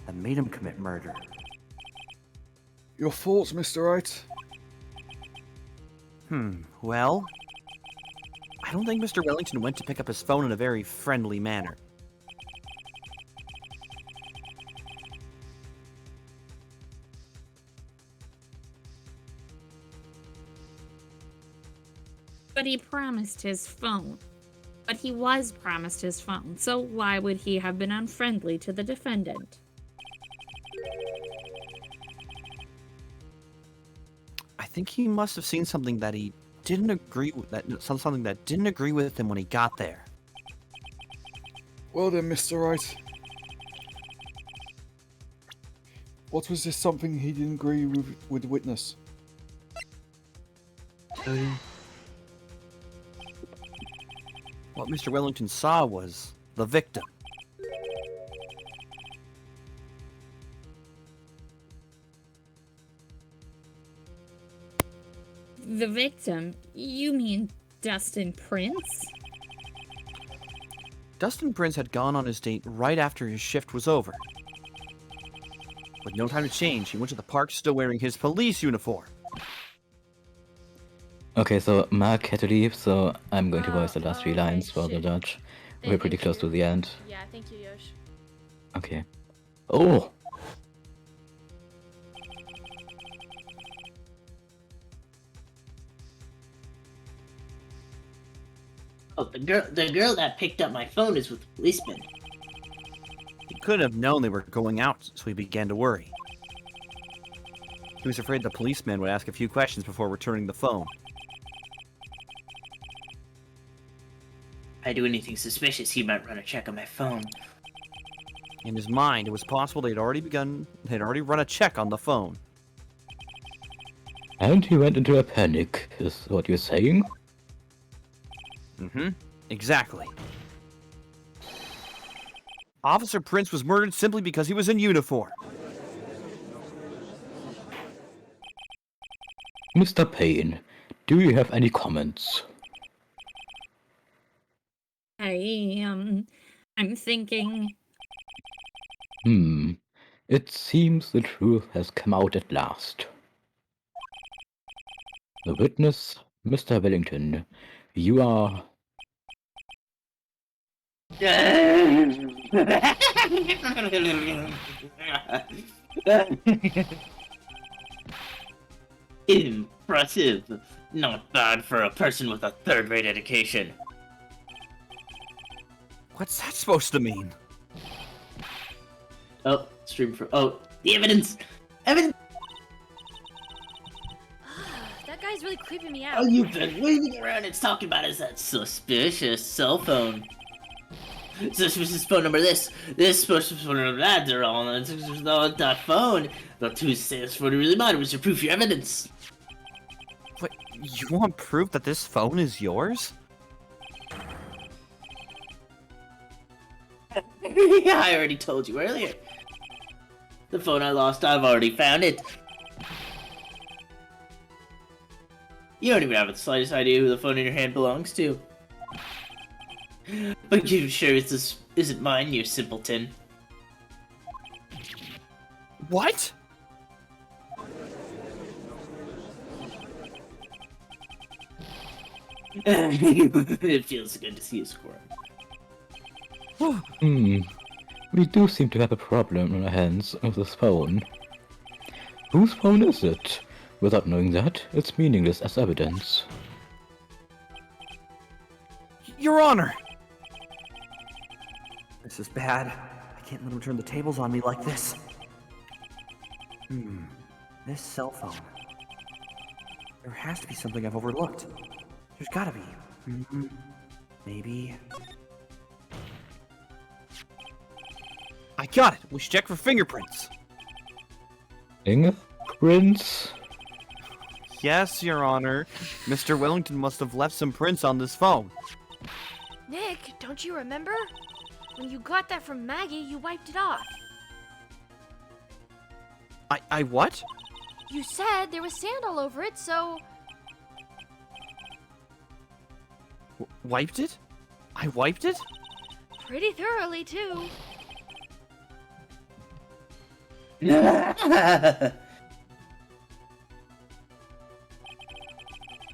that made him commit murder. Your thoughts, Mr. Wright? Well, I don't think Mr. Wellington went to pick up his phone in a very friendly manner. But he promised his phone. But he was promised his phone, so why would he have been unfriendly to the defendant? I think he must have seen something that he didn't agree with, something that didn't agree with him when he got there. Well then, Mr. Wright. What was this something he didn't agree with the witness? What Mr. Wellington saw was the victim. The victim? You mean Dustin Prince? Dustin Prince had gone on his date right after his shift was over. With no time to change, he went to the park still wearing his police uniform. Okay, so Mark had to leave, so I'm going to voice the last three okay, lines for the shit. judge. We're pretty close to the end. Yeah, thank you, Yosh. Okay. Oh! Oh, the girl that picked up my phone is with the policeman. He couldn't have known they were going out, so he began to worry. He was afraid the policeman would ask a few questions before returning the phone. If I do anything suspicious, he might run a check on my phone. In his mind, it was possible they'd already run a check on the phone. And he went into a panic, is what you're saying? Exactly. Officer Prince was murdered simply because he was in uniform. Mr. Payne, do you have any comments? I'm thinking... It seems the truth has come out at last. The witness, Mr. Wellington, you are... Impressive. Not bad for a person with a third-rate education. What's that supposed to mean? Oh, stream for. Oh, the evidence! Evidence! That guy's really creeping me out. Oh, you've been waving around and talking about is that suspicious cell phone. Suspicious phone number this suspicious phone number that, they're all on that phone. About 2 6 what it really matters was your proof, your evidence. What? You want proof that this phone is yours? Yeah, I already told you earlier. The phone I lost, I've already found it. You don't even have the slightest idea who the phone in your hand belongs to. But you sure isn't mine, you simpleton. What? It feels good to see you squirm. We do seem to have a problem on our hands with this phone. Whose phone is it? Without knowing that, it's meaningless as evidence. Your Honor! This is bad. I can't let him turn the tables on me like this. This cell phone. There has to be something I've overlooked. There's gotta be. Maybe. I got it! We should check for fingerprints! Fingerprints? Yes, Your Honor. Mr. Wellington must have left some prints on this phone. Nick, don't you remember? When you got that from Maggie, you wiped it off. I what? You said there was sand all over it, so... Wiped it? I wiped it? Pretty thoroughly, too.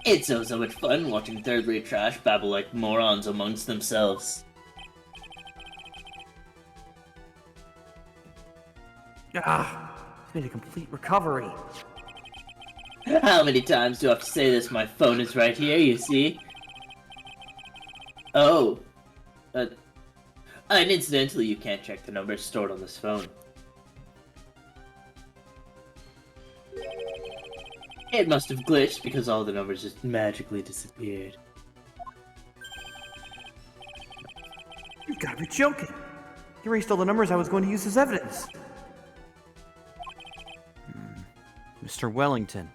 It's so much fun watching third-rate trash babble like morons amongst themselves. He's made a complete recovery. How many times do I have to say this? My phone is right here, you see? Oh. And incidentally, you can't check the numbers stored on this phone. It must have glitched because all the numbers just magically disappeared. You've got to be joking. You erased all the numbers I was going to use as evidence. Mr. Wellington.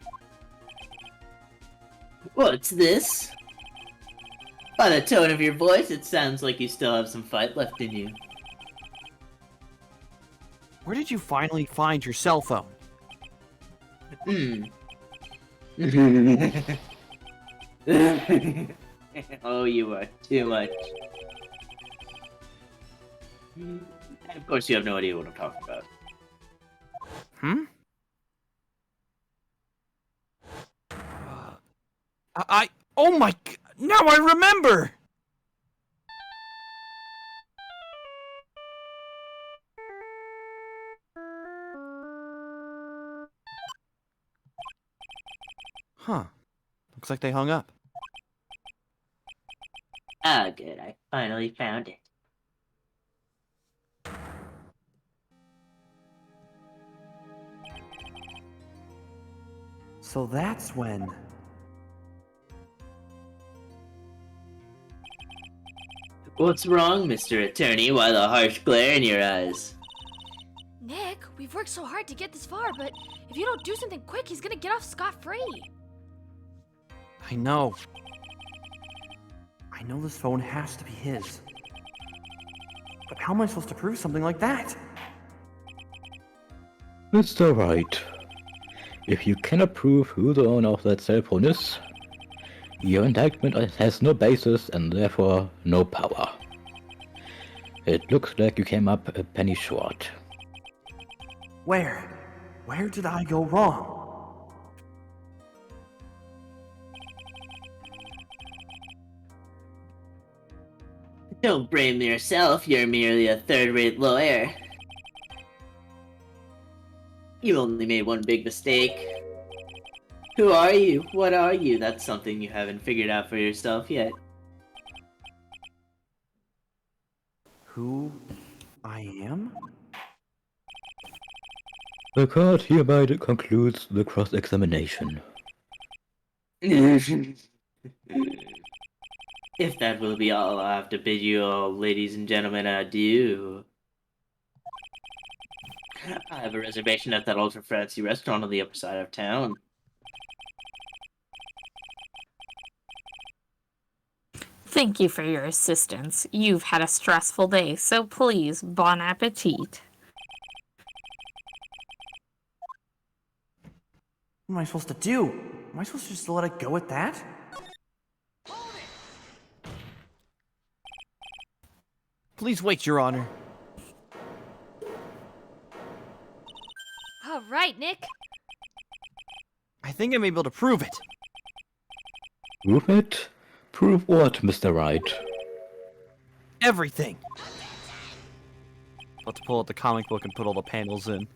What's this? By the tone of your voice, it sounds like you still have some fight left in you. Where did you finally find your cell phone? Oh, you are too much. And of course, you have no idea what I'm talking about. Oh my... Now I remember! Huh. Looks like they hung up. Ah, good. I finally found it. So that's when... What's wrong, Mr. Attorney? Why the harsh glare in your eyes? Nick, we've worked so hard to get this far, but if you don't do something quick, he's gonna get off scot-free. I know. I know this phone has to be his. But how am I supposed to prove something like that? Mr. Wright, if you cannot prove who the owner of that cell phone is, your indictment has no basis and therefore no power. It looks like you came up a penny short. Where? Where did I go wrong? Don't blame yourself, you're merely a third-rate lawyer. You only made one big mistake. Who are you? What are you? That's something you haven't figured out for yourself yet. who I am? The court hereby concludes the cross-examination. If that will be all, I'll have to bid you all, ladies and gentlemen, adieu. I have a reservation at that ultra fancy restaurant on the upper side of town. Thank you for your assistance. You've had a stressful day, so please, bon appetit. What am I supposed to do? Am I supposed to just let it go at that? Please wait, Your Honor. All right, Nick. I think I'm able to prove it. Prove it? Prove what, Mr. Wright? Everything. About to pull out the comic book and put all the panels in.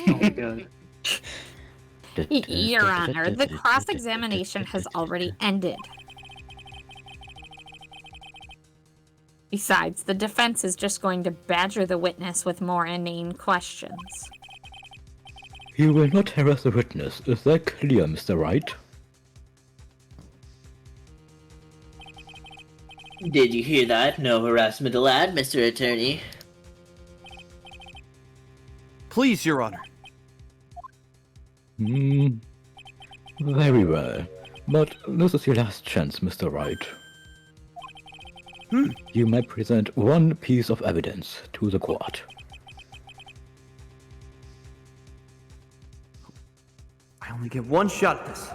Oh my god. Your Honor, the cross-examination has already ended. Besides, the defense is just going to badger the witness with more inane questions. You will not harass the witness. Is that clear, Mr. Wright? Did you hear that? No harassment allowed, Mr. Attorney. Please, Your Honor. Very well. But this is your last chance, Mr. Wright. You may present one piece of evidence to the court. I only get one shot at this.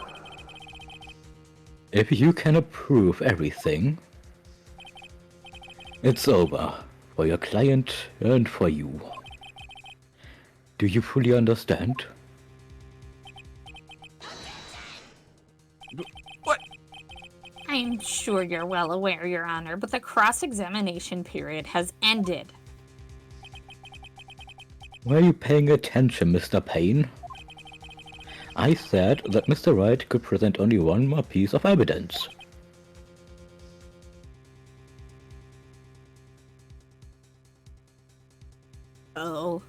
If you cannot prove everything, it's over for your client and for you. Do you fully understand? What? I'm sure you're well aware, Your Honor, but the cross-examination period has ended. Were you paying attention, Mr. Payne? I said that Mr. Wright could present only one more piece of evidence. Oh.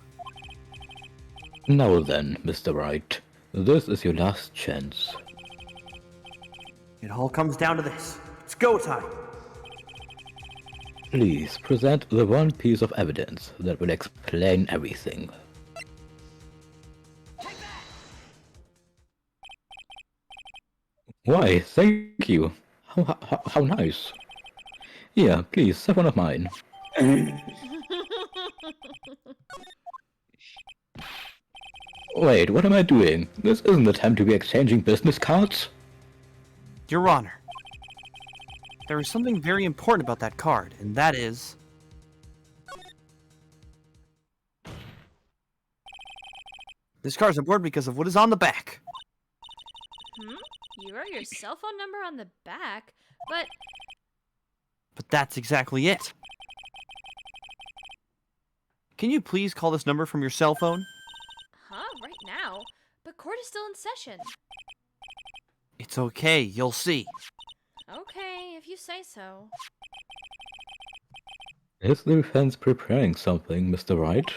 Now then, Mr. Wright, this is your last chance. It all comes down to this. It's go time. Please present the one piece of evidence that will explain everything. Why, thank you. How nice. Here, please, have one of mine. Wait, what am I doing? This isn't the time to be exchanging business cards. Your Honor. There is something very important about that card, and that is... This card's important because of what is on the back. You wrote your cell phone number on the back, but... But that's exactly it. Can you please call this number from your cell phone? Huh? Right now? But court is still in session. It's okay, you'll see. Okay, if you say so. Is the defense preparing something, Mr. Wright?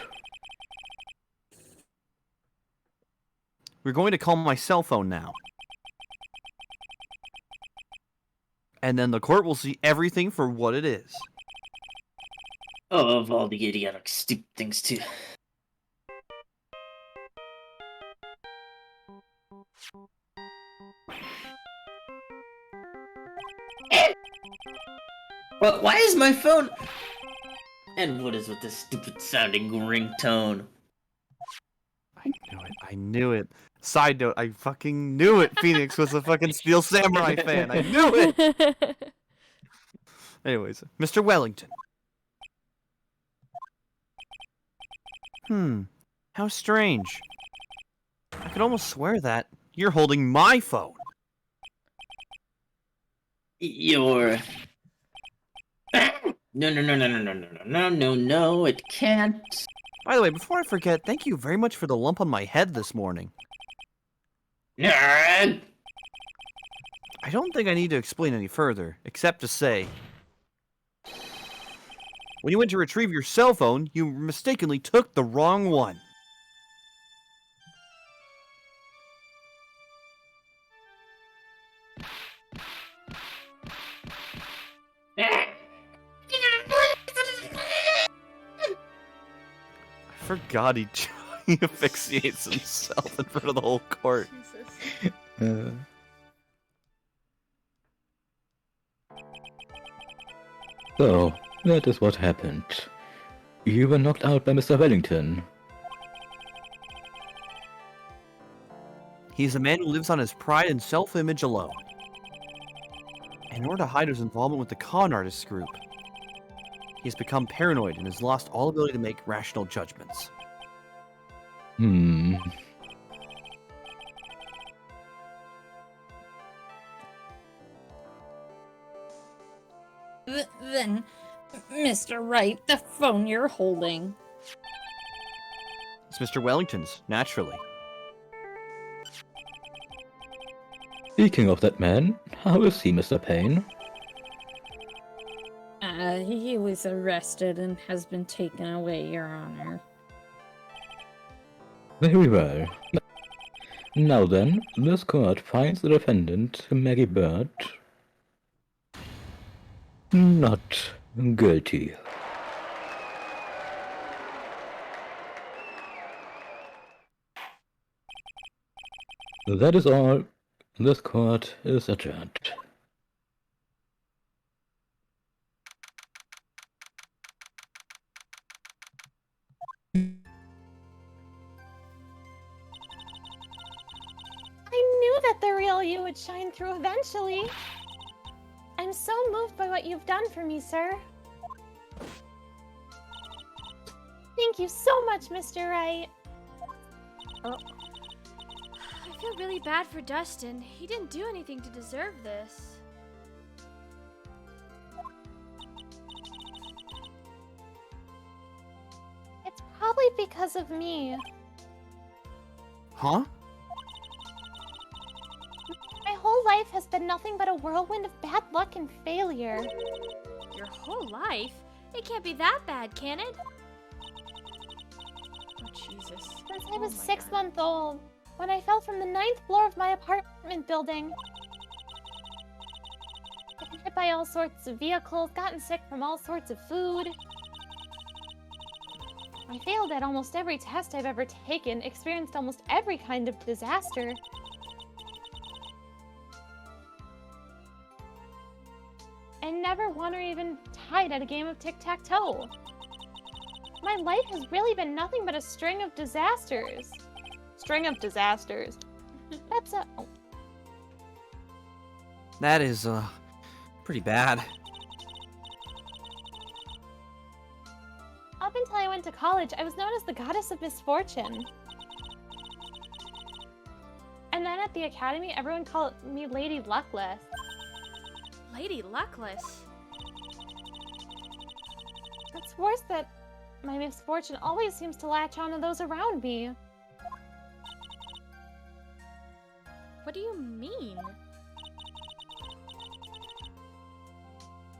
We're going to call my cell phone now. And then the court will see everything for what it is. Oh, of all the idiotic, stupid things too. Well, why is my phone... And what is with this stupid sounding ringtone? I knew it. I knew it. Side note, I fucking knew it. Phoenix was a fucking Steel Samurai fan. I knew it. Anyways, Mr. Wellington. How strange. I could almost swear that you're holding my phone. You're... No, it can't. By the way, before I forget, thank you very much for the lump on my head this morning. Nerd! I don't think I need to explain any further, except to say... When you went to retrieve your cell phone, you mistakenly took the wrong one. I forgot he asphyxiates himself in front of the whole court. Jesus. So, that is what happened. You were knocked out by Mr. Wellington. He's a man who lives on his pride and self-image alone. In order to hide his involvement with the con artists group, he's become paranoid and has lost all ability to make rational judgments. Then, Mr. Wright, the phone you're holding. It's Mr. Wellington's, naturally. Speaking of that man, how is he, Mr. Payne? He was arrested and has been taken away, Your Honor. Very well. Now then, this court finds the defendant, Maggie Bird, not guilty. That is all. This court is adjourned. I knew that the real you would shine through eventually. I'm so moved by what you've done for me, sir. Thank you so much, Mr. Wright. I feel really bad for Dustin. He didn't do anything to deserve this. It's probably because of me. Huh? My whole life has been nothing but a whirlwind of bad luck and failure. Your whole life? It can't be that bad, can it? Oh, Jesus. Since I was my 6 God. months old, when I fell from the 9th floor of my apartment building. I've been hit by all sorts of vehicles, gotten sick from all sorts of food. I failed at almost every test I've ever taken, experienced almost every kind of disaster. And never won or even tied at a game of tic-tac-toe. My life has really been nothing but a string of disasters. String of disasters. That's a... Oh. That is, pretty bad. Up until I went to college, I was known as the Goddess of Misfortune. And then at the academy, everyone called me Lady Luckless. Lady Luckless. It's worse that my misfortune always seems to latch on to those around me. What do you mean?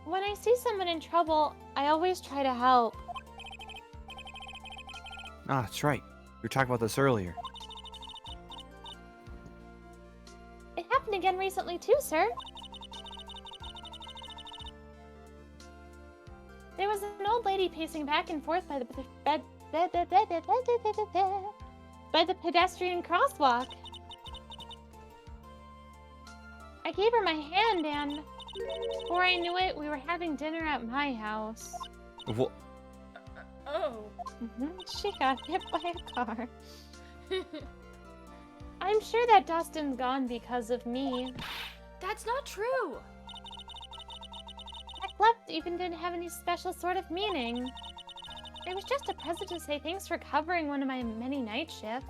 When I see someone in trouble, I always try to help. Ah, that's right. We were talking about this earlier. It happened again recently too, sir. There was an old lady pacing back and forth by the pedestrian crosswalk. I gave her my hand and before I knew it, we were having dinner at my house. What? Oh. She got hit by a car. I'm sure that Dustin's gone because of me. That's not true. That left even didn't have any special sort of meaning. It was just a present to say thanks for covering one of my many night shifts.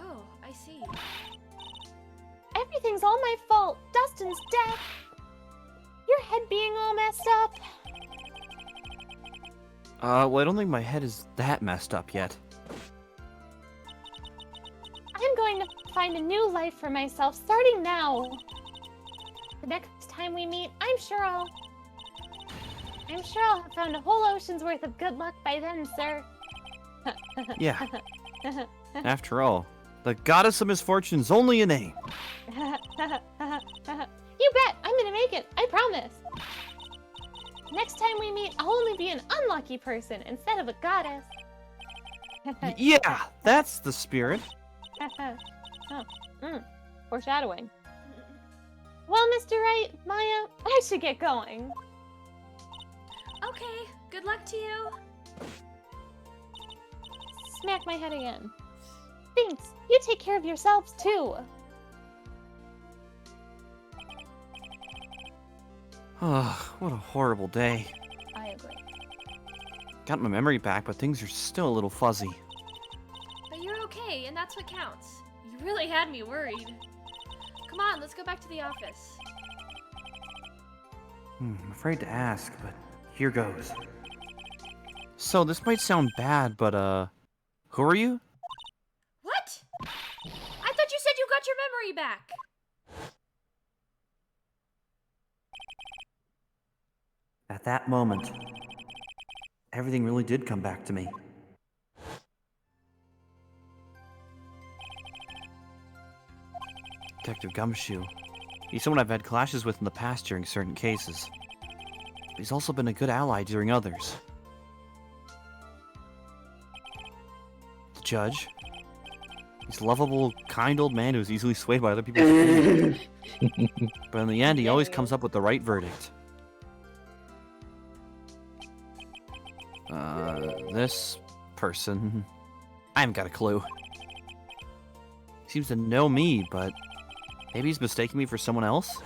Oh, I see. Everything's all my fault. Dustin's death. Your head being all messed up. Well, I don't think my head is that messed up yet. I'm going to find a new life for myself starting now. The next time we meet, I'm sure I'm sure I'll have found a whole ocean's worth of good luck by then, sir. Yeah. After all, the goddess of misfortune's only a name. You bet! I'm gonna make it, I promise. Next time we meet, I'll only be an unlucky person instead of a goddess. Yeah, that's the spirit. Foreshadowing. Well, Mr. Wright, Maya, I should get going. Okay, good luck to you. Smack my head again. Thanks. You take care of yourselves, too. Oh, what a horrible day. I agree. Got my memory back, but things are still a little fuzzy. But you're okay, and that's what counts. You really had me worried. Come on, let's go back to the office. I'm afraid to ask, but here goes. So this might sound bad, but who are you? What? I thought you said you got your memory back. At that moment, everything really did come back to me. Detective Gumshoe. He's someone I've had clashes with in the past during certain cases. But he's also been a good ally during others. The judge. He's a lovable, kind old man who's easily swayed by other people's opinions. But in the end, he always comes up with the right verdict. This person... I haven't got a clue. He seems to know me, but maybe he's mistaken me for someone else?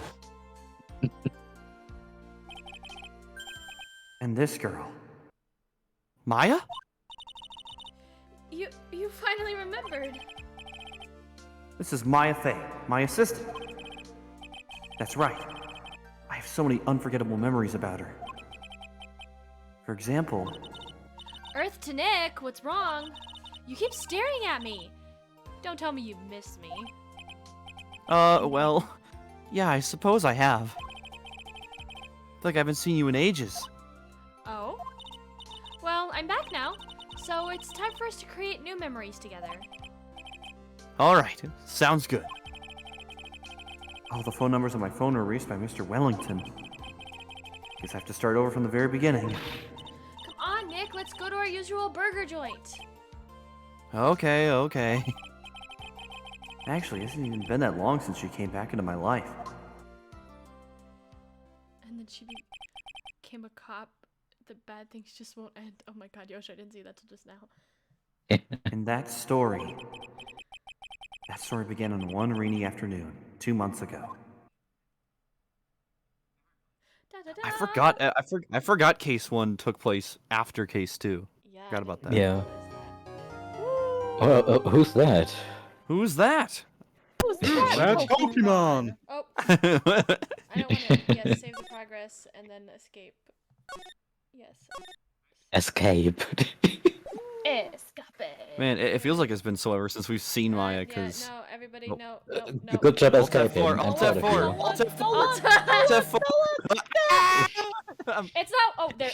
And this girl. Maya? You finally remembered. This is Maya Fey, my assistant. That's right. I have so many unforgettable memories about her. For example... Earth to Nick, what's wrong? You keep staring at me. Don't tell me you miss me. Well... Yeah, I suppose I have. Feel like I haven't seen you in ages. Oh? Well, I'm back now, so it's time for us to create new memories together. Alright, sounds good. All the phone numbers on my phone were erased by Mr. Wellington. Guess I have to start over from the very beginning. Come on, Nick, let's go to our usual burger joint. Okay. Actually, it hasn't even been that long since she came back into my life. And then she became a cop. The bad things just won't end. Oh my god, Yoshi, I didn't see that till just now. And that story began on one rainy afternoon, 2 months ago. I forgot Case 1 took place after Case 2. Yeah. Forgot about that. Yeah. Who's that? Who's that? Who's that? That's Pokemon! Oh. I don't want to. Yes, save the progress and then escape. Yes. Escape. Escape. Man, it feels like it's been so ever since we've seen Maya, because... Yeah, no, everybody, Nope. no. Good job Alt escaping. F4, I'm Alt proud of you. F4, Alt F4, Alt F4. It's not. Oh, there.